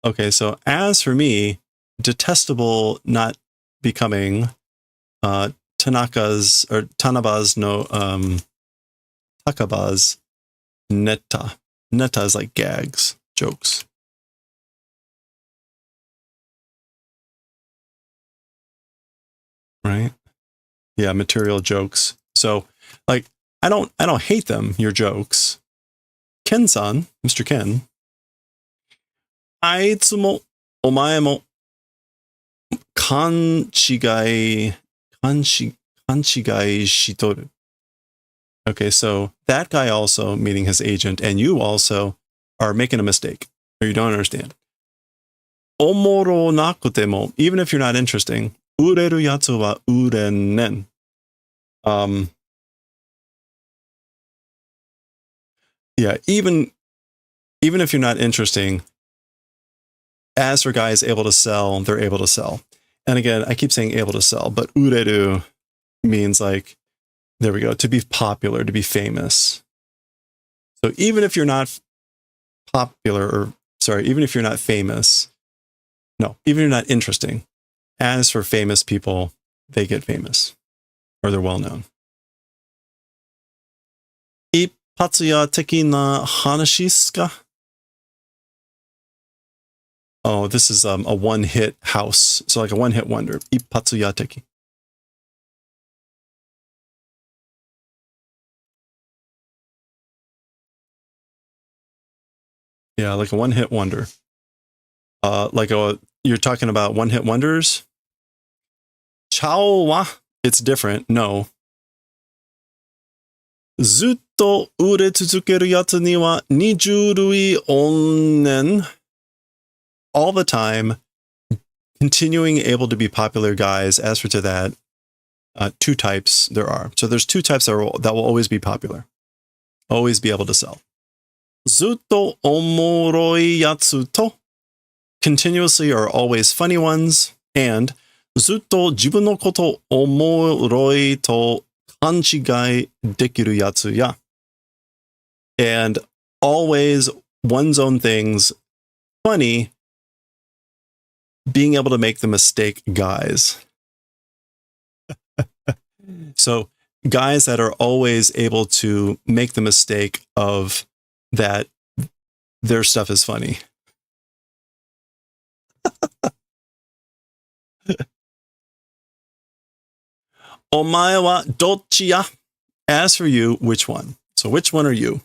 Okay, so as for me, detestable not becoming Tanaka's or Tanaba's no Takaba's neta. Neta is like gags, jokes. Right? Yeah, material jokes. So like I don't hate them, your jokes. Ken-san, Mr. Ken. Aitsu mo omae mo kanchigai shitoru. Okay, so that guy also, meaning his agent, and you also are making a mistake, or you don't understand. Omoro nakute mo, even if you're not interesting, ureru yatsu wa urennen. Yeah, even if you're not interesting, as for guys able to sell, they're able to sell. And again, I keep saying able to sell, but ureru means like, there we go, to be popular, to be famous. So even if you're not popular, or sorry, even if you're not famous, no, even if you're not interesting, as for famous people, they get famous, or they're well known. Ippatsuya teki na hanashi desu ka? Oh, this is a one-hit house. So like a one-hit wonder. Ippatsu yateki. Yeah, like a one-hit wonder. You're talking about one-hit wonders? Chao wa? It's different. No. Zutto ure tsuzukeru yatsu ni wa 20 rui onnen. All the time, continuing able to be popular guys. As for to that, 2 types there are. So there's 2 types that will always be popular. Always be able to sell. Zutto omoroi yatsu to, continuously or always funny ones, and zutto jibun no koto omoroi to kanchigai dekiru yatsu ya. And always one's own things funny, being able to make the mistake guys. So guys that are always able to make the mistake of that their stuff is funny. Omae wa dochi ya? As for you, which one? So which one are you?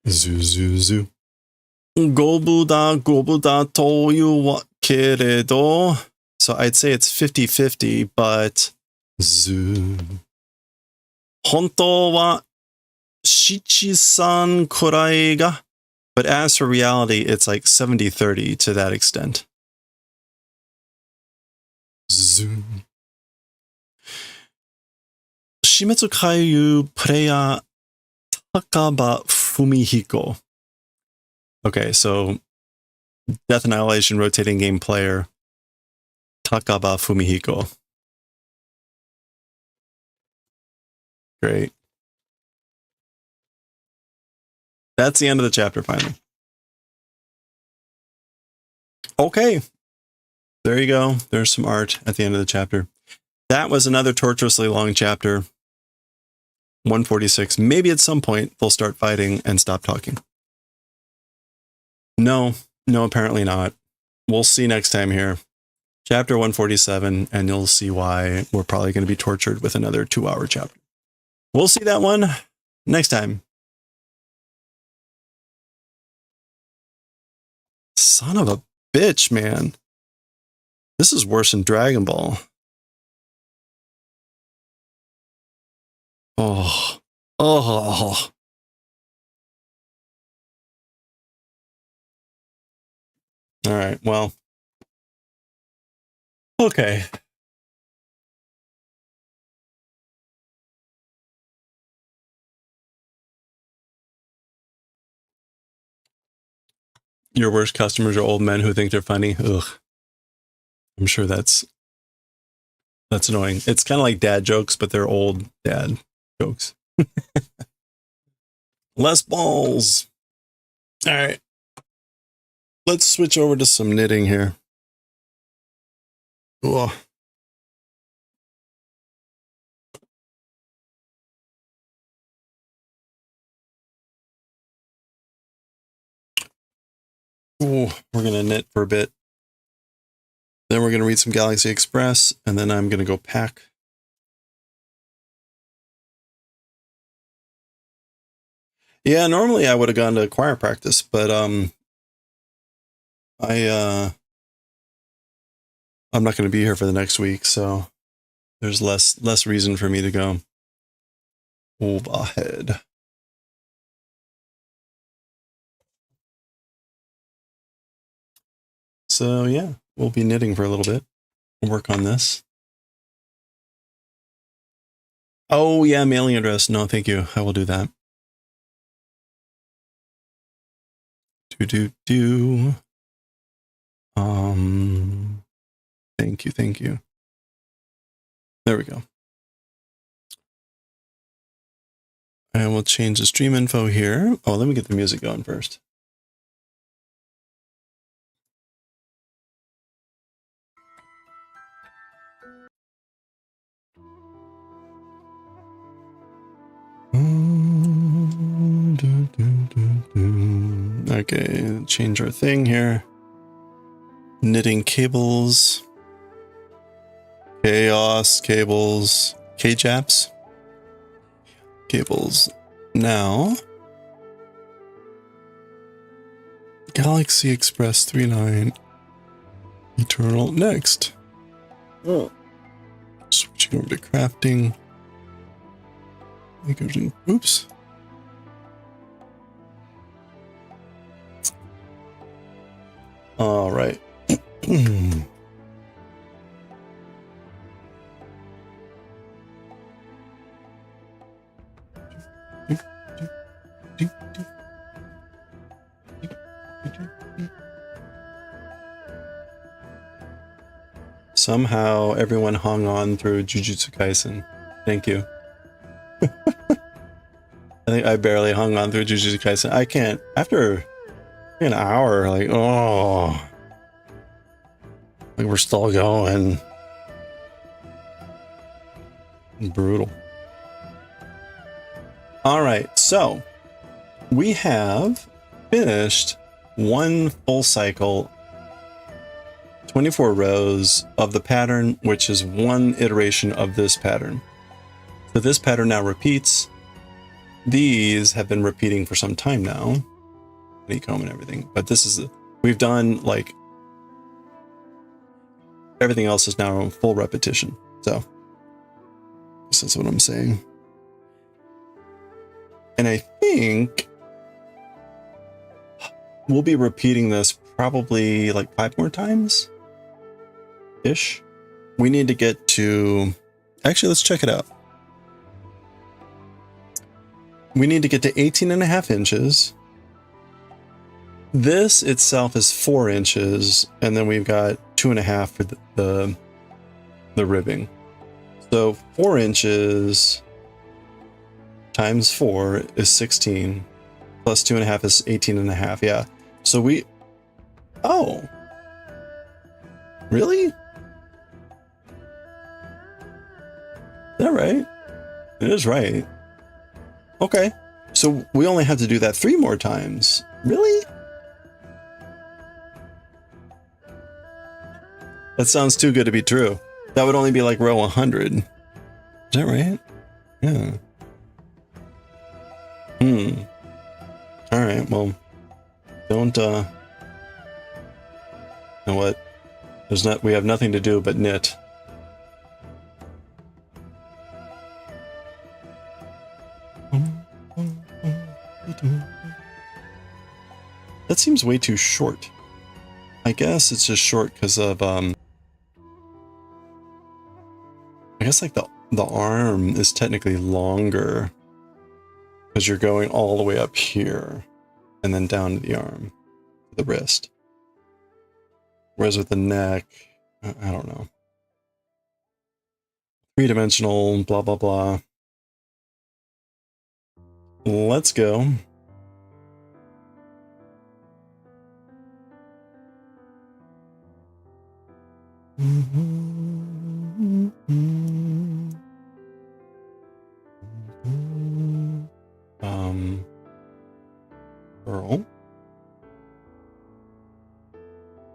Zuzuzu. Gobuda gobuda toyu wa keredo. So I'd say it's 50-50, but zu. Honto wa shichi-san kurai ga. But as for reality, it's like 70-30 to that extent. Zu. Shimetsu Kaiyu player Takaba Fumihiko. Okay, so Death Annihilation rotating game player Takaba Fumihiko. Great. That's the end of the chapter, finally. Okay. There you go. There's some art at the end of the chapter. That was another torturously long chapter. 146. Maybe at some point they'll start fighting and stop talking. No, apparently not. We'll see next time here. Chapter 147, and you'll see why we're probably going to be tortured with another 2-hour chapter. We'll see that one next time. Son of a bitch, man. This is worse than Dragon Ball. Oh. All right, well. Okay. Your worst customers are old men who think they're funny. Ugh. I'm sure that's annoying. It's kind of like dad jokes, but they're old dad jokes. Less balls. All right. Let's switch over to some knitting here. Ugh. Ooh, we're going to knit for a bit. Then we're going to read some Galaxy Express, and then I'm going to go pack. Yeah, normally I would have gone to choir practice, but I'm not going to be here for the next week, so there's less reason for me to go. Overhead. So yeah, we'll be knitting for a little bit. We'll work on this. Oh yeah, mailing address. No, thank you. I will do that. Thank you. There we go. And we'll change the stream info here. Oh, let me get the music going first. Okay, change our thing here. Knitting cables. Chaos cables. K-Japs. Cables. Now. Galaxy Express 39. Eternal next. Oh. Switching over to crafting. Oops. All right. Somehow everyone hung on through Jujutsu Kaisen. Thank you. I think I barely hung on through Jujutsu Kaisen. I can't. After an hour, like, oh. Like, we're still going. Brutal. Alright, so we have finished one full cycle, 24 rows of the pattern, which is one iteration of this pattern. So this pattern now repeats. These have been repeating for some time now. Honeycomb and everything. But this is, we've done like, everything else is now full repetition. So this is what I'm saying. And I think we'll be repeating this probably like 5 more times ish. We need to get to, actually, let's check it out. We need to get to 18.5 inches. This itself is 4 inches, and then we've got 2.5 for the ribbing. So 4 inches times 4 is 16, plus 2.5 is 18.5. Yeah. So we, oh, really? Is that right? It is right. Okay. So we only have to do that 3 more times. Really? That sounds too good to be true. That would only be like row 100. Is that right? Yeah. All right. Well, don't, you know what? We have nothing to do but knit. That seems way too short. I guess it's just short because of, I guess like the arm is technically longer because you're going all the way up here and then down to the arm, the wrist. Whereas with the neck, I don't know. 3-dimensional, blah, blah, blah. Let's go.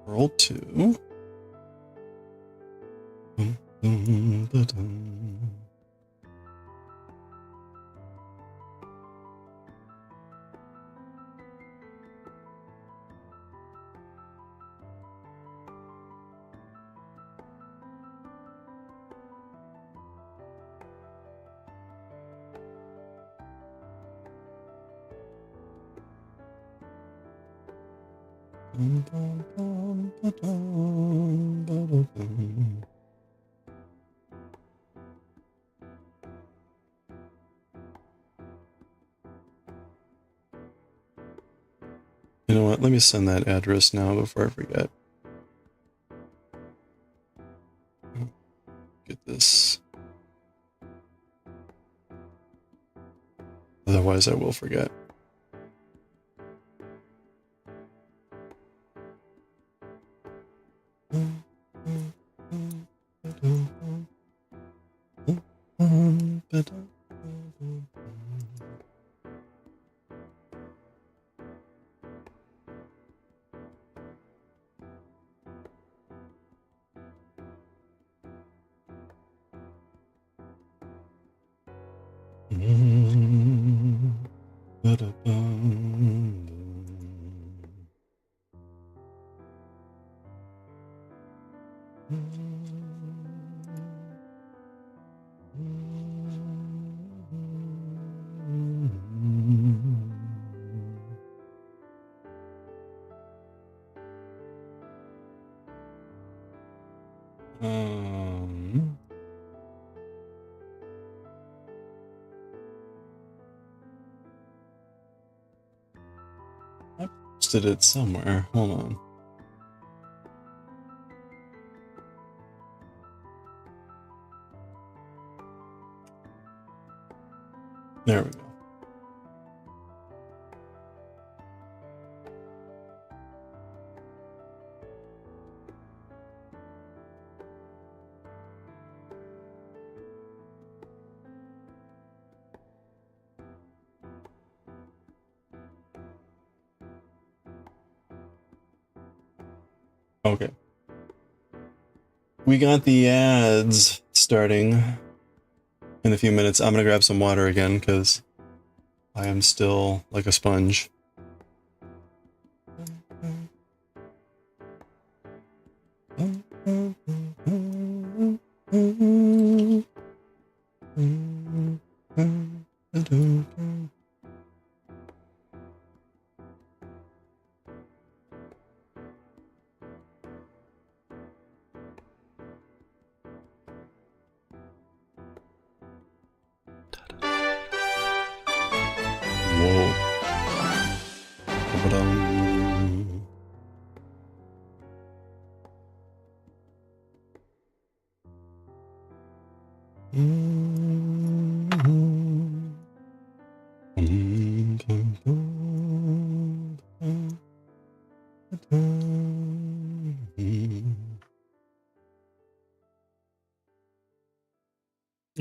Purl 2. You know what? Let me send that address now before I forget. Get this. Otherwise, I will forget. I posted it somewhere. Hold on. There we go. Okay. We got the ads starting in a few minutes. I'm gonna grab some water again because I am still like a sponge.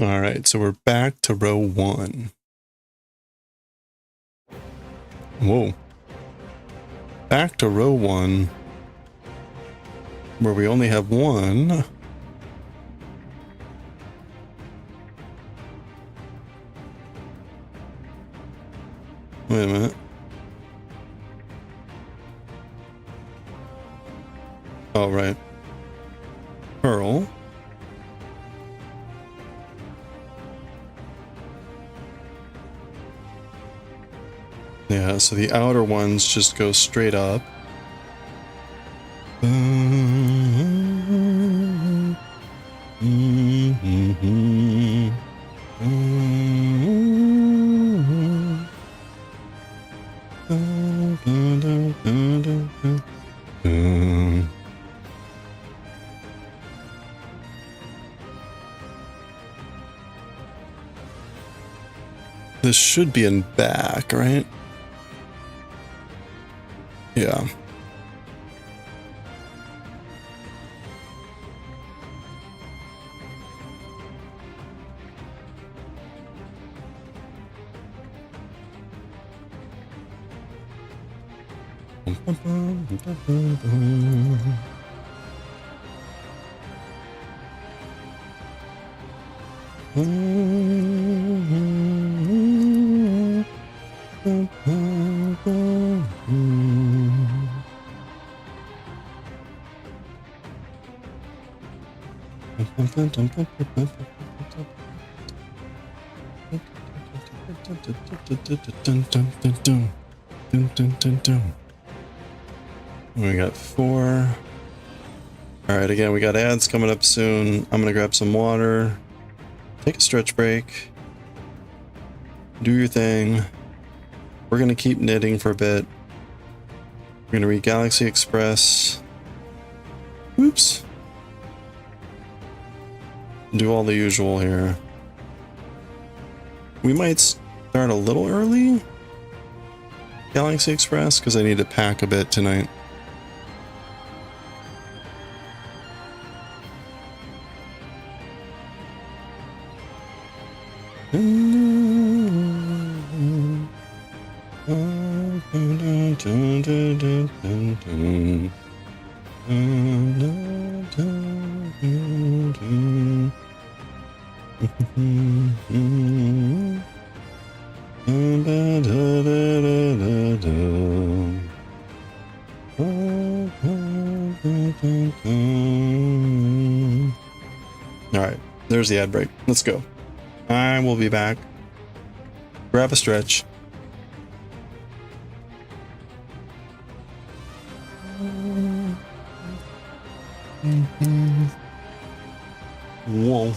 All right, so we're back to row 1. Whoa. Back to row 1, where we only have 1. Wait a minute. All right. Pearl. Yeah, so the outer ones just go straight up. This should be in back, right? Yeah. We got 4. All right, again, we got ads coming up soon. I'm gonna grab some water, take a stretch break, do your thing. We're gonna keep knitting for a bit. We're gonna read Galaxy Express. Oops. Do all the usual here. We might start a little early, Galaxy Express, because I need to pack a bit tonight. Dun, dun. All right, there's the ad break. Let's go. I will be back. Grab a stretch. Whoa.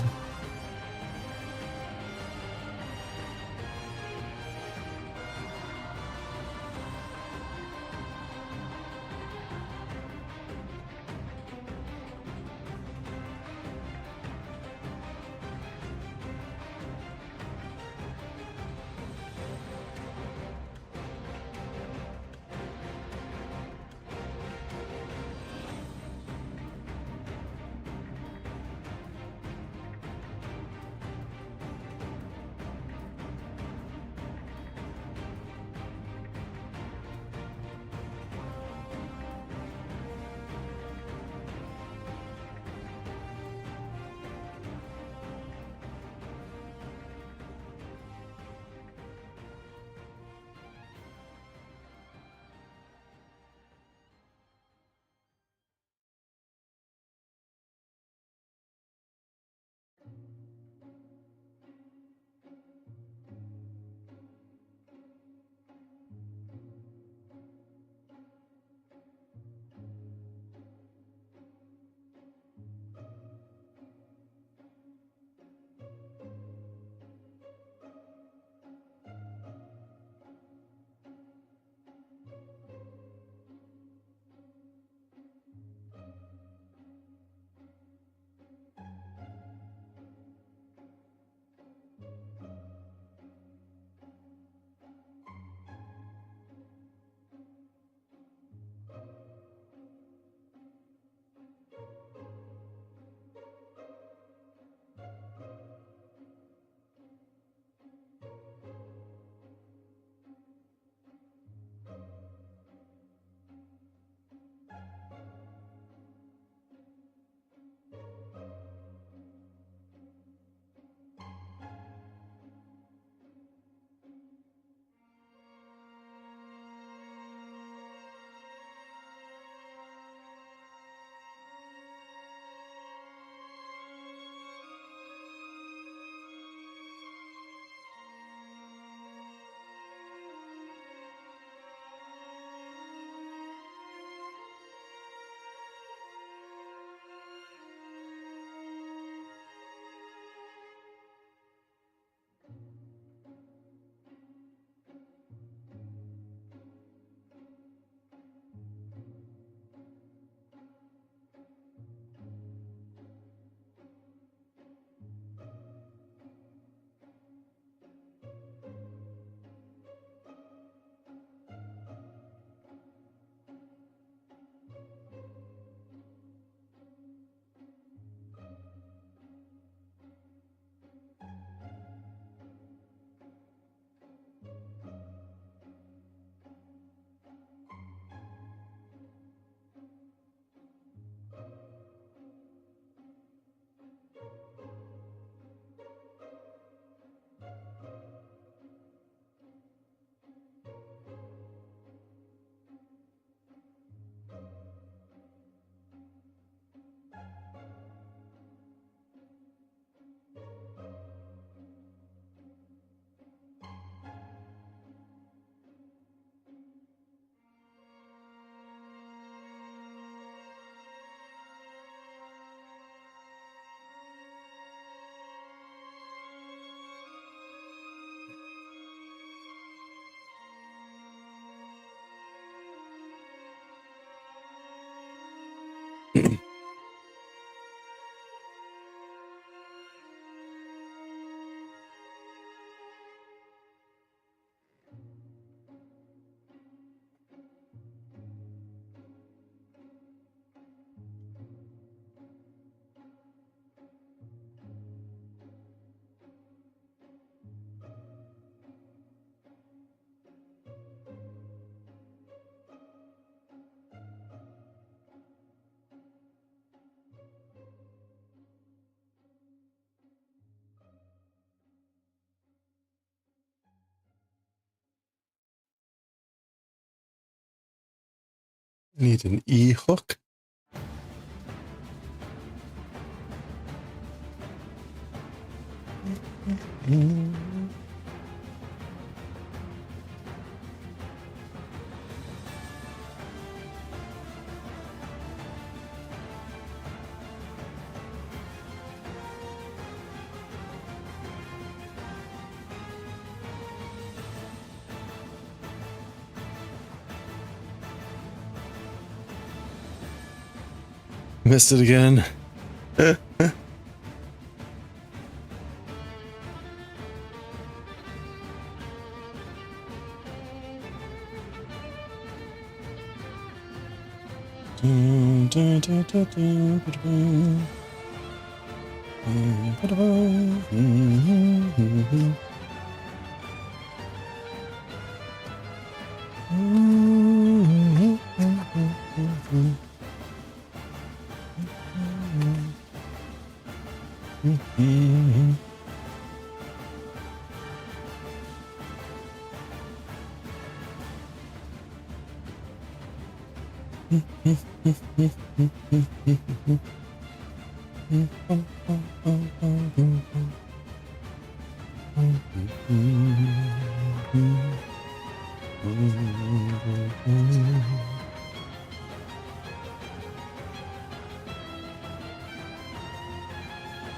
Need an E hook. Missed it again.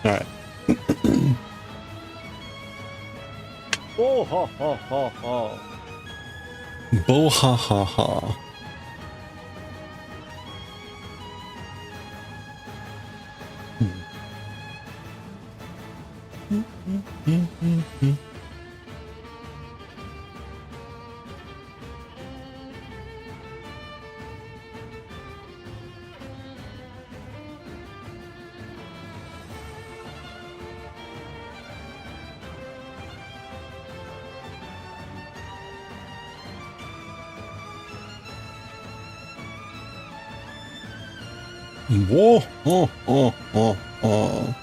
All right. Oh ha ha ha ha. Bo ha ha ha. Whoa, oh, oh, oh, oh.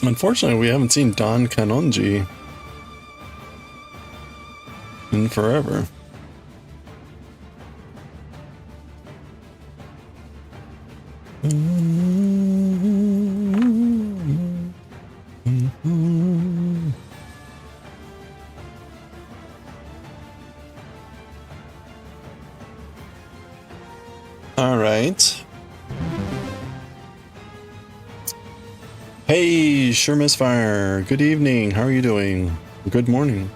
Unfortunately, we haven't seen Don Kanonji in forever. All right. Hey, sure misfire. Good evening. How are you doing? Good morning.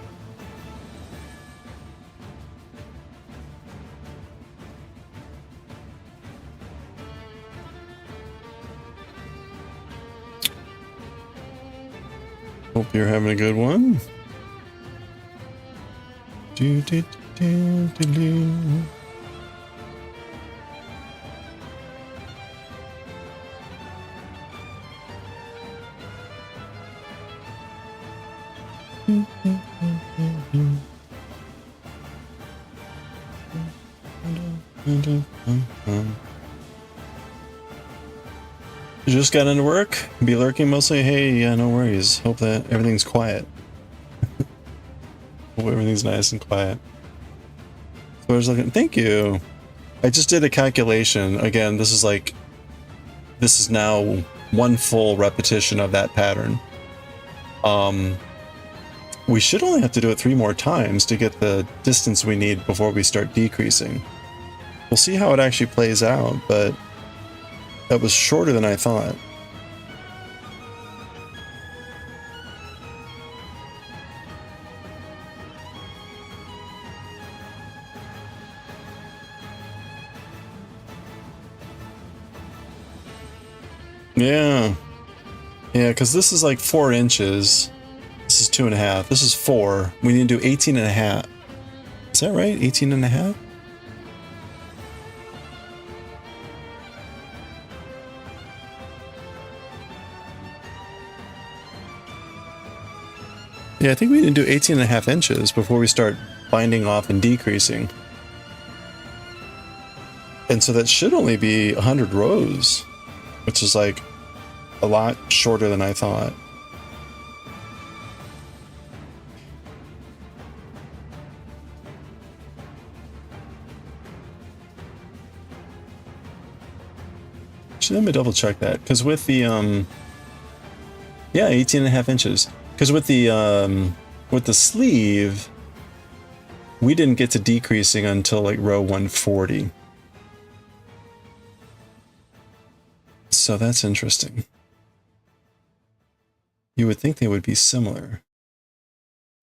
Hope you're having a good one. Do, do, do, do, do. You just got into work? Be lurking mostly? Hey, yeah, no worries. Hope that everything's quiet. Hope everything's nice and quiet. So I was looking. Thank you. I just did a calculation. Again, this is now one full repetition of that pattern. We should only have to do it 3 more times to get the distance we need before we start decreasing. We'll see how it actually plays out, but that was shorter than I thought. Yeah. Yeah, because this is like 4 inches. This is 2.5. This is 4. We need to do 18.5. Is that right? 18.5? Yeah, I think we need to do 18.5 inches before we start binding off and decreasing. And so that should only be 100 rows, which is like a lot shorter than I thought. Actually, let me double check that, because with the Yeah, 18.5 inches. Because with the sleeve, we didn't get to decreasing until like row 140. So that's interesting. You would think they would be similar.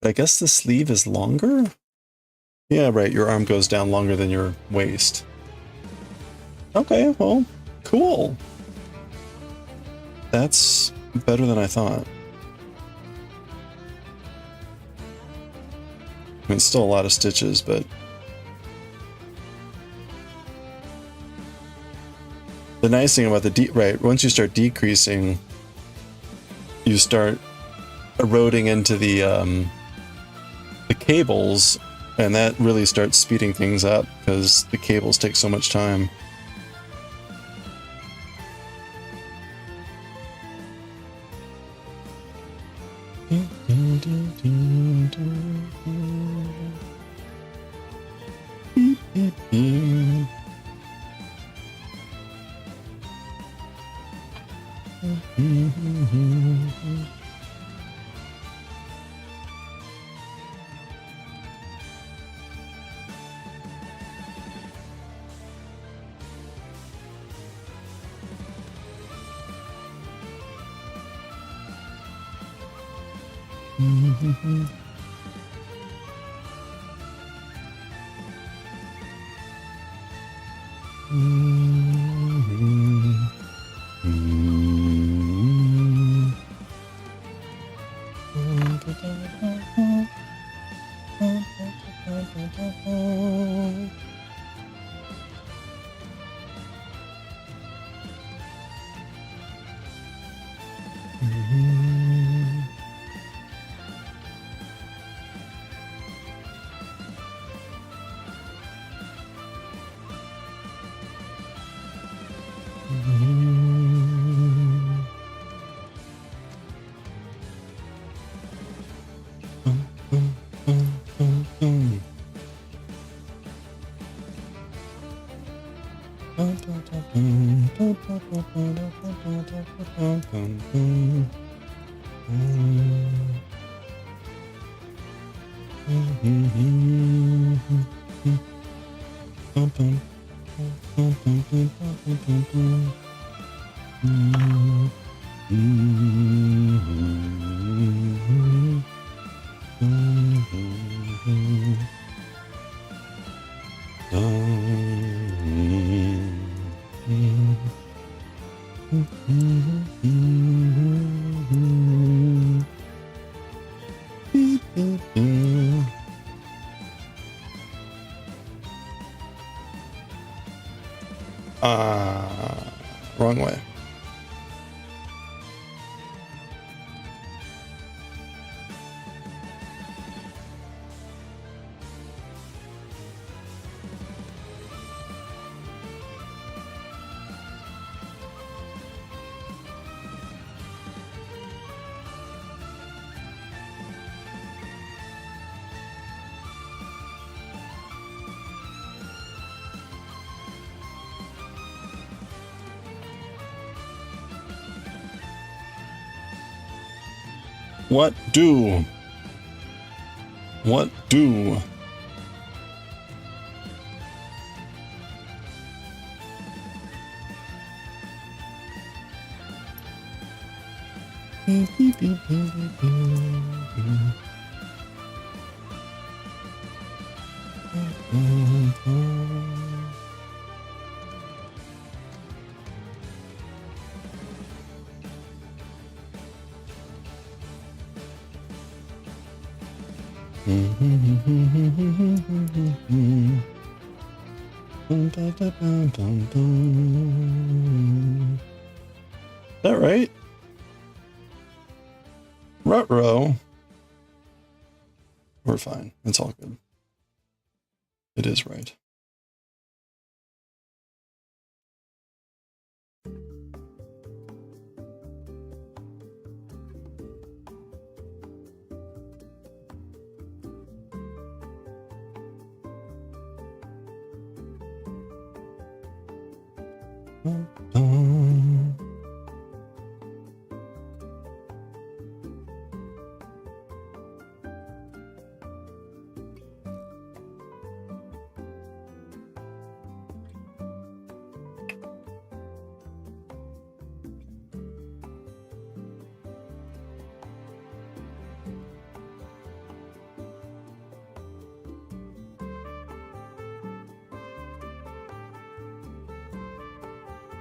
But I guess the sleeve is longer? Yeah, right, your arm goes down longer than your waist. Okay, well, cool. That's better than I thought. I mean, it's still a lot of stitches, but... The nice thing about right, once you start decreasing, you start eroding into the cables, and that really starts speeding things up because the cables take so much time. Wrong way. What do? What do? Is that right? Ruh-roh. We're fine. It's all good. It is right.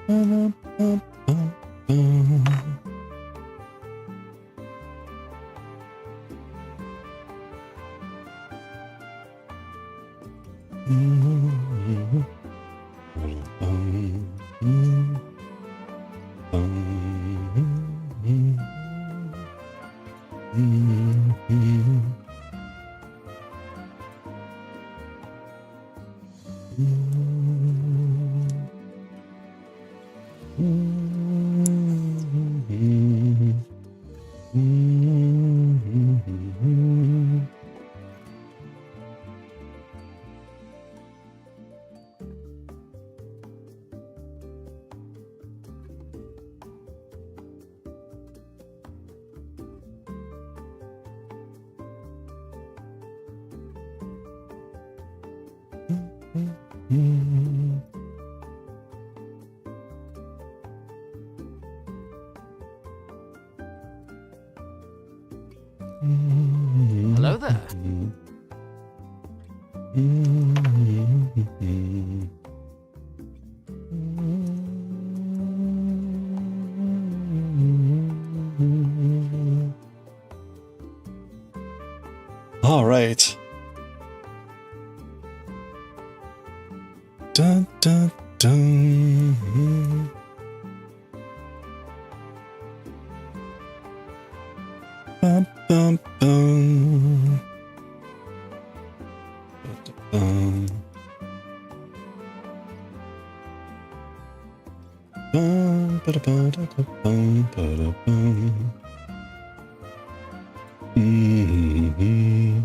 Hello there. All right. Dun, dun, dun. Bum, bum, bum. Bum. Bum, ba-da, ba-da, bum, ba-da, bum. Mm-hmm.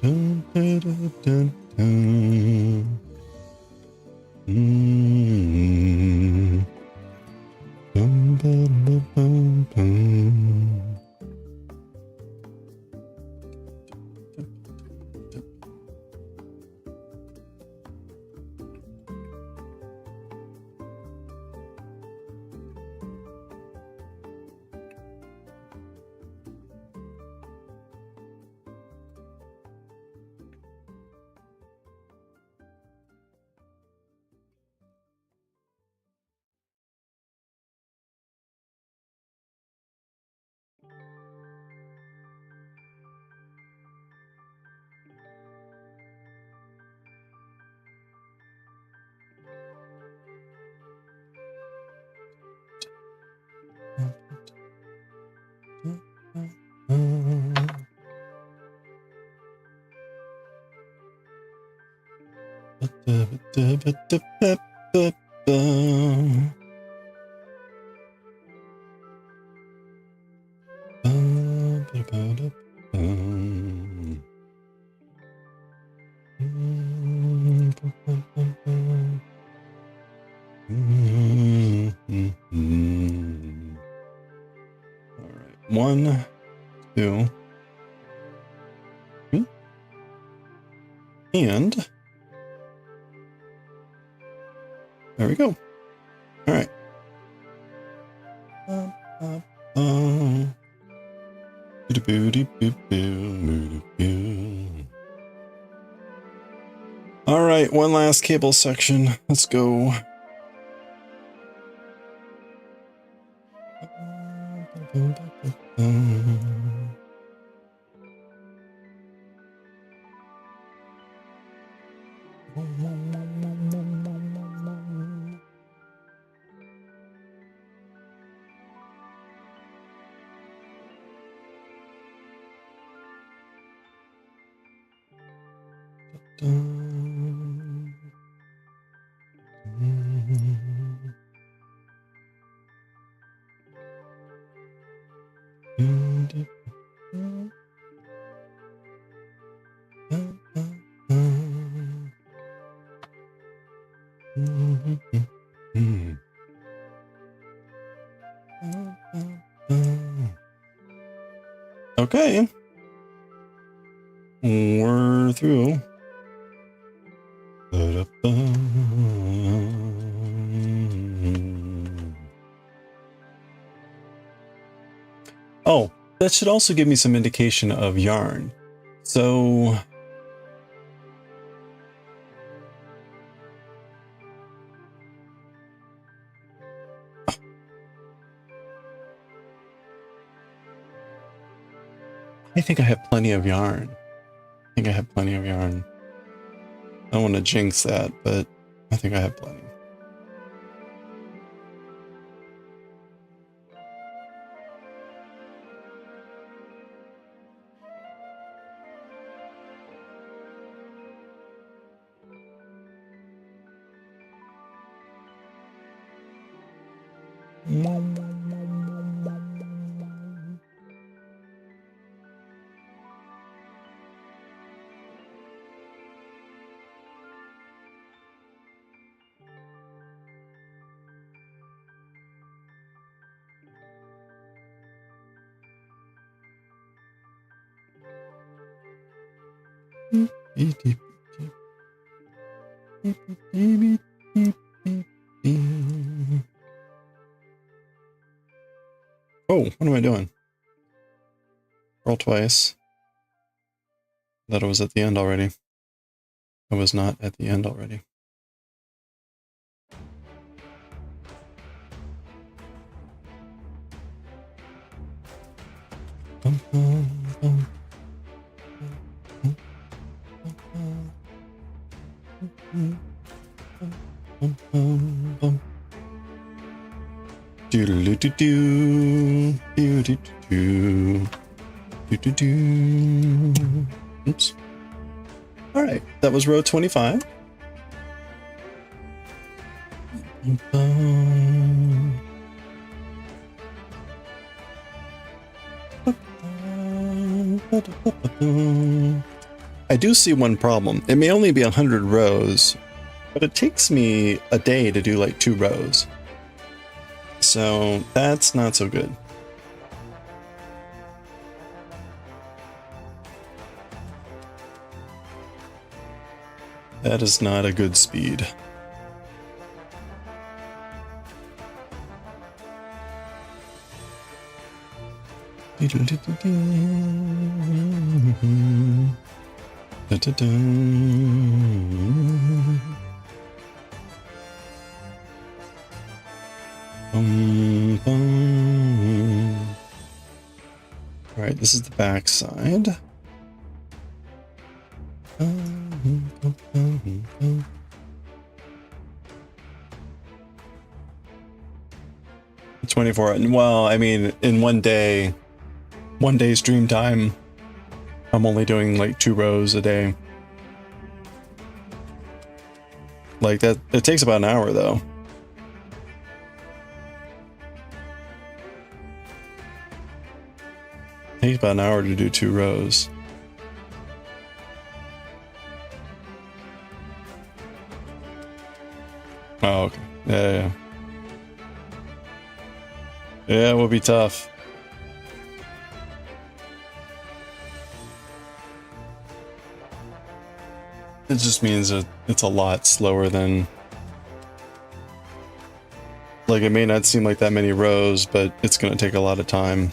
Dun, dun, dun, dun, dun. Mm. Bum, bum, bum, bum. All right, 1, 2, and there we go. All right. All right, one last cable section. Let's go. Okay. We're through. Oh, that should also give me some indication of yarn. So I think I have plenty of yarn. I think I have plenty of yarn. I don't want to jinx that, but I think I have plenty. Oh, what am I doing? Roll twice. Thought it was at the end already. I was not at the end already. Oops. All right, that was row 25. I do see one problem. It may only be 100 rows, but it takes me a day to do like 2 rows. So that's not so good. That is not a good speed. All right, this is the back side. 24. Well, I mean, in one day, one day's stream time, I'm only doing like 2 rows a day. Like that, it takes about an hour though. It takes about an hour to do 2 rows. Oh, okay. Yeah. Yeah, it will be tough. It just means that it's a lot slower than... Like, it may not seem like that many rows, but it's going to take a lot of time.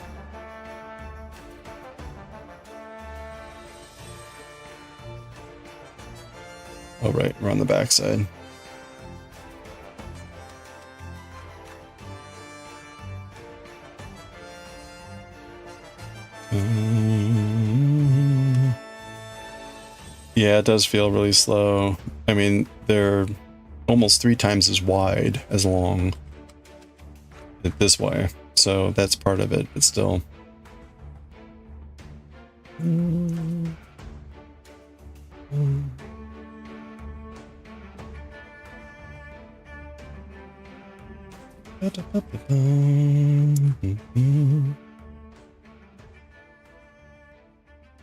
Oh, right, we're on the back side. Yeah, it does feel really slow. I mean, they're almost 3 times as wide as long this way, so that's part of it, but still.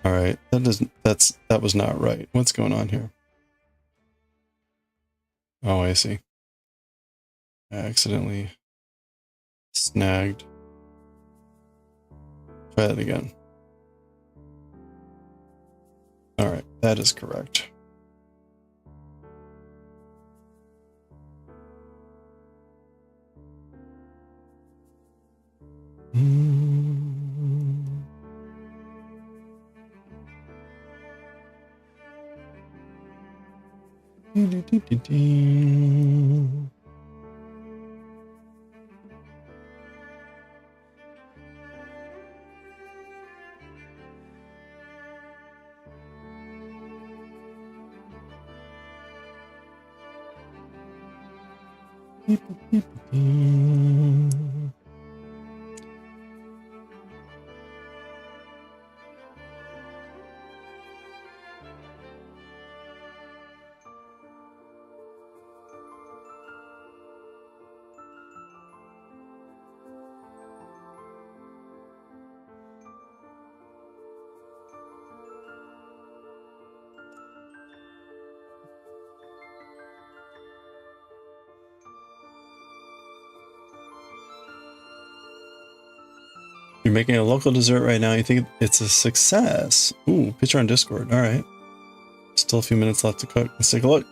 All right, that was not right. What's going on here? Oh, I see. I accidentally snagged. Try that again. All right, that is correct. You're making a local dessert right now. You think it's a success. Ooh, picture on Discord. All right. Still a few minutes left to cook. Let's take a look.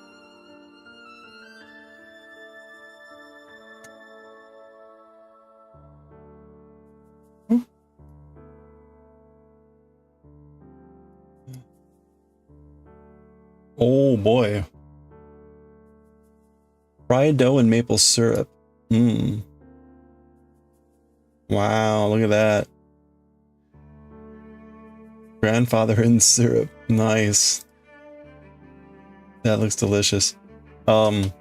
Oh boy. Fried dough and maple syrup. Mmm. Wow, look at that. Grandfather in syrup. Nice. That looks delicious. I'm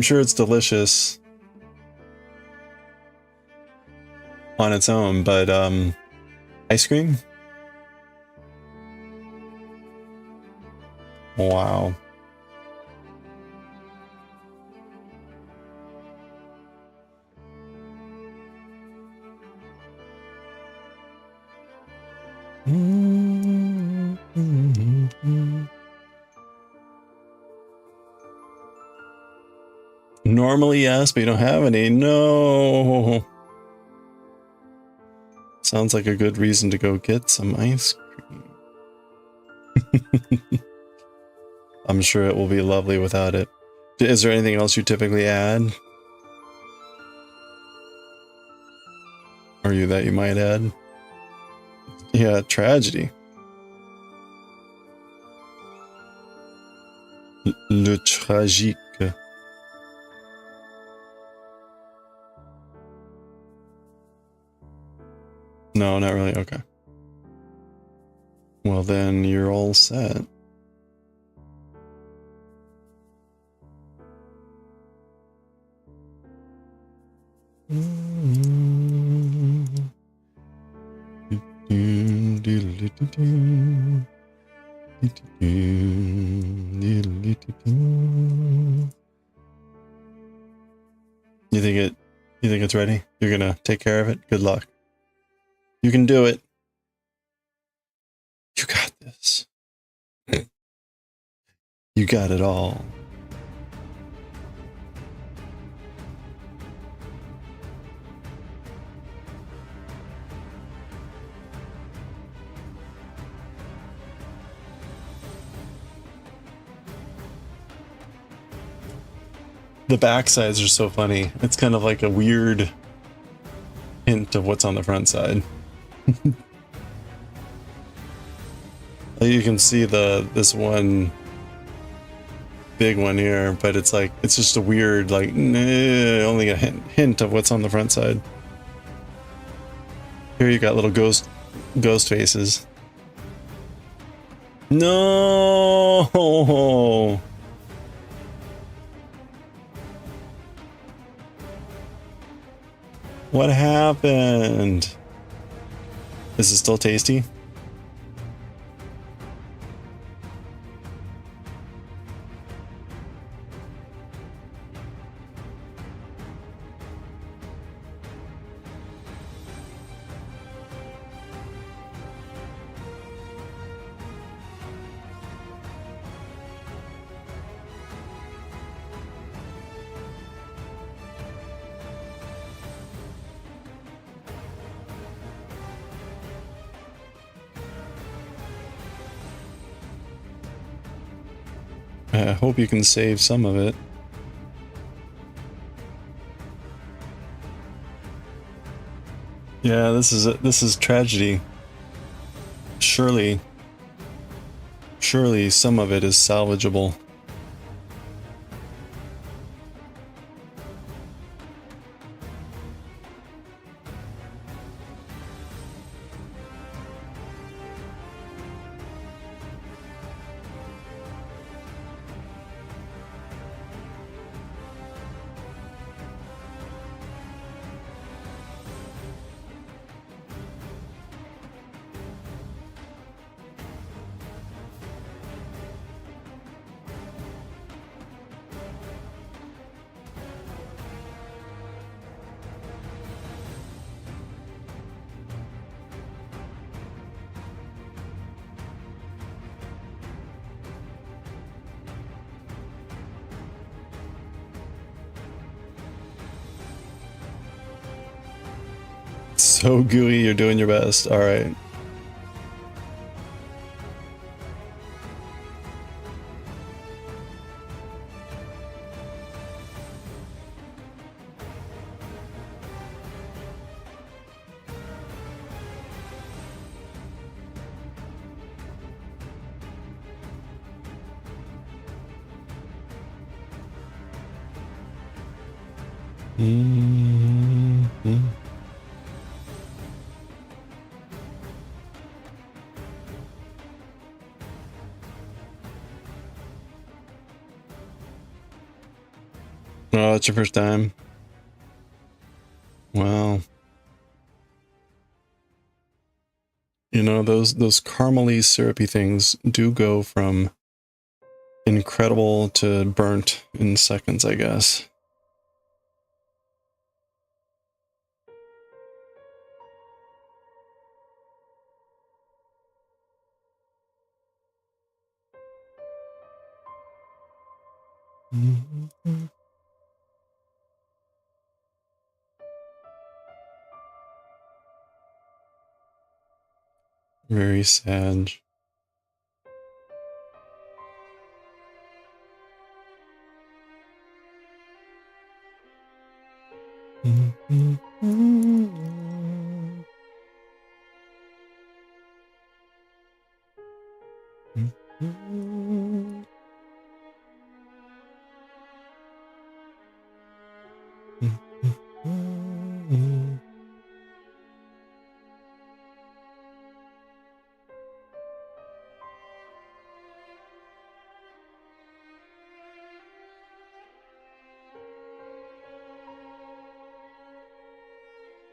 sure it's delicious on its own, but ice cream? Wow. Normally, yes, but you don't have any. No. Sounds like a good reason to go get some ice cream. I'm sure it will be lovely without it. Is there anything else you typically add? Or you that you might add? Yeah, tragedy. Le tragique. No, not really. Okay. Well, then you're all set. You think it's ready? You're gonna take care of it? Good luck. You can do it. You got this. You got it all. The back sides are so funny. It's kind of like a weird hint of what's on the front side. You can see this one big one here, but it's like it's just a weird like only a hint of what's on the front side. Here you got little ghost faces. No. What happened? Is it still tasty? I hope you can save some of it. Yeah, this is tragedy. Surely some of it is salvageable. So gooey, you're doing your best. All right. Mm-hmm. Oh, it's your first time. Well, you know, those caramely syrupy things do go from incredible to burnt in seconds, I guess. Mm-hmm. Very sad.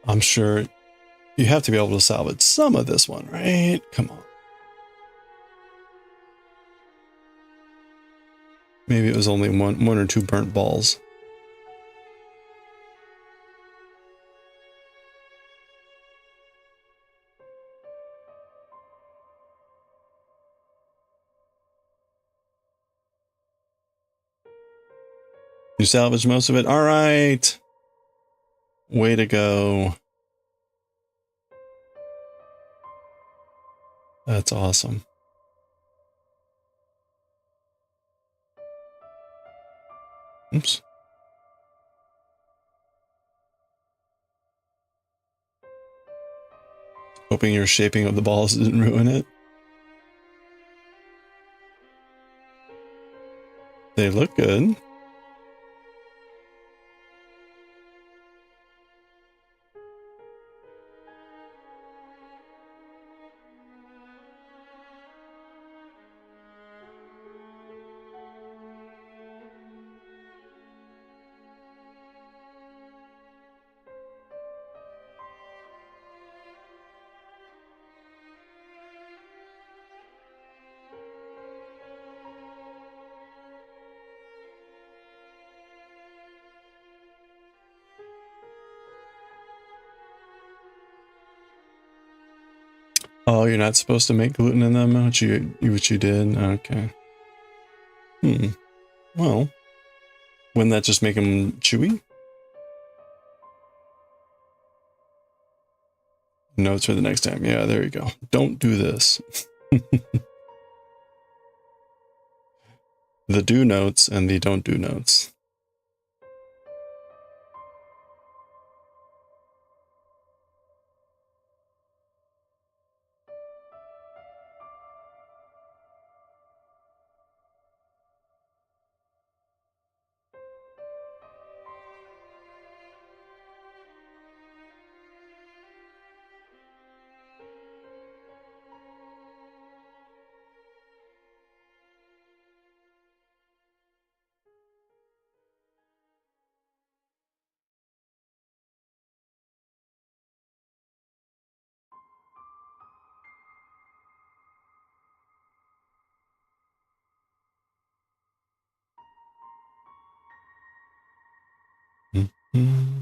I'm sure you have to be able to salvage some of this one, right? Come on. Maybe it was only one or two burnt balls. You salvaged most of it. All right. Way to go. That's awesome. Oops. Hoping your shaping of the balls didn't ruin it. They look good. Oh, you're not supposed to make gluten in them, which you did? Okay. Well, wouldn't that just make them chewy? Notes for the next time. Yeah, there you go. Don't do this. The do notes and the don't do notes. Mm-hmm.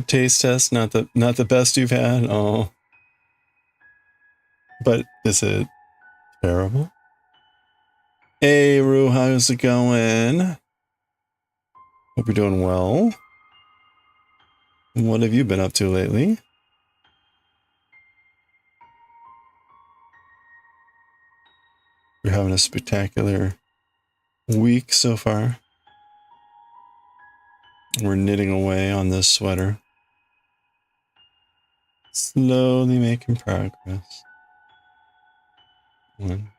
Taste test, not the best you've had. Oh, but is it terrible? Hey, Rue, how's it going? Hope you're doing well. What have you been up to lately? We're having a spectacular week so far. We're knitting away on this sweater. Slowly making progress. One.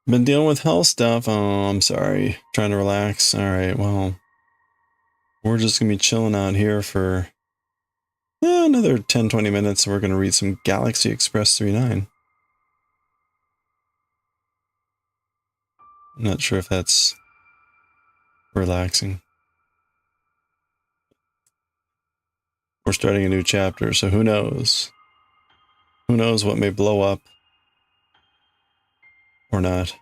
Been dealing with health stuff. Oh, I'm sorry. Trying to relax. Alright, well. We're just gonna be chilling out here for another 10-20 minutes. We're gonna read some Galaxy Express 39. I'm not sure if that's relaxing. We're starting a new chapter, so who knows? Who knows what may blow up or not?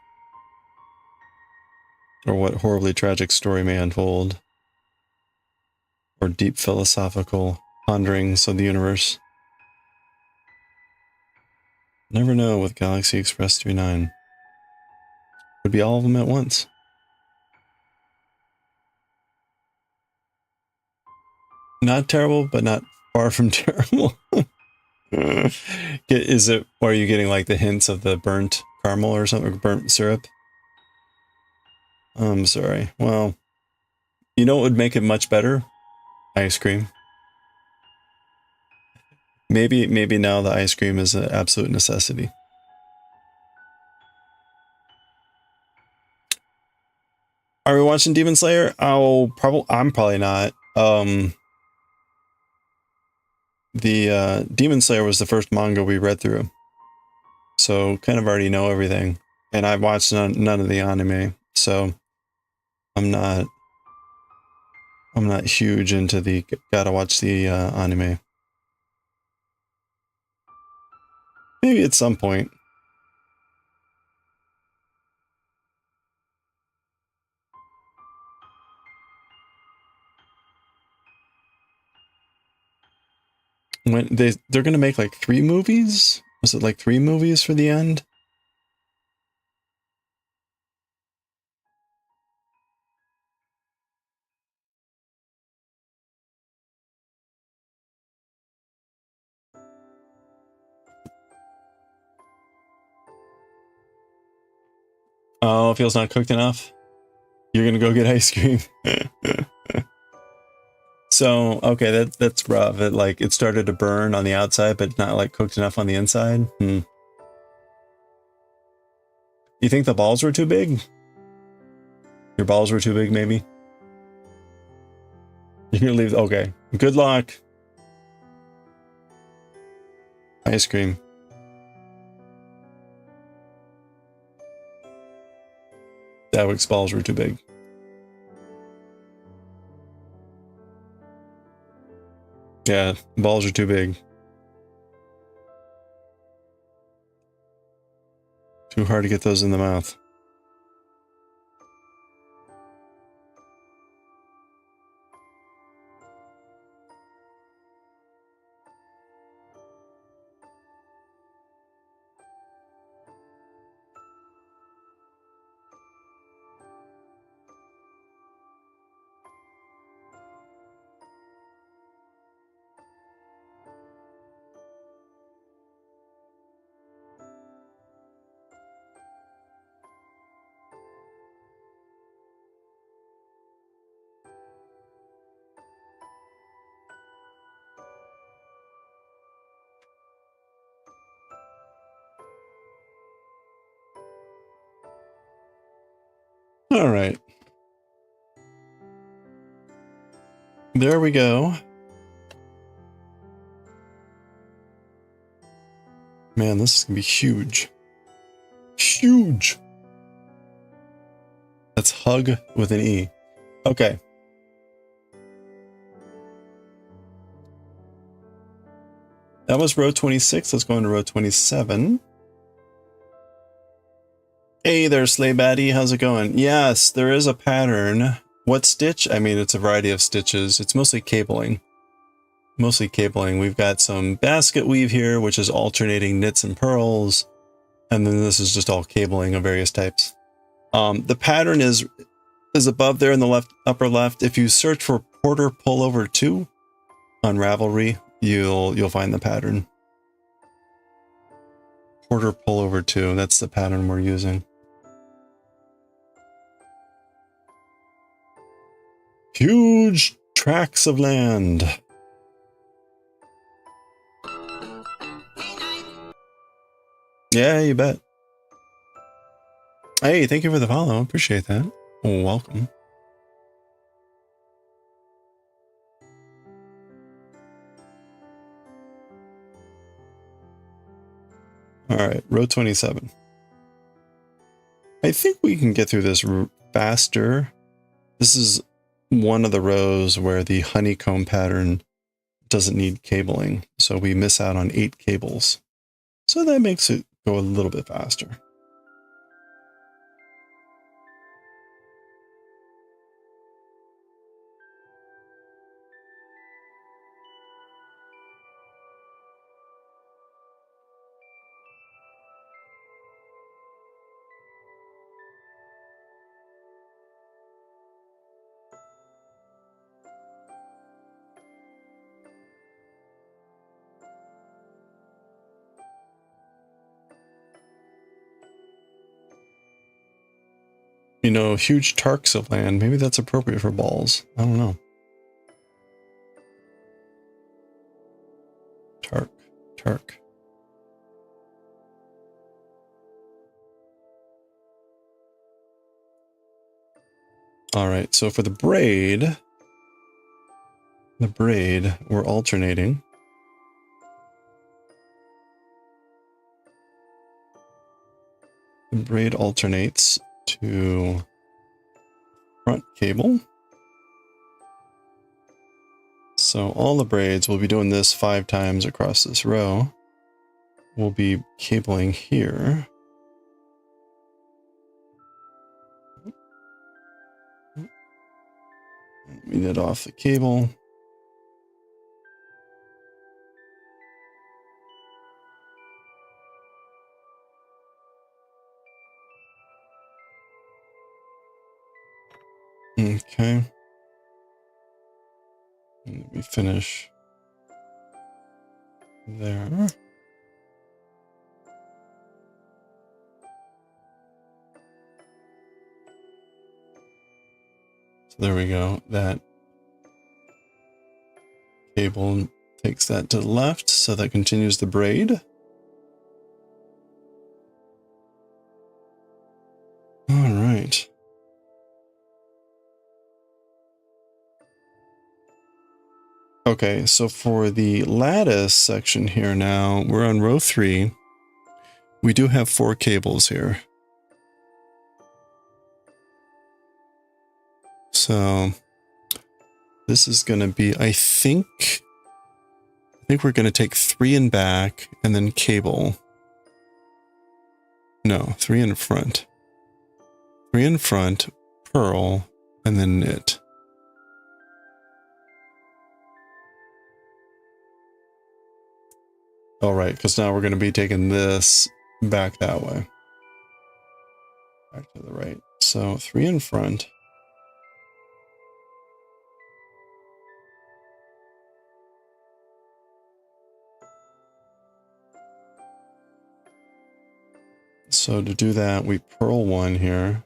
Or what horribly tragic story may unfold? Or deep philosophical ponderings of the universe? Never know with Galaxy Express 39. Could be all of them at once. Not terrible, but not far from terrible. Is it, or are you getting like the hints of the burnt caramel or something, or burnt syrup? I'm sorry. Well, you know what would make it much better? Ice cream. Maybe now the ice cream is an absolute necessity. Are we watching Demon Slayer? Oh, I'm probably not. The Demon Slayer was the first manga we read through, so kind of already know everything. And I've watched none of the anime, so I'm not huge into the gotta watch the anime. Maybe at some point. When they're gonna make like 3 movies? Was it like 3 movies for the end? Oh, it feels not cooked enough. You're gonna go get ice cream. So, okay, that's rough. It started to burn on the outside, but not like cooked enough on the inside. You think the balls were too big? Your balls were too big, maybe? You're gonna leave. Okay. Good luck. Ice cream. Dawick's balls were too big. Yeah, balls are too big. Too hard to get those in the mouth. All right. There we go. Man, this is gonna be huge. Huge. That's hug with an E. Okay. That was row 26. Let's go into row 27. Hey there, Slay Baddie. How's it going? Yes, there is a pattern. What stitch? I mean, it's a variety of stitches. It's mostly cabling. Mostly cabling. We've got some basket weave here, which is alternating knits and purls. And then this is just all cabling of various types. The pattern is above there in the left, upper left. If you search for Porter Pullover 2 on Ravelry, you'll find the pattern. Porter Pullover 2, that's the pattern we're using. Huge tracts of land. Yeah, you bet. Hey, thank you for the follow. Appreciate that. Welcome. All right, row 27. I think we can get through this faster. This is one of the rows where the honeycomb pattern doesn't need cabling, so we miss out on 8 cables. So that makes it go a little bit faster. You know, huge tarks of land. Maybe that's appropriate for balls. I don't know. Tark. All right, so for the braid, we're alternating. The braid alternates to front cable. So all the braids, we'll be doing this 5 times across this row. We'll be cabling here. We knit off the cable. Okay. And we finish there. So there we go. That cable takes that to the left, so that continues the braid. All right. Okay, so for the lattice section here now, we're on row 3. We do have 4 cables here. So this is going to be, I think we're going to take 3 in back and then cable. No, 3 in front. 3 in front, purl, and then knit. All right, because now we're going to be taking this back that way. Back to the right. So 3 in front. So to do that, we purl 1 here.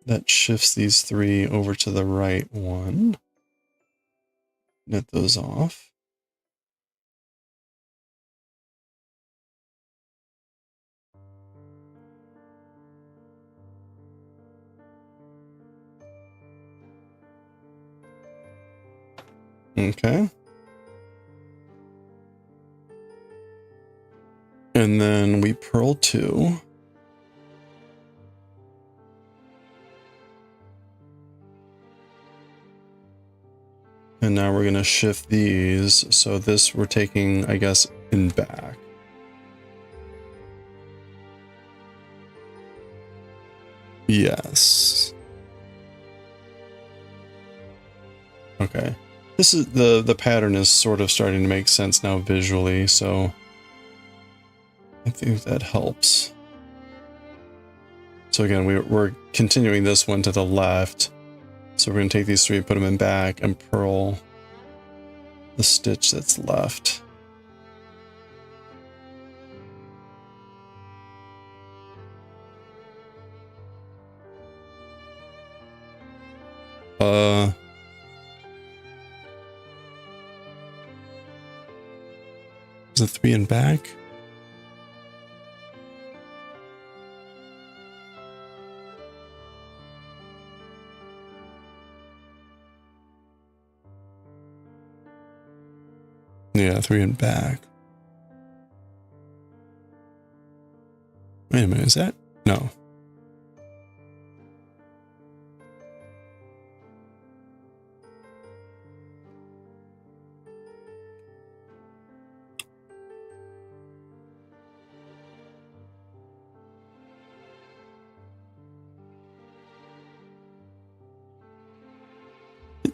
That shifts these 3 over to the right 1. Knit those off. Okay. And then we purl 2. And now we're going to shift these. So this we're taking, I guess, in back. Yes. Okay. This is the pattern is sort of starting to make sense now visually, so I think that helps. So again, we're continuing this one to the left. So we're going to take these three, put them in back, and purl the stitch that's left. Is it 3 in back? Yeah, 3 in back. Wait a minute, is that? No.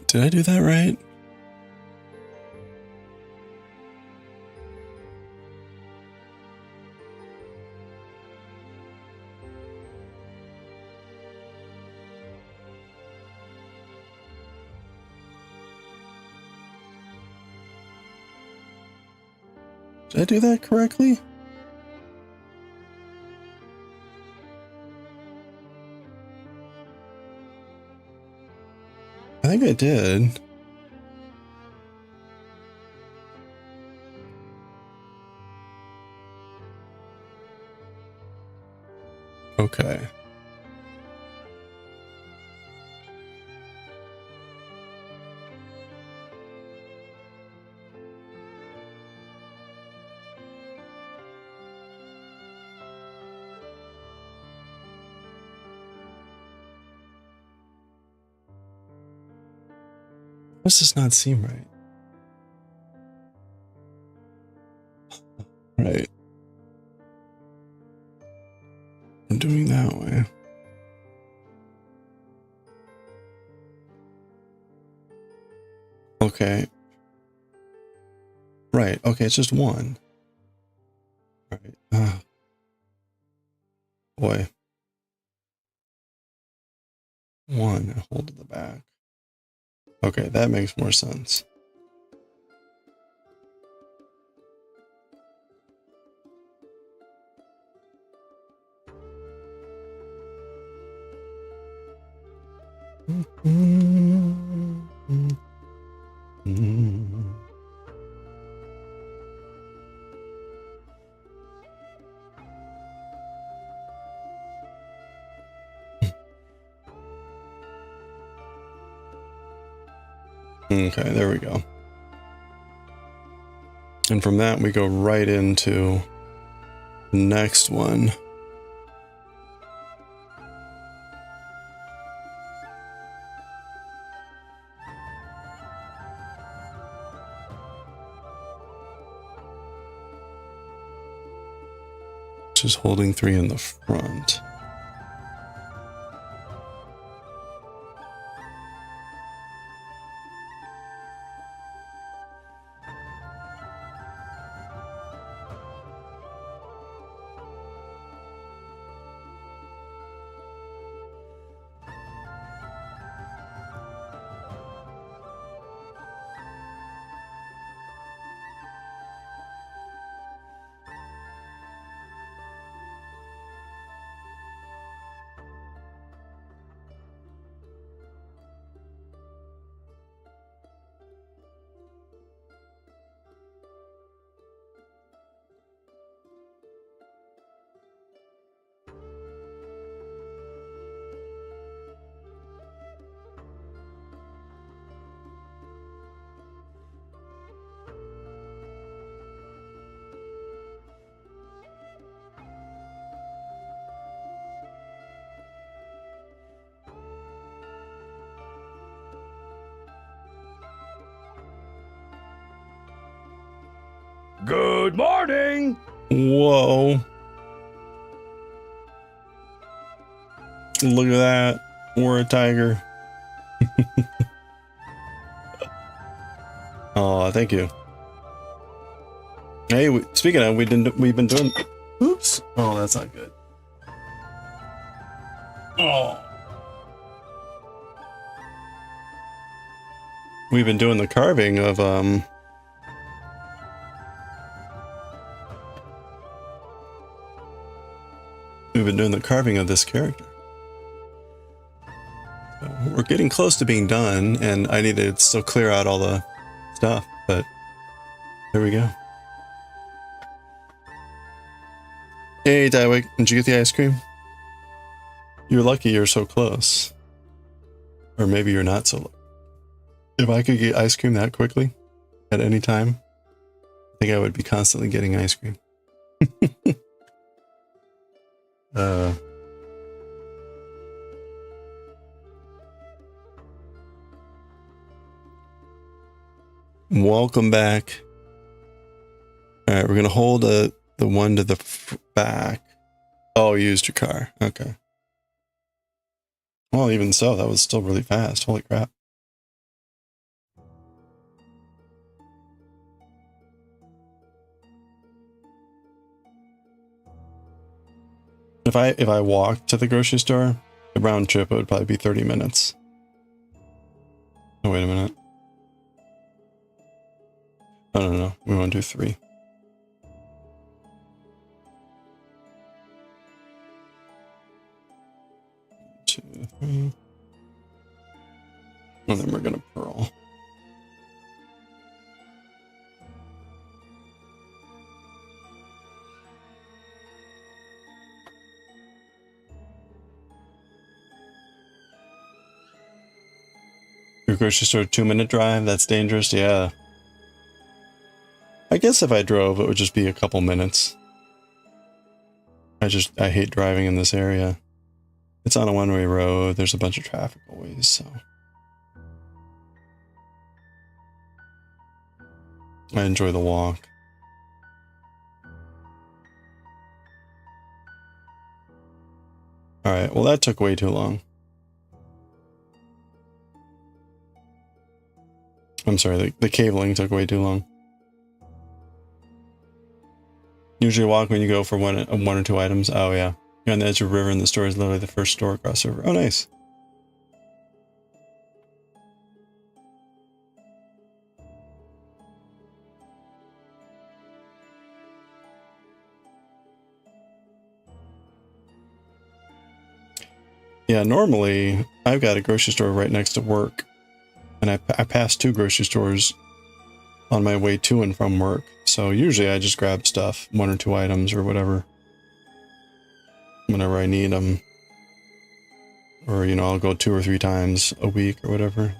Did I do that right? Did I do that correctly? I think I did. Okay. This does not seem right. Right. I'm doing that way. Okay. Right. Okay, it's just one. All right. Boy. One and hold to the back. Okay, that makes more sense. Okay, there we go. And from that, we go right into the next one. Which is holding 3 in the front. Good morning! Whoa. Look at that. We're a tiger. Oh, thank you. Hey, speaking of, we've been doing. Oops. Oh, that's not good. Oh. We've been doing the carving of We've been doing the carving of this character. So we're getting close to being done, and I need to still clear out all the stuff, but there we go. Hey, Daiwick, did you get the ice cream? You're lucky you're so close. Or maybe you're not so lucky. If I could get ice cream that quickly, at any time, I think I would be constantly getting ice cream. Welcome back. All right, we're gonna hold the one to the back. Oh, you used your car. Okay. Well, even so, that was still really fast. Holy crap. If I walked to the grocery store, the round trip it would probably be 30 minutes. Oh, wait a minute. Oh, no. We want to do 3. Two, 3. And then we're gonna purl. Your grocery store 2-minute drive? That's dangerous, yeah. I guess if I drove, it would just be a couple minutes. I hate driving in this area. It's on a one-way road. There's a bunch of traffic always, so. I enjoy the walk. Alright, well that took way too long. I'm sorry, the cabling took way too long. Usually walk when you go for one or 2 items. Oh yeah. You're on the edge of a river and the store is literally the first store across the river. Oh nice. Yeah, normally I've got a grocery store right next to work. And I pass 2 grocery stores on my way to and from work. So usually I just grab stuff, 1 or 2 items or whatever, whenever I need them. Or, you know, I'll go 2 or 3 times a week or whatever.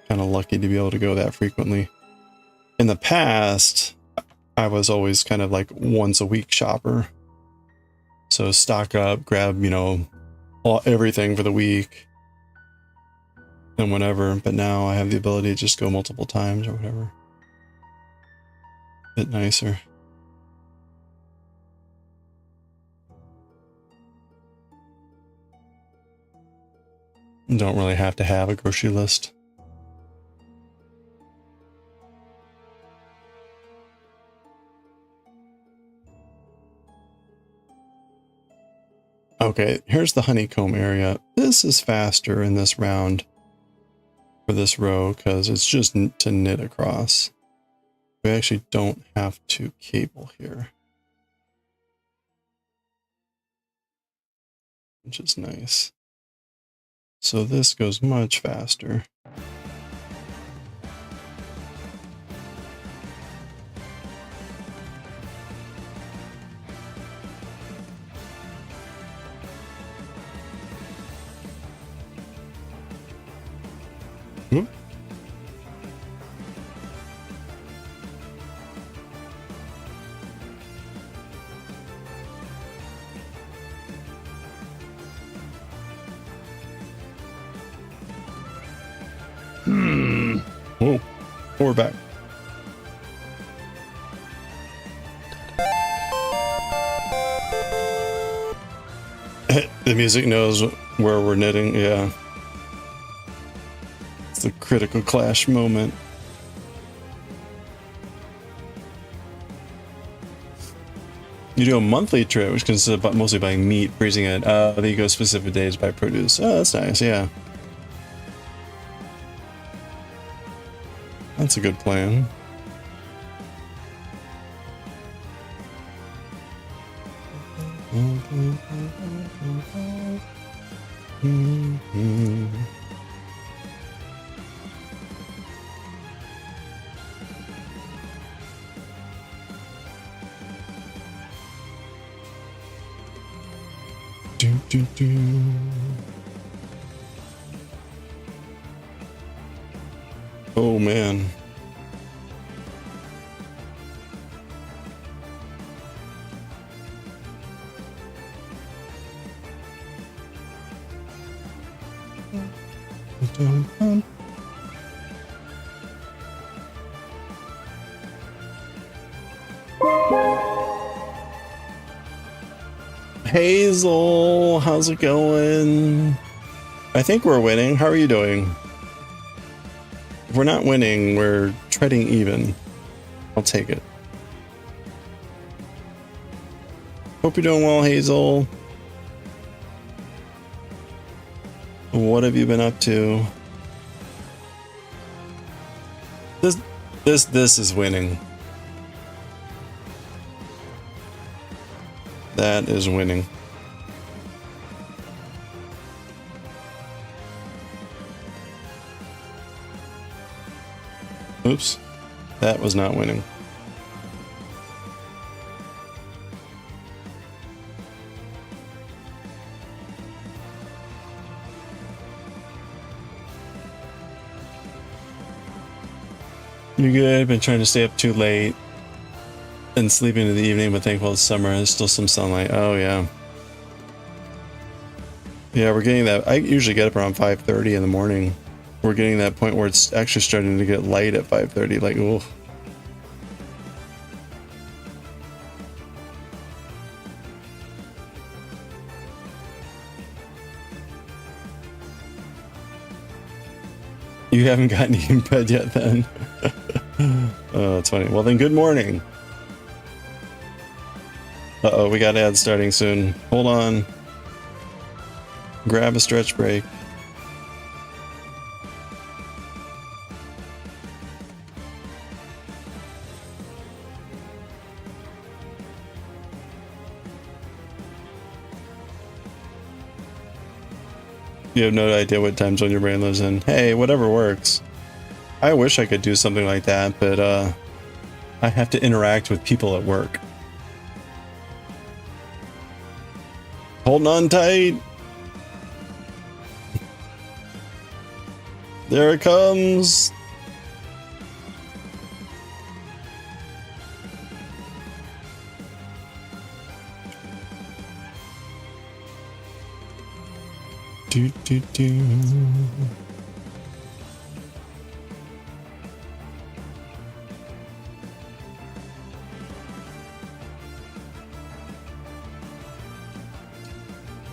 Kind of lucky to be able to go that frequently. In the past, I was always kind of like once a week shopper. So stock up, grab, you know, everything for the week. And whatever, but now I have the ability to just go multiple times or whatever. Bit nicer. Don't really have to have a grocery list. Okay, here's the honeycomb area. This is faster in this round for this row because it's just to knit across. We actually don't have to cable here, which is nice. So this goes much faster. Whoop. Whoa, we're back. The music knows where we're knitting, yeah. It's the critical clash moment. You do a monthly trip, which consists of mostly buying meat, freezing it. Then you go specific days, buy produce. Oh, that's nice, yeah. That's a good plan. Oh man. Hazel, how's it going? I think we're winning. How are you doing? If we're not winning, we're treading even. I'll take it. Hope you're doing well, Hazel. What have you been up to? This is winning. That is winning. Oops. That was not winning. You good? Been trying to stay up too late and sleeping in the evening, but thankful it's summer. There's still some sunlight. Oh yeah. Yeah, we're getting that. I usually get up around 5:30 in the morning. We're getting that point where it's actually starting to get light at 5:30. Like, ooh. You haven't gotten in bed yet then? Oh, that's funny. Well then, good morning. Uh-oh, we got ads starting soon. Hold on. Grab a stretch break. You have no idea what time zone your brain lives in. Hey, whatever works. I wish I could do something like that, but I have to interact with people at work. Holding on tight. There it comes. Do, do, do.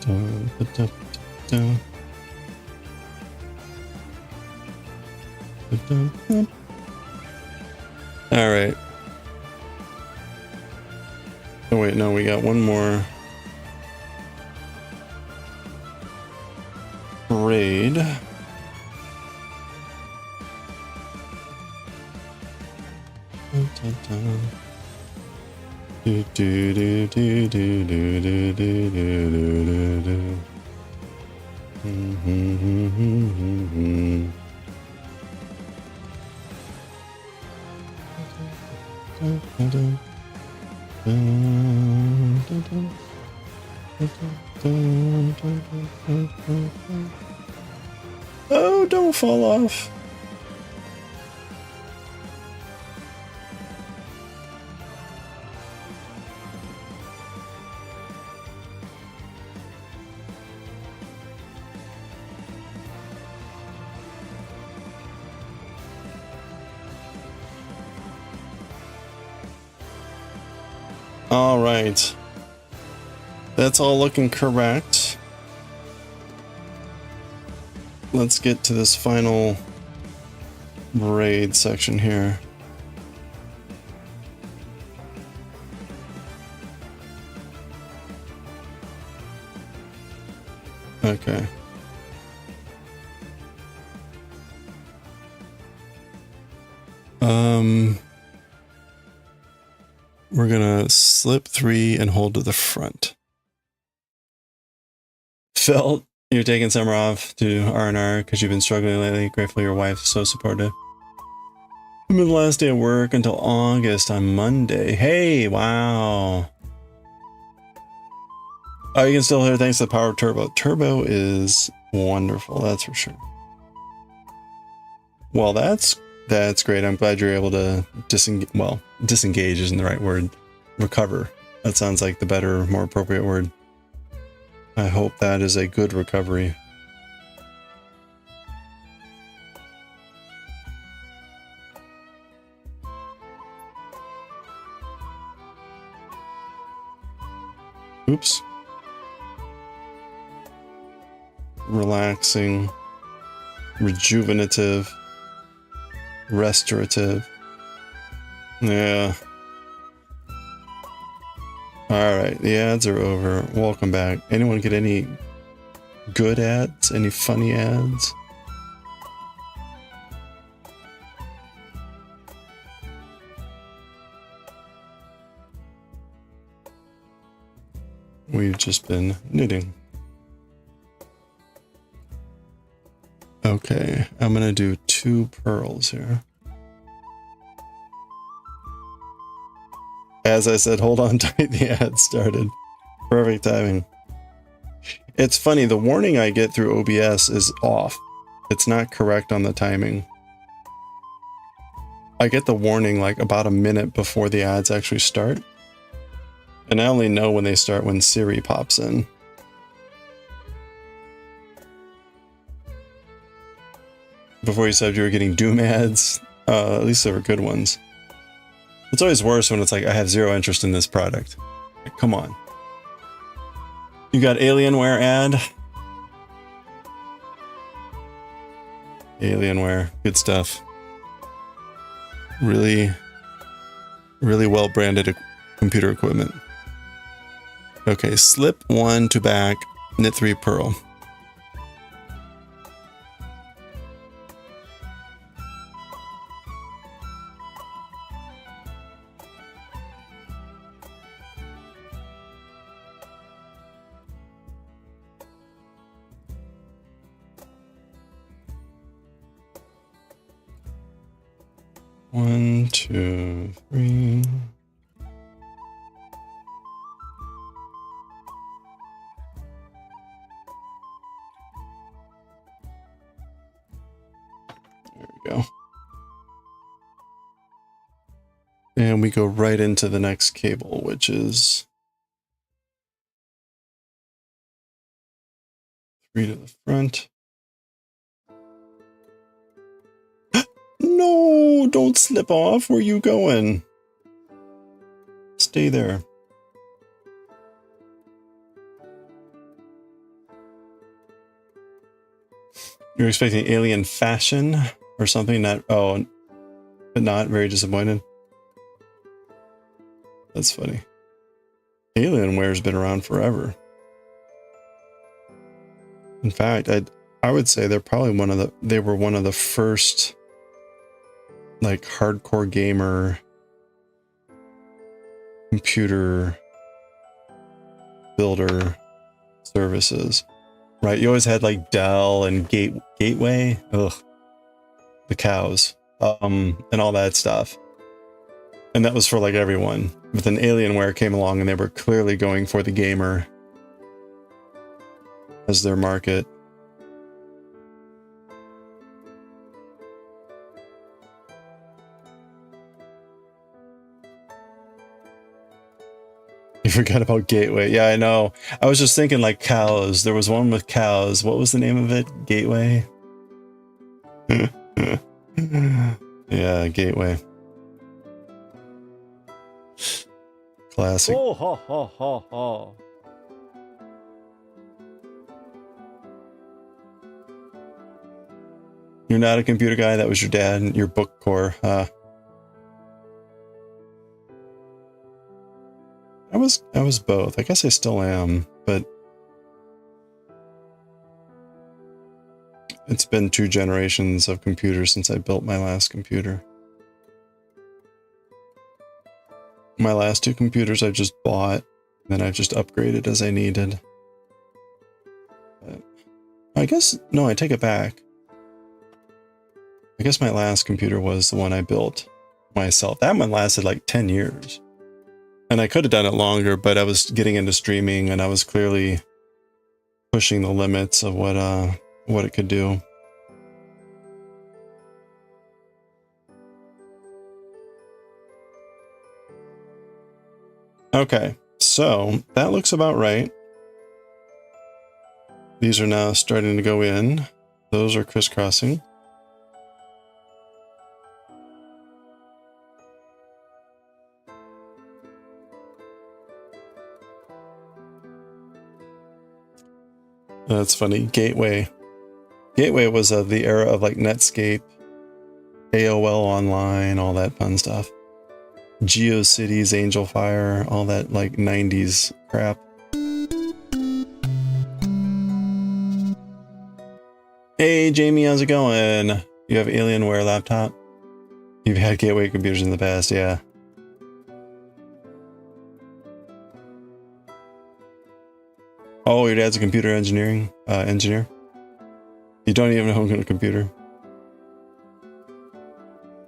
Dun, dun, dun, dun. Dun, dun. All right. Oh wait, no, we got one more raid. Dun, dun, dun. Do, do, do, do, do, do, do, do, do, do. Oh, don't fall off. All right. That's all looking correct. let's get to this final braid section here. Okay. We're gonna slip 3 and hold to the front. Phil, you're taking summer off to R&R because you've been struggling lately. Grateful your wife's so supportive. I'm in the last day of work until August on Monday. Hey, wow. Oh, you can still hear thanks to the power of Turbo. Turbo is wonderful, that's for sure. Well, that's great. I'm glad you're able to disengage isn't the right word. Recover. That sounds like the better, more appropriate word. I hope that is a good recovery. Oops. Relaxing, rejuvenative, restorative. Yeah. Alright, the ads are over. Welcome back. Anyone get any good ads? Any funny ads? We've just been knitting. Okay, I'm gonna do 2 pearls here. As I said, hold on tight, the ad started. Perfect timing. It's funny, the warning I get through OBS is off. It's not correct on the timing. I get the warning like about a minute before the ads actually start. And I only know when they start when Siri pops in. Before you said you were getting Doom ads, at least they were good ones. It's always worse when it's like, I have 0 interest in this product. Like, come on. You got Alienware ad? Alienware, good stuff. Really, really well branded computer equipment. Okay, slip 1 to back, knit 3 purl. One, 2, 3. There we go. And we go right into the next cable, which is 3 to the front. No, don't slip off. Where are you going? Stay there. You're expecting alien fashion or something? Not, oh, but not very disappointed. That's funny. Alienware's been around forever. In fact, I would say they're probably they were one of the first like hardcore gamer computer builder services, right? You always had like Dell and Gateway, ugh, the cows, and all that stuff. And that was for like everyone. But then Alienware came along and they were clearly going for the gamer as their market. You forgot about Gateway. Yeah, I know. I was just thinking like cows. There was one with cows. What was the name of it? Gateway? Yeah, Gateway. Classic. Oh, ha, ha, ha, ha. You're not a computer guy. That was your dad. Your book core. I was both. I guess I still am, but it's been 2 generations of computers since I built my last computer. My last 2 computers I just bought, then I just upgraded as I needed. But I guess, no, I take it back. I guess my last computer was the one I built myself. That one lasted like 10 years. And I could have done it longer, but I was getting into streaming and I was clearly pushing the limits of what it could do. Okay, so that looks about right. These are now starting to go in. Those are crisscrossing. That's funny. Gateway. Gateway was the era of like Netscape, AOL Online, all that fun stuff. GeoCities, Angel Fire, all that like 90s crap. Hey Jamie, how's it going? You have Alienware laptop? You've had Gateway computers in the past, yeah. Oh, your dad's a computer engineer? You don't even own a computer.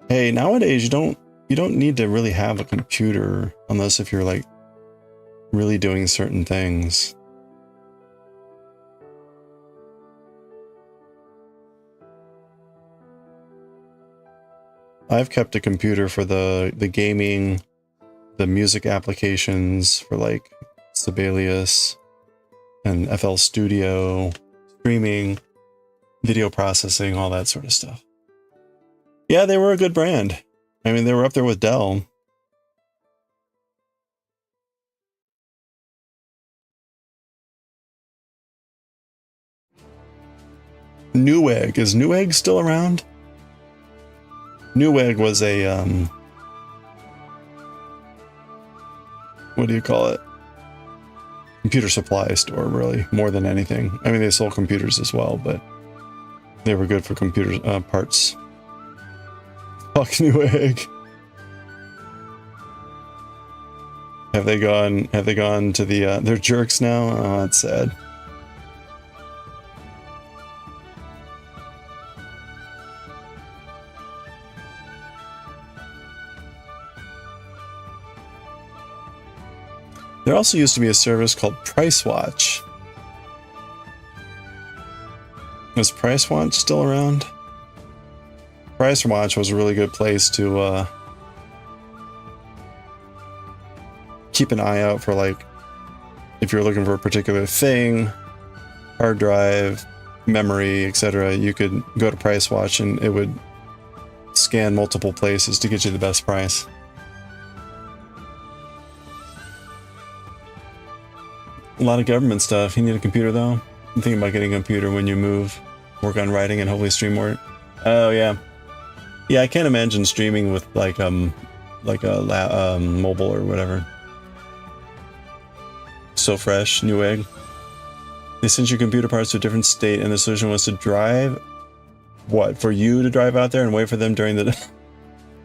Hey, nowadays you don't need to really have a computer unless if you're like really doing certain things. I've kept a computer for the gaming, the music applications for like Sibelius and FL Studio, streaming, video processing, all that sort of stuff. Yeah, they were a good brand. I mean, they were up there with Dell. Newegg. Is Newegg still around? Newegg was a, what do you call it? Computer supply store, really, more than anything. I mean, they sold computers as well, but they were good for computer parts. Fuck Newegg. Have they gone to the, they're jerks now? Oh, that's sad. There also used to be a service called PriceWatch. Is PriceWatch still around? PriceWatch was a really good place to keep an eye out for, like, if you're looking for a particular thing, hard drive, memory, etc. You could go to PriceWatch and it would scan multiple places to get you the best price. A lot of government stuff. You need a computer though? I'm thinking about getting a computer when you move. Work on writing and hopefully stream more. Oh yeah. Yeah, I can't imagine streaming with like a mobile or whatever. So fresh, Newegg. They sent your computer parts to a different state and the solution was to drive? What, for you to drive out there and wait for them during the...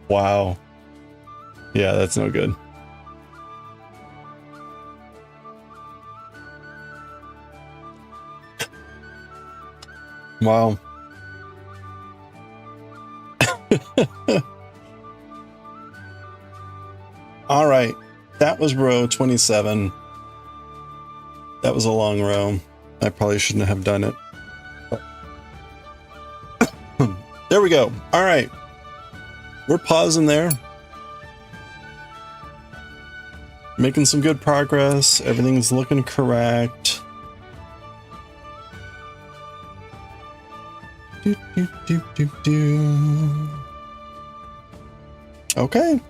Wow. Yeah, that's no good. Wow. All right. That was row 27. That was a long row. I probably shouldn't have done it. There we go. All right. We're pausing there. Making some good progress. Everything's looking correct. Okay.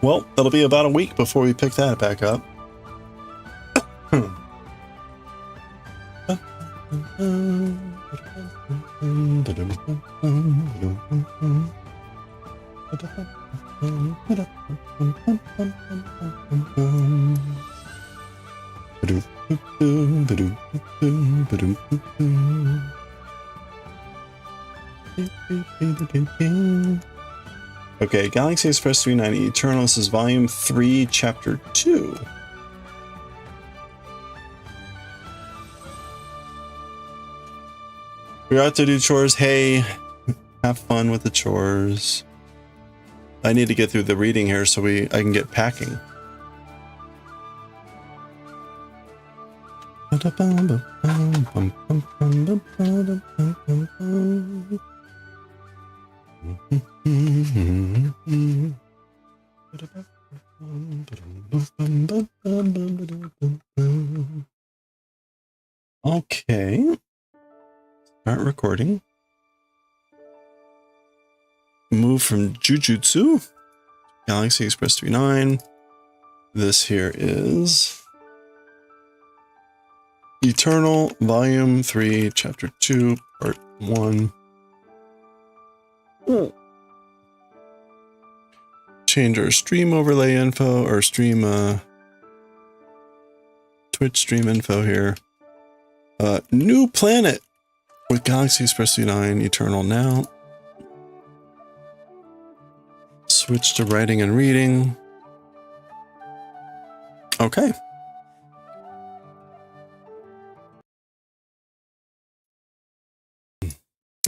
Well, it'll be about a week before we pick that back up. Okay, Galaxy Express 390 Eternal. This is Volume 3, Chapter 2. We're out to do chores. Hey, have fun with the chores. I need to get through the reading here so I can get packing. Okay. Start recording. Move from Jujutsu. Galaxy Express 39. This here is Eternal, Volume 3, Chapter 2, Part 1. Change our stream overlay info, or stream, Twitch stream info here. New planet with Galaxy Express 39 Eternal now. Switch to writing and reading. Okay.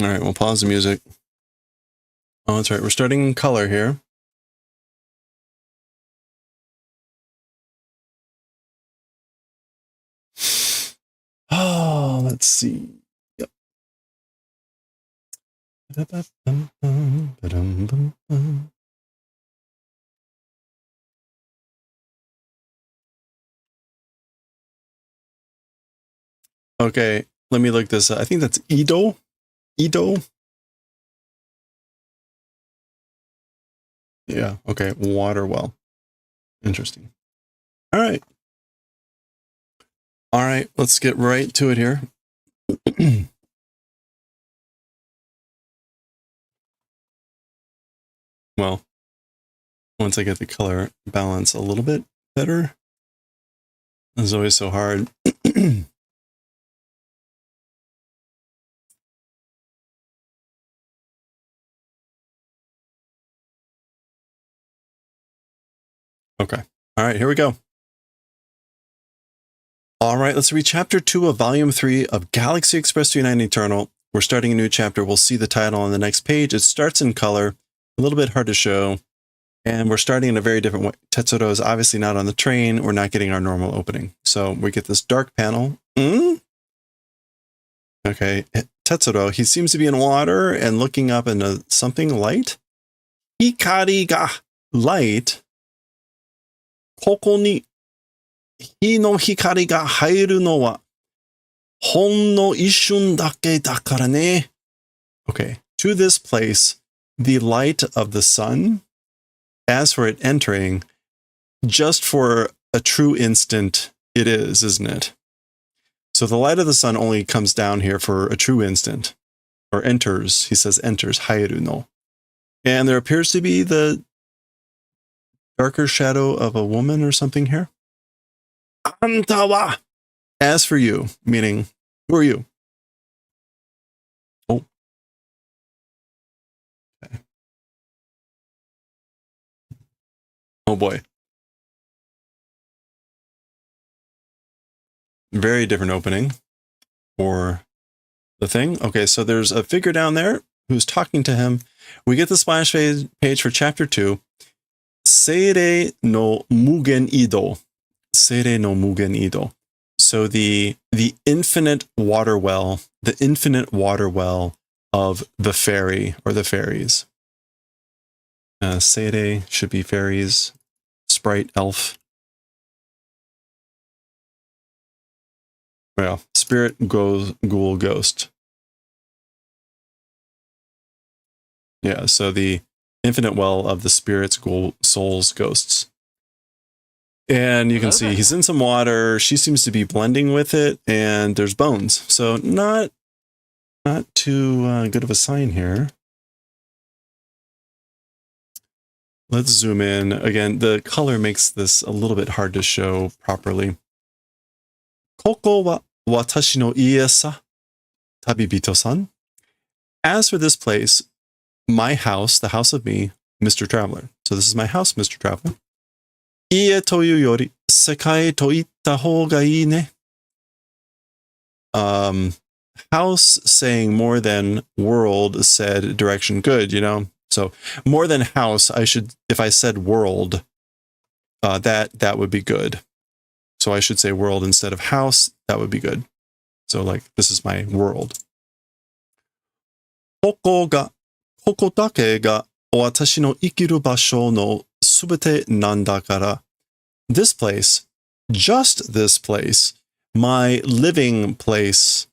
All right, we'll pause the music. Oh, that's right. We're starting in color here. Oh, let's see. Yep. Okay, let me look this up. I think that's Edo. Edo. Yeah, okay. Water well. Interesting. All right. All right, let's get right to it here. Well, once I get the color balance a little bit better. It's always so hard. Okay. All right, here we go. All right, let's read Chapter 2 of Volume 3 of Galaxy Express 39 Eternal. We're starting a new chapter. We'll see the title on the next page. It starts in color, a little bit hard to show, and we're starting in a very different way. Tetsuro is obviously not on the train. We're not getting our normal opening. So we get this dark panel. Okay, Tetsuro, he seems to be in water and looking up into something light. Hikari ga light. Koko ni hi no hikari ga hairu no wa hon no ishun dake dakara ne. Okay, to this place, the light of the sun, as for it entering, just for a true instant, it is, isn't it? So the light of the sun only comes down here for a true instant, or enters, he says enters, hairu no. And there appears to be the darker shadow of a woman or something here. Anta wa! As for you, meaning, who are you? Oh. Okay. Oh boy. Very different opening for the thing. Okay, so there's a figure down there who's talking to him. We get the splash page for Chapter 2. Seirei no Mugen Ido. Seirei no Mugen Ido. So the infinite water well, of the fairy or the fairies. Seirei should be fairies, sprite, elf. Well, spirit, ghoul, ghost. Yeah, so the infinite well of the spirits, souls, ghosts. And you can see he's in some water. She seems to be blending with it, and there's bones. So not too good of a sign here. Let's zoom in. Again, the color makes this a little bit hard to show properly. Koko wa watashi no ie sa, tabibito-san. As for this place, my house, the house of me, Mr. Traveler. So this is my house, Mr. Traveler. Ie toyu yori sekai to itta hou ga ii ne. House saying more than world said direction good, you know? So more than house, if I said world, that would be good. So I should say world instead of house, that would be good. So like, this is my world. Koko dake ga watashi no ikiru basho no subete nandakara. This place, just this place, my living place,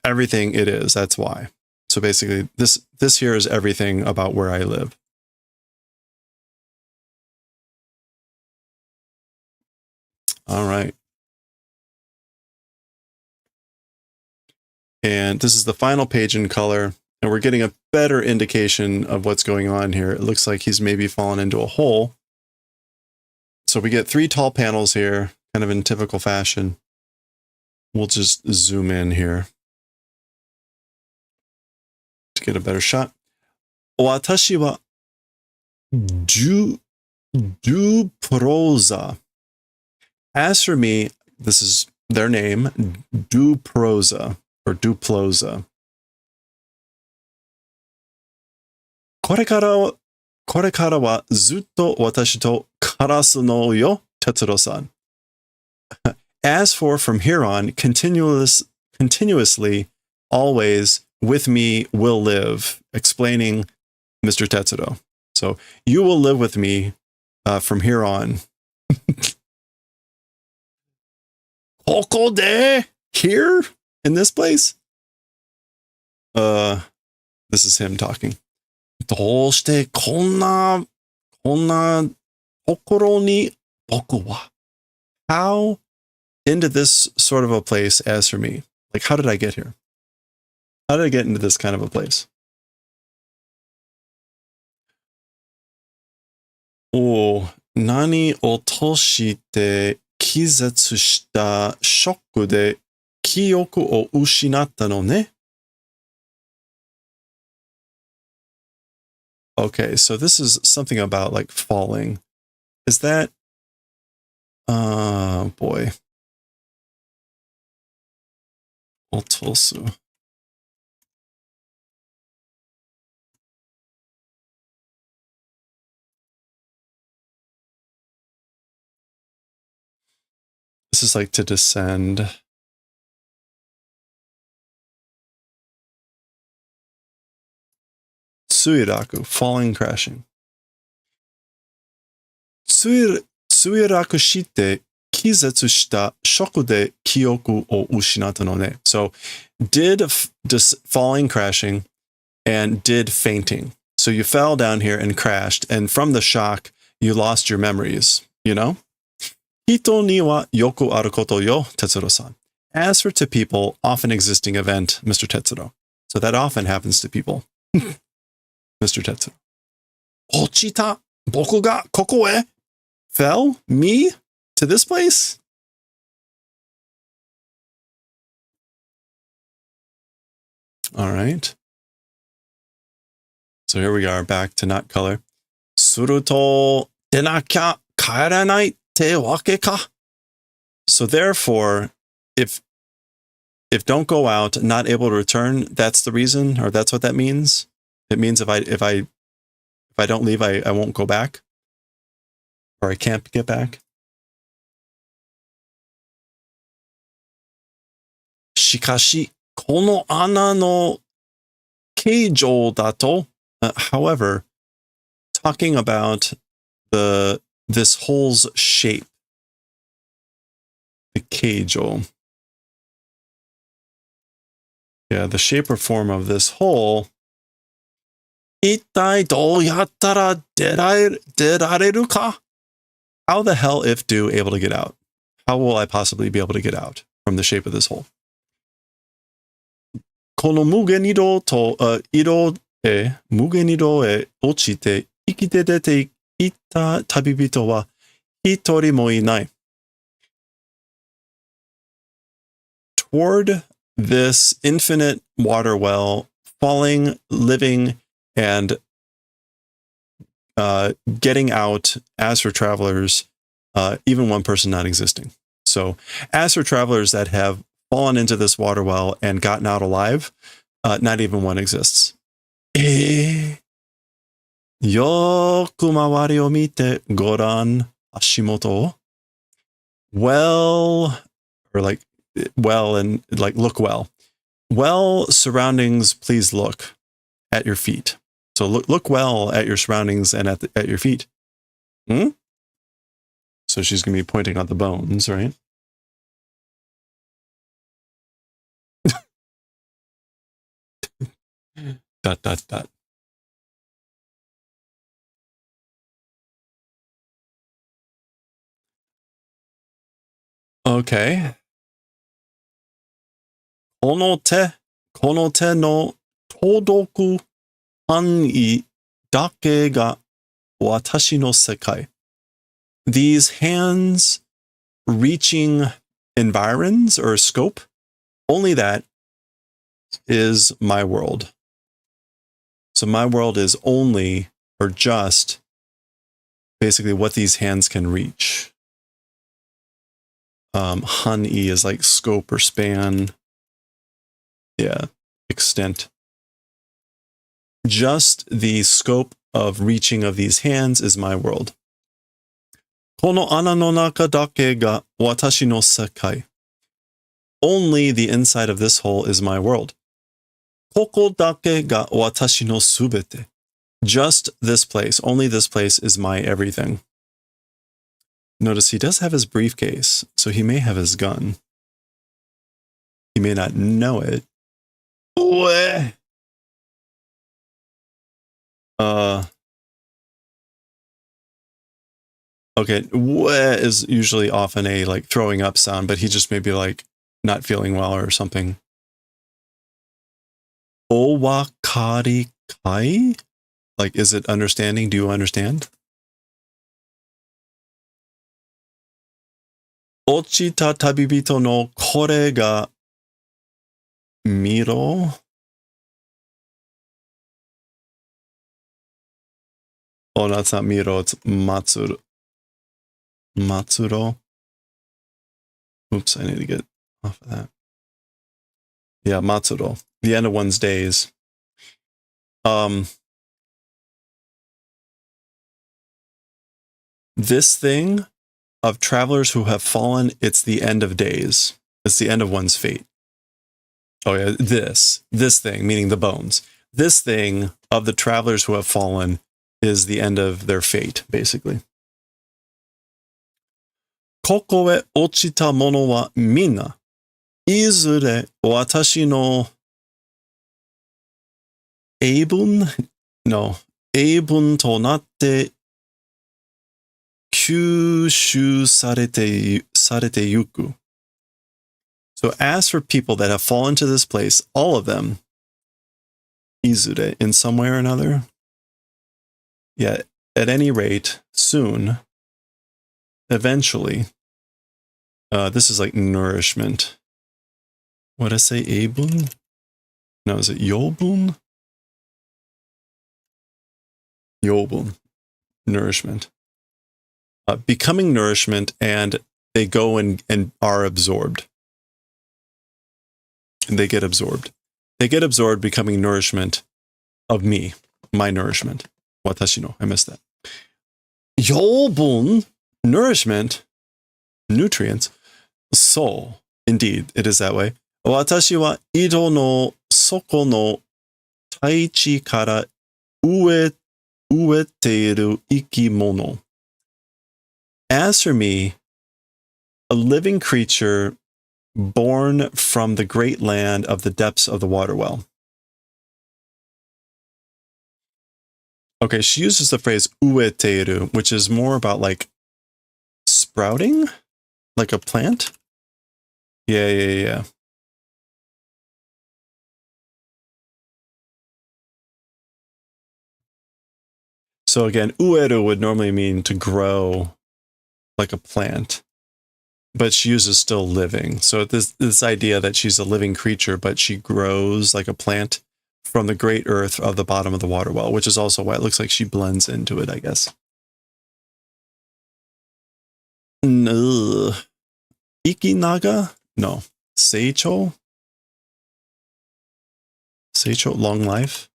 everything it is, that's why. So basically, this here is everything about where I live. All right. And this is the final page in color, and we're getting a better indication of what's going on here. It looks like he's maybe fallen into a hole. So we get 3 tall panels here, kind of in typical fashion. We'll just zoom in here to get a better shot. Watashi wa Duprosa. As for me, this is their name, Duprosa or Duplosa. これからはずっと私と暮らすのよ、Tetsuro-san. As for from here on, continuously, always, with me will live, explaining Mr. Tetsuro. So you will live with me from here on. Koko de? Here? In this place? This is him talking. どうしてこんなところに僕は? How into this sort of a place as for me? Like, how did I get here? How did I get into this kind of a place? Oh, 何を落として気絶したショックで記憶を失ったのね? Okay, so this is something about like falling. Is that? Boy. Otosu. This is like to descend. Tsuiraku, falling, crashing. Tsuiraku shite kizetsu shita shoku de kyoku o ushinatta no ne. So did falling, crashing, and did fainting. So you fell down here and crashed, and from the shock, you lost your memories, you know? Hito ni wa yoku aru koto yo, Tetsuro-san. As for to people, often existing event, Mr. Tetsuro. So that often happens to people. Mr. Tetsuro. Ochita boku ga koko e? Fell? Me? To this place? All right. So here we are, back to not color. Suruto denakya kaeranai te wake ka? So therefore, if don't go out, not able to return, that's the reason, or that's what that means. It means if I don't leave, I won't go back, or I can't get back. Shikashi kono ana no keijou dato. However, talking about this hole's shape, the keijou. Yeah, the shape or form of this hole. Ittai dou yattara derareru ka? How the hell if do able to get out? How will I possibly be able to get out from the shape of this hole? この無限移動と、移動へ、無限移動へ落ちて生きて出ていった旅人は一人もいない。Toward this infinite water well, falling, living, and getting out, as for travelers, even one person not existing. So, as for travelers that have fallen into this water well and gotten out alive, not even one exists. よく周りを見てごらん、足元を。Well, or like, well and like look well. Well surroundings, please look at your feet. So look well at your surroundings and at your feet. So she's going to be pointing out the bones, right? dot, dot, dot. Okay. この手の届く範囲だけが私の世界. These hands reaching environs or scope, only that is my world. So my world is only or just basically what these hands can reach. Han-i is like scope or span. Yeah, extent. Just the scope of reaching of these hands is my world. この穴の中だけが私の世界. Only the inside of this hole is my world. ここだけが私のすべて. Just this place, only this place is my everything. Notice he does have his briefcase, so he may have his gun. He may not know it. Okay, is usually often a like throwing up sound, but he just may be like not feeling well or something. Owakari kai? Like, is it understanding? Do you understand? Ochita tabibito no kore ga miro? Oh, no, it's not miro, it's matsuro. Matsuro? Oops, I need to get off of that. Yeah, matsuro. The end of one's days. This thing of travelers who have fallen, it's the end of days. It's the end of one's fate. Oh yeah, this thing, meaning the bones. This thing of the travelers who have fallen is the end of their fate, basically. ここへ落ちたものはみんな、いずれ私の英文となって吸収されてゆく. So as for people that have fallen to this place, all of them, いずれ, in some way or another, yeah, at any rate, soon, eventually, this is like nourishment. What did I say, Abun? No, is it Yobun? Yobun, nourishment. Becoming nourishment, and they go and are absorbed. And they get absorbed. They get absorbed, becoming nourishment of me, my nourishment. Watashi no, I missed that. Yobun, nourishment, nutrients. So, indeed, it is that way. Watashi wa ido no soko no taichi kara ueteiru ikimono. As for me, a living creature born from the great land of the depths of the water well. Okay, she uses the phrase ueteiru, which is more about like sprouting? Like a plant? Yeah. So again, ueru would normally mean to grow like a plant, but she uses still living. So this idea that she's a living creature, but she grows like a plant from the great earth of the bottom of the water well, which is also why it looks like she blends into it, I guess. Ikinaga? No. Seicho? Seicho, long life?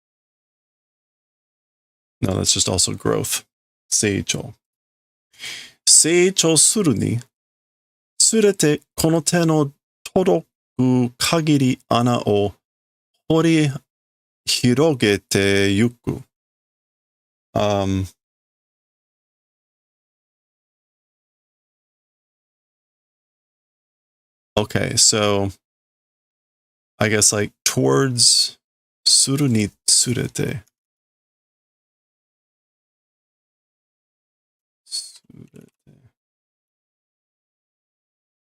No, that's just also growth. Seicho. Seicho suru ni, tsurete kono te no toroku kagiri ana o hori hirogete yuku. Okay, so I guess like towards suru ni tsurete.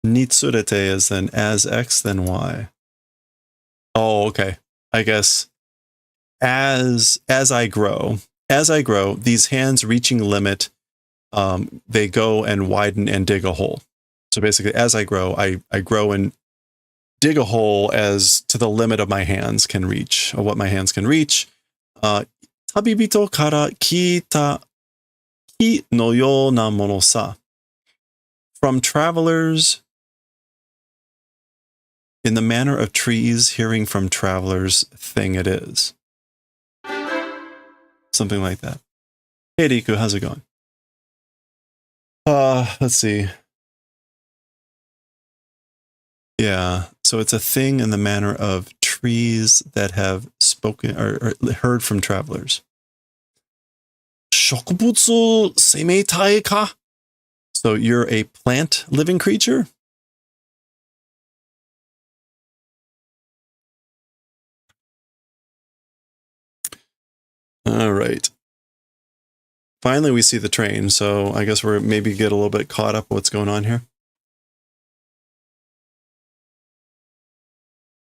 Nitsurete is then as X, then Y. Oh, okay. I guess as I grow, these hands reaching limit, they go and widen and dig a hole. So basically, as I grow, I grow and dig a hole as to the limit of my hands can reach, or what my hands can reach. Tabibito kara kita ki no yo na mono sa. From travelers, in the manner of trees, hearing from travelers, thing it is. Something like that. Hey, Riku, how's it going? Let's see. Yeah, so it's a thing in the manner of trees that have spoken or heard from travelers. Shokubutsu seimeitai ka? So you're a plant living creature? All right. Finally, we see the train, so I guess we're maybe get a little bit caught up with what's going on here.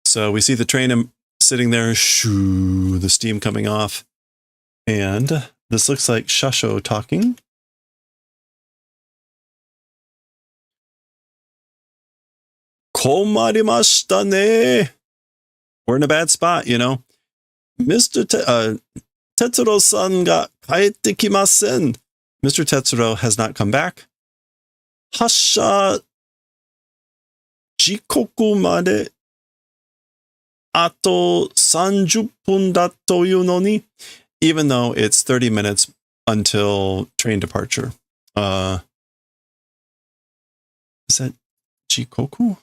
So we see the train sitting there, shoo, the steam coming off. And this looks like Shasho talking. Komarimashita ne. We're in a bad spot, you know. Mr. Tetsuro-san ga kaete kimasen. Mr. Tetsuro has not come back. Hassha jikoku made ato 30 分だというのに, even though it's 30 minutes until train departure. Is that jikoku?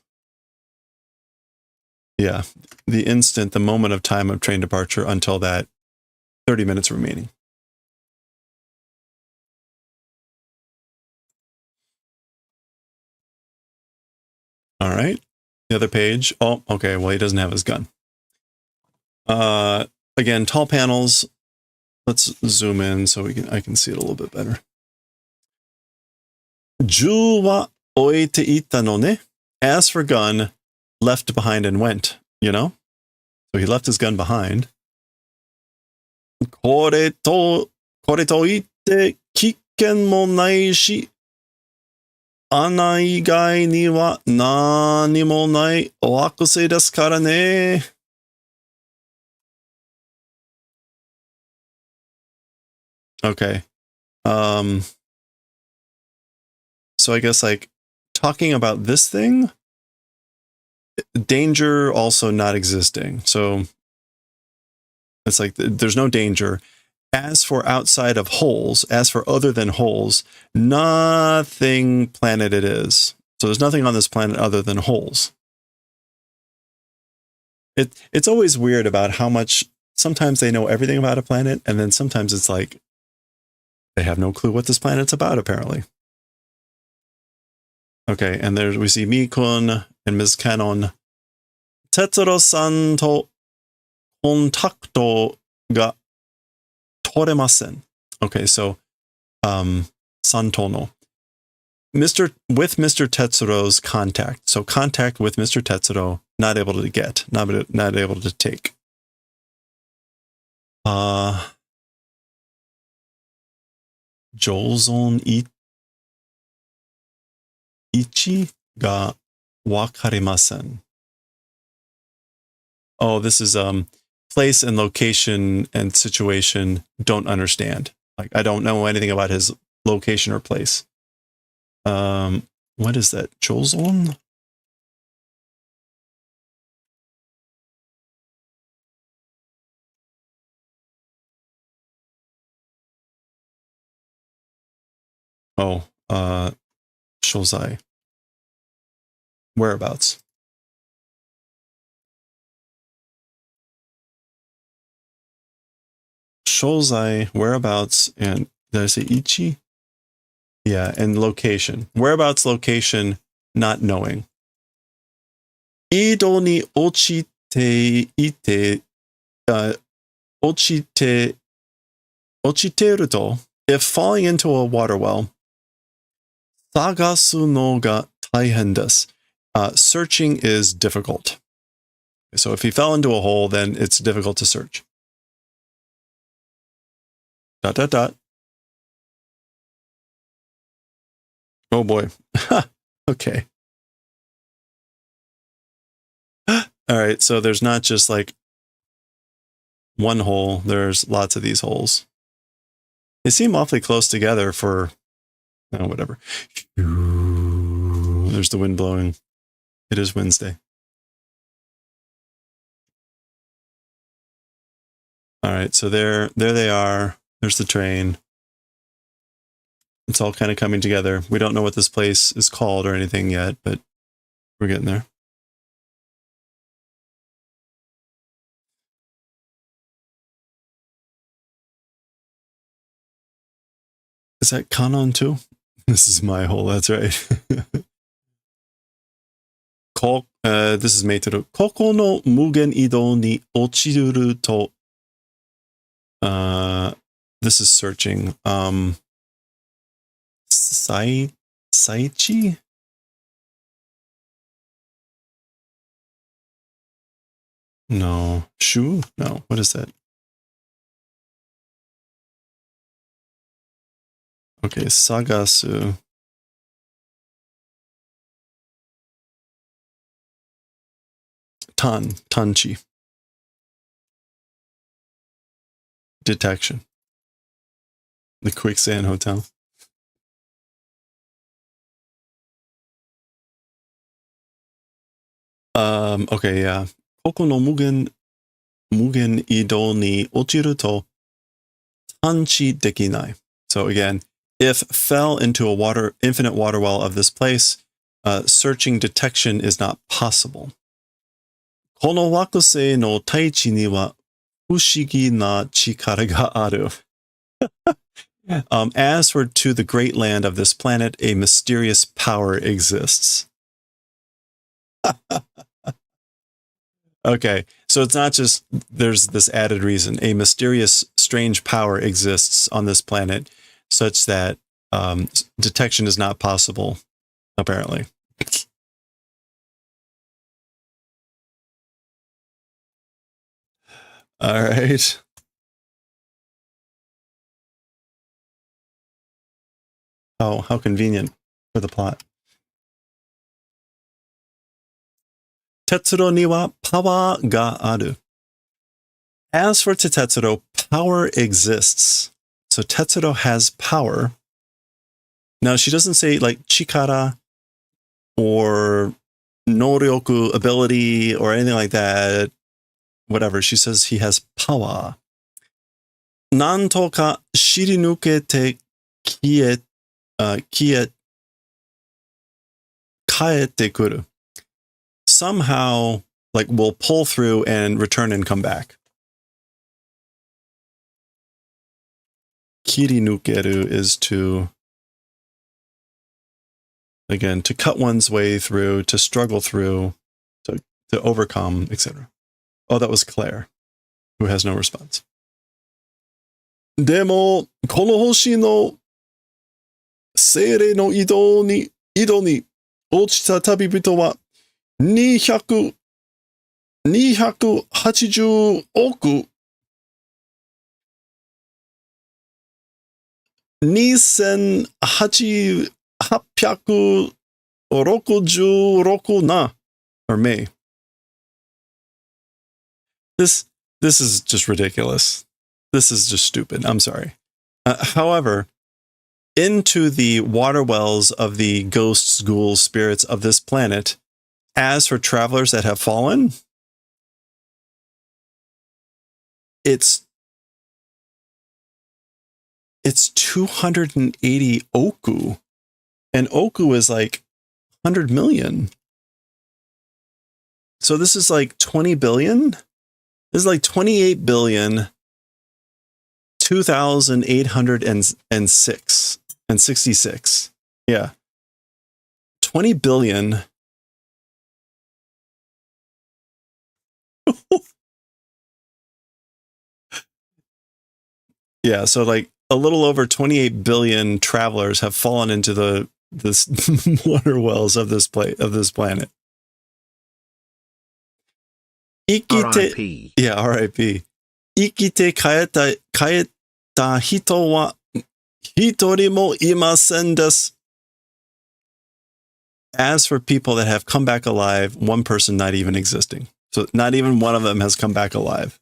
Yeah, the moment of time of train departure until that 30 minutes remaining. All right, the other page. Oh, okay, well, he doesn't have his gun. Again, tall panels. Let's zoom in so I can see it a little bit better. Ju wa oete ita no ne. As for gun, left behind and went, you know? So he left his gun behind. Kore to itte kikken mo nai shi, ana igai ni wa nani mo nai oakusei desu kara ne. Okay. So I guess like talking about this thing, danger also not existing. So it's like there's no danger. As for outside of holes, as for other than holes, nothing planet it is. So there's nothing on this planet other than holes. It's always weird about how much sometimes they know everything about a planet, and then sometimes it's like they have no clue what this planet's about, apparently. Okay, and there we see Mi-kun and Ms. Cannon. Tetsuro-san to kontakto ga toremasen. Okay, so santono. with Mr. Tetsuro's contact. So contact with Mr. Tetsuro, not able to get, not able to take. Jolzon ichi ga wakarimasen. Oh, this is place and location and situation don't understand. Like I don't know anything about his location or place. What is that? Jolzon? Oh, shozai. Whereabouts. Shozai, whereabouts, and did I say ichi? Yeah, and location. Whereabouts, location, not knowing. Ido ni ochite ite, ochiteru to, if falling into a water well, sagasu no ga taihen desu. Searching is difficult. So if he fell into a hole, then it's difficult to search. ... Oh boy. Okay. All right, so there's not just like one hole, there's lots of these holes. They seem awfully close together for, whatever. There's the wind blowing. It is Wednesday. All right, so there they are. There's the train. It's all kind of coming together. We don't know what this place is called or anything yet, but we're getting there. Is that Kanon too? This is my hole, that's right. This is Meiteru. Koko no mugen ido ni ochiru to. This is searching. Saichi? No. Shu? No. What is that? Okay, sagasu. Tanchi. Detection. The Quicksand Hotel. Okay, yeah. Koko no mugen ido ni ochiru to tanchi dekinai. So again, if fell into a infinite water well of this place, searching detection is not possible. Kono wakusei no taichi ni wa fushigi na chikara ga aru. As for to the great land of this planet, a mysterious power exists. Okay, so it's not just there's this added reason. A mysterious, strange power exists on this planet such that detection is not possible, apparently. All right. Oh, how convenient for the plot. Tetsuro ni wa power ga aru. As for Tetsuro, power exists. So Tetsuro has power. Now, she doesn't say like chikara or noryoku, ability, or anything like that. Whatever. She says he has power. Nanto ka shirinukete kaete kuru. Somehow, like, will pull through and return and come back. Kirinukeru is to, again, to cut one's way through, to struggle through, to overcome, etc. Oh, that was Claire, who has no response. Demo, kono hoshi no 精霊の井戸に落ちた旅人は280億2866な or May. This is just ridiculous. This is just stupid. I'm sorry. However, into the water wells of the ghosts, ghouls, spirits of this planet, as for travelers that have fallen, it's 280 oku. And oku is like 100 million. So this is like 20 billion? This is like 28 billion 2,806 and 66. Yeah. 20 billion. Yeah, so like a little over 28 billion travelers have fallen into this water wells of this planet. R.I.P. Yeah, R.I.P. 生きて帰った人は一人もいませんです. As for people that have come back alive, one person not even existing. So not even one of them has come back alive.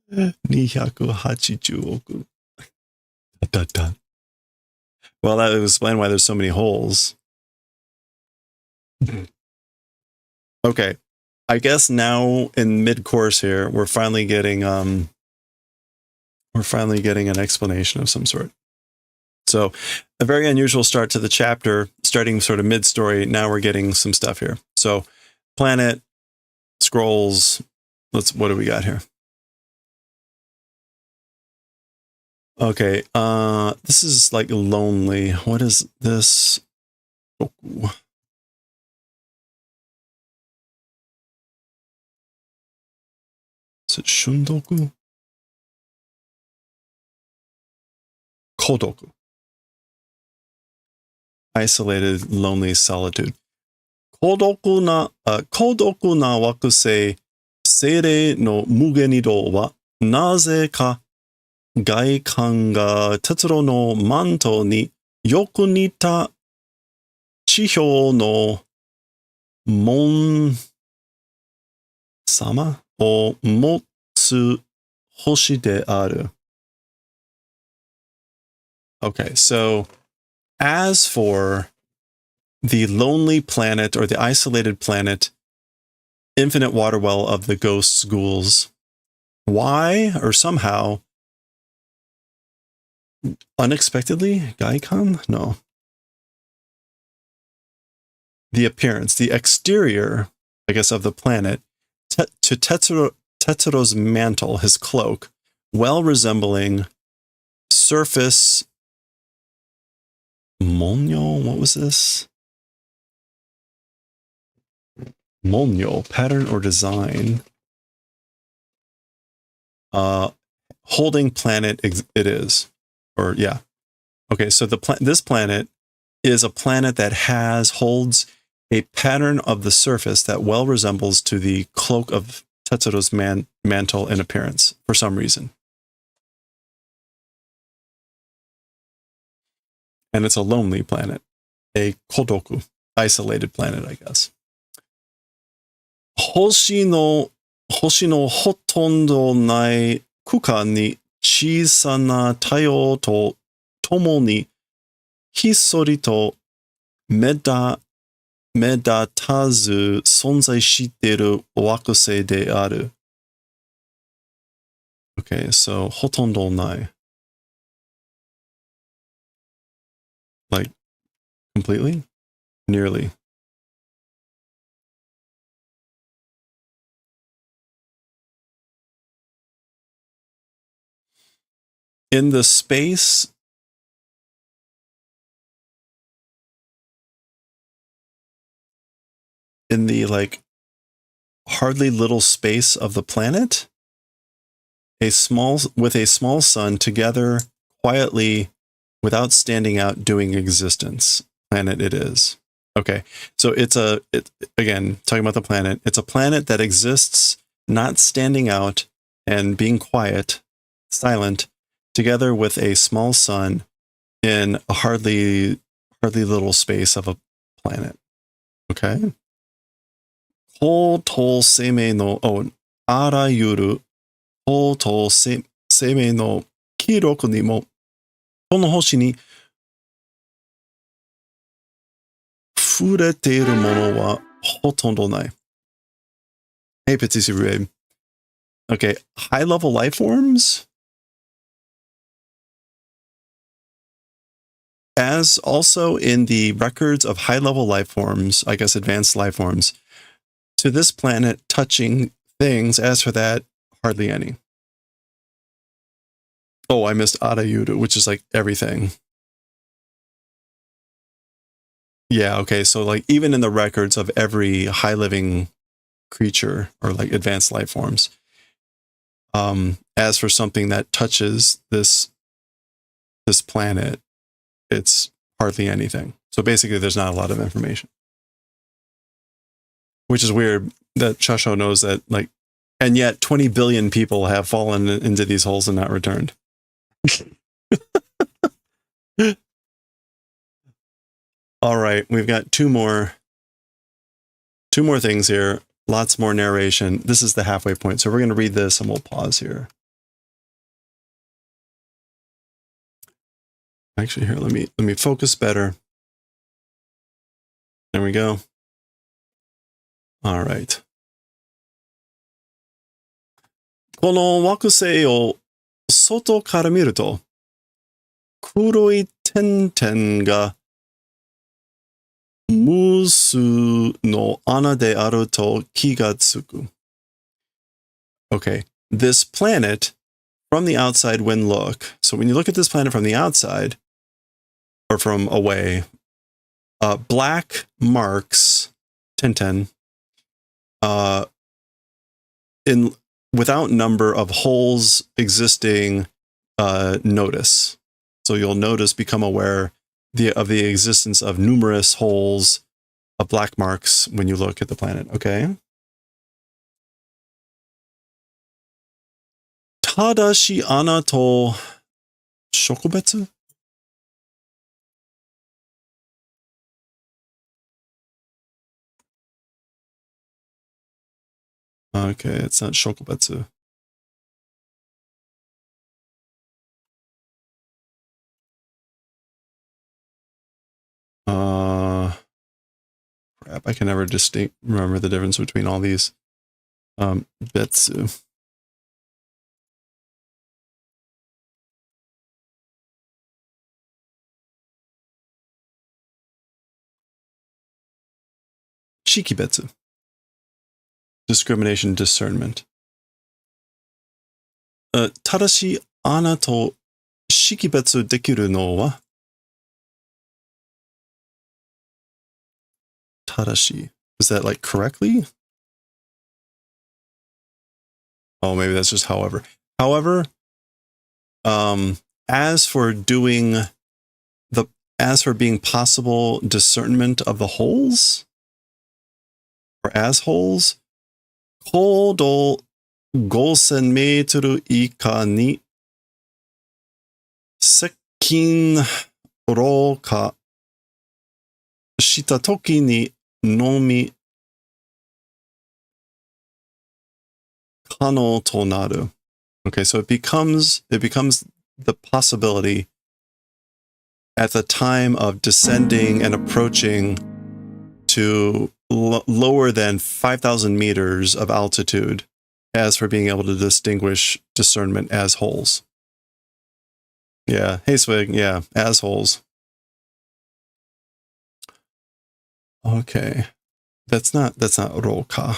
280億. Well, that would explain why there's so many holes. Okay. I guess now in mid-course here, we're finally getting an explanation of some sort. So a very unusual start to the chapter, starting sort of mid-story. Now we're getting some stuff here. So planet, scrolls. What do we got here? Okay. This is like lonely. What is this? Oh. Is it shundoku? Kodoku. Isolated, lonely solitude. 孤独な惑星、精霊の無限移動は、なぜか外観が鉄路のマントによく似た地表の門様を持つ星である。Okay, so as for the lonely planet or the isolated planet, infinite water well of the ghosts, ghouls, why or somehow, unexpectedly, Gaikan? No. The appearance, the exterior, I guess, of the planet, to Tetsuro's mantle, his cloak, well resembling surface. Monyo, what was this? Monyo, pattern or design. Holding planet it is. Or yeah. Okay, so this planet is a planet that holds a pattern of the surface that well resembles to the cloak of Tetsuro's mantle in appearance for some reason. And it's a lonely planet, a kodoku, isolated planet, I guess. 星のほとんどない空間に小さな太陽と共にひっそりと目立たず存在している惑星である。Okay, so ほとんどない。Like, completely? Nearly. In the space, in the, like, hardly little space of the planet, with a small sun together quietly, without standing out, doing existence planet it is. Okay, so again, talking about the planet, it's a planet that exists, not standing out and being quiet, silent, together with a small sun in a hardly little space of a planet. Okay? 高等生命の、あらゆる高等生命の記録にも、この星に触れているものはほとんどない。Hey, Petit Babe. Okay, high-level life forms? As also in the records of high-level life forms, I guess advanced life forms, to this planet touching things, as for that, hardly any. Oh, I missed Arayuru, which is like everything. Yeah, okay, so like even in the records of every high living creature or like advanced life forms, as for something that touches this planet, it's hardly anything. So basically there's not a lot of information. Which is weird that Shasho knows that, like, and yet 20 billion people have fallen into these holes and not returned. All right, we've got two more things here. Lots more narration. This is the halfway point, so we're going to read this and we'll pause here. Actually, here, let me focus better. There we go. All right. この惑星を外から見ると、黒い点々が無数の穴であると気がつく。Okay, this planet from the outside when look. So when you look at this planet from the outside, or from away, black marks, 1010, in without number of holes existing, notice. So you'll notice, become aware of the existence of numerous holes of black marks when you look at the planet. Okay. ただし穴と植物? Okay, it's not 植物. Crap, I can never remember the difference between all these. Betsu. Shikibetsu. Discrimination, discernment. ただし、あなと識別できるのはただし. Is that like correctly? Oh, maybe that's just however. However, as for being possible discernment of the holes, or as holes, 高度5000メートル以下に接近老化したときにのみ可能となる. Okay, so it becomes the possibility at the time of descending and approaching to lower than 5,000 meters of altitude, as for being able to distinguish discernment as holes. Yeah, hey Swig, yeah, as holes. Okay, that's not roka.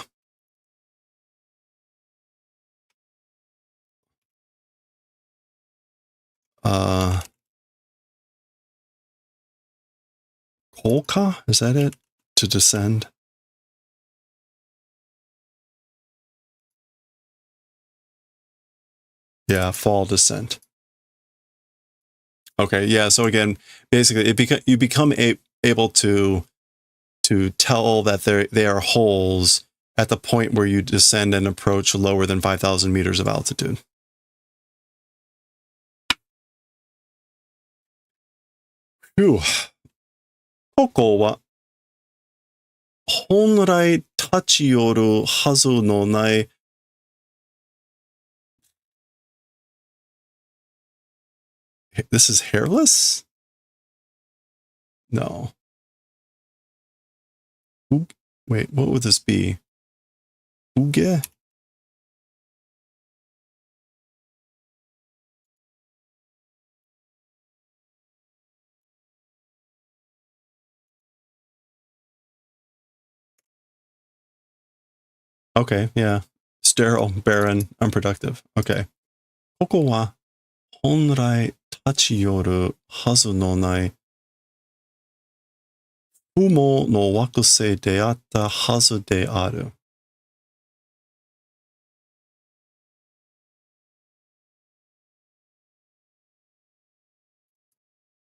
Kolka, is that it? To descend? Yeah, fall descent. Okay, yeah. So again, basically, you become able to tell that they are holes at the point where you descend and approach lower than 5,000 meters of altitude. Phew. ここは本来立ち寄るはずのない This is hairless? No. Wait, what would this be? Uge? Okay, yeah. Sterile, barren, unproductive. Okay. ここは本来立ち寄るはずのない雲の惑星であったはずである。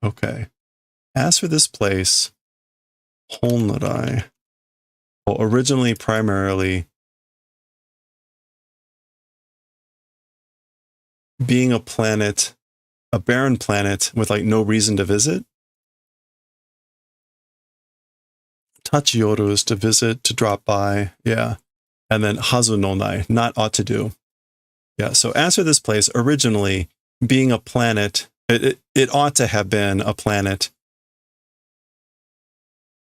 Okay. As for this place, 本来, well, originally, primarily, being a planet, a barren planet with like no reason to visit. Tachiyoru is to visit, to drop by, yeah. And then hazu no nai, not ought to do. Yeah, so as for this place, originally, being a planet, it ought to have been a planet,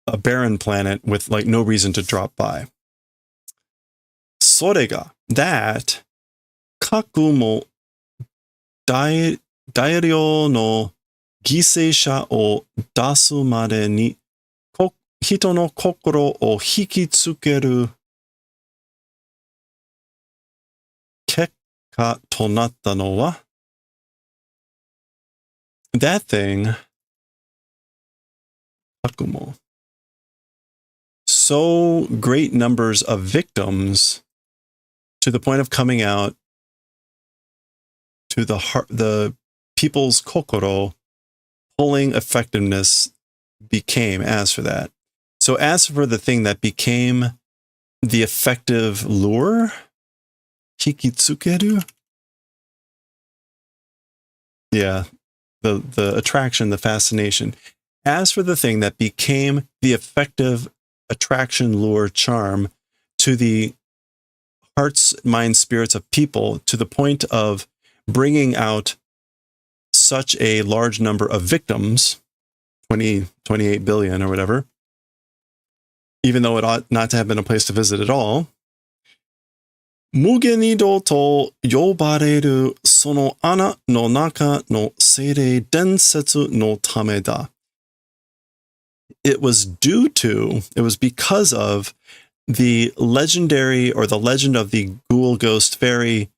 a barren planet with like no reason to drop by. それが, that, 核も大量の犠牲者を出すまでに人の心を引きつける結果となったのは that thing 核も so great numbers of victims to the point of coming out to the heart, the people's kokoro, pulling effectiveness became as for that. So as for the thing that became the effective lure, hikitsukeru, yeah, the attraction, the fascination. As for the thing that became the effective attraction, lure, charm to the hearts, minds, spirits of people to the point of bringing out such a large number of victims, 28 billion or whatever, even though it ought not to have been a place to visit at all, 無限移動と呼ばれるその穴の中の精霊伝説のためだ. It was because of the legendary or the legend of the ghoul ghost fairy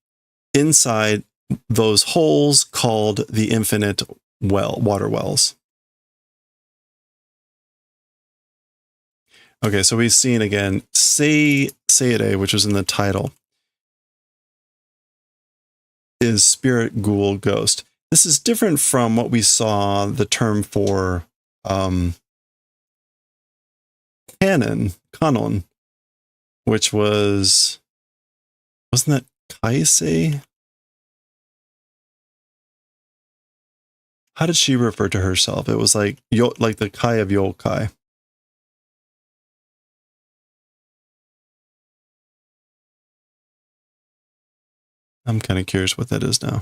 inside those holes called the infinite water wells. Okay, so we've seen again, Seire, which was in the title, is spirit, ghoul, ghost. This is different from what we saw the term for kanon, which wasn't that Kaisei? How did she refer to herself? It was like the Kai of yokai. I'm kind of curious what that is now.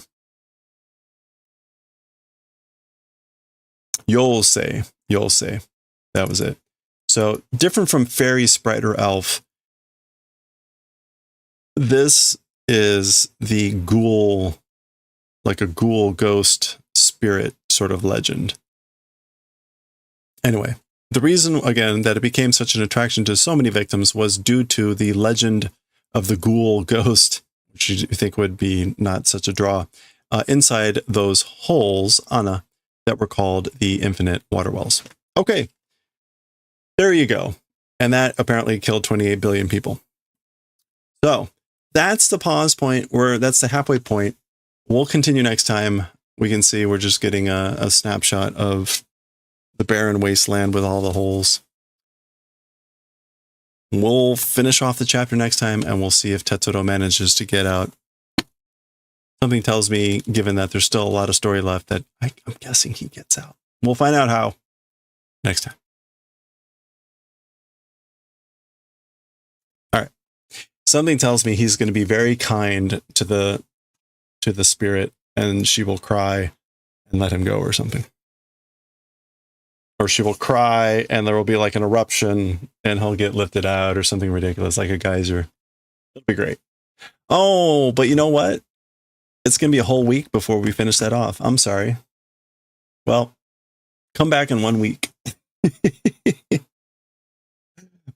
Yosei. That was it. So different from fairy, sprite, or elf. This is the ghoul, like a ghoul ghost spirit sort of legend. Anyway, the reason, again, that it became such an attraction to so many victims was due to the legend of the ghoul ghost, which you think would be not such a draw, inside those holes, ana, that were called the infinite water wells. Okay, there you go. And that apparently killed 28 billion people. So that's the pause point, that's the halfway point. We'll continue next time. we can see we're just getting a snapshot of the barren wasteland with all the holes. We'll finish off the chapter next time, and we'll see if Tetsuro manages to get out. Something tells me, given that there's still a lot of story left, that I'm guessing he gets out. We'll find out how next time. All right. Something tells me he's going to be very kind to the spirit, and she will cry and let him go or something. Or she will cry and there will be like an eruption and he'll get lifted out or something ridiculous like a geyser. It'll be great. Oh, but you know what? It's going to be a whole week before we finish that off. I'm sorry. Well, come back in 1 week.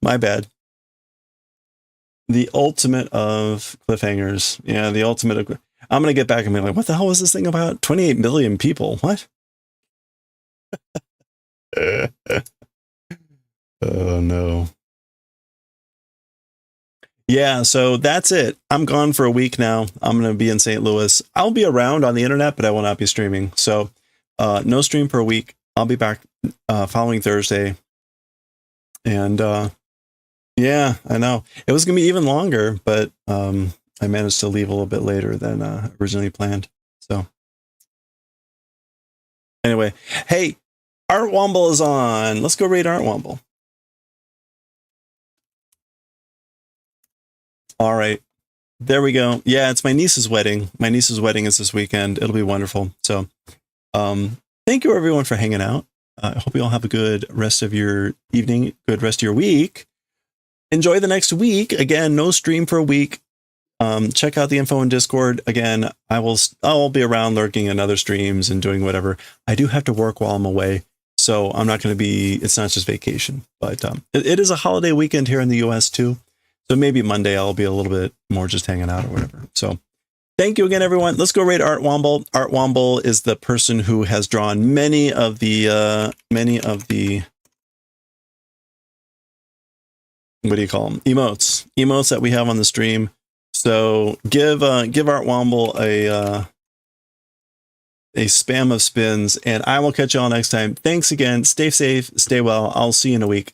My bad. The ultimate of cliffhangers. Yeah, the ultimate of... I'm going to get back and be like, what the hell was this thing about? 28 million people. What? Oh, no. Yeah, so that's it. I'm gone for a week now. I'm going to be in St. Louis. I'll be around on the internet, but I will not be streaming. So no stream for a week. I'll be back following Thursday. And yeah, I know. It was going to be even longer, but I managed to leave a little bit later than originally planned. So anyway, hey, Art Womble is on. Let's go raid Art Womble. All right. There we go. Yeah, it's my niece's wedding. My niece's wedding is this weekend. It'll be wonderful. So thank you everyone for hanging out. I hope you all have a good rest of your evening, good rest of your week. Enjoy the next week. Again, no stream for a week. Check out the info in Discord. Again, I'll be around lurking in other streams and doing whatever. I do have to work while I'm away. So I'm not going to be, it's not just vacation, but it is a holiday weekend here in the US too. So maybe Monday I'll be a little bit more just hanging out or whatever. So thank you again, everyone. Let's go raid Art Womble. Art Womble is the person who has drawn many of the, what do you call them? Emotes that we have on the stream. So give Art Womble a spam of spins, and I will catch you all next time. Thanks again. Stay safe. Stay well. I'll see you in a week.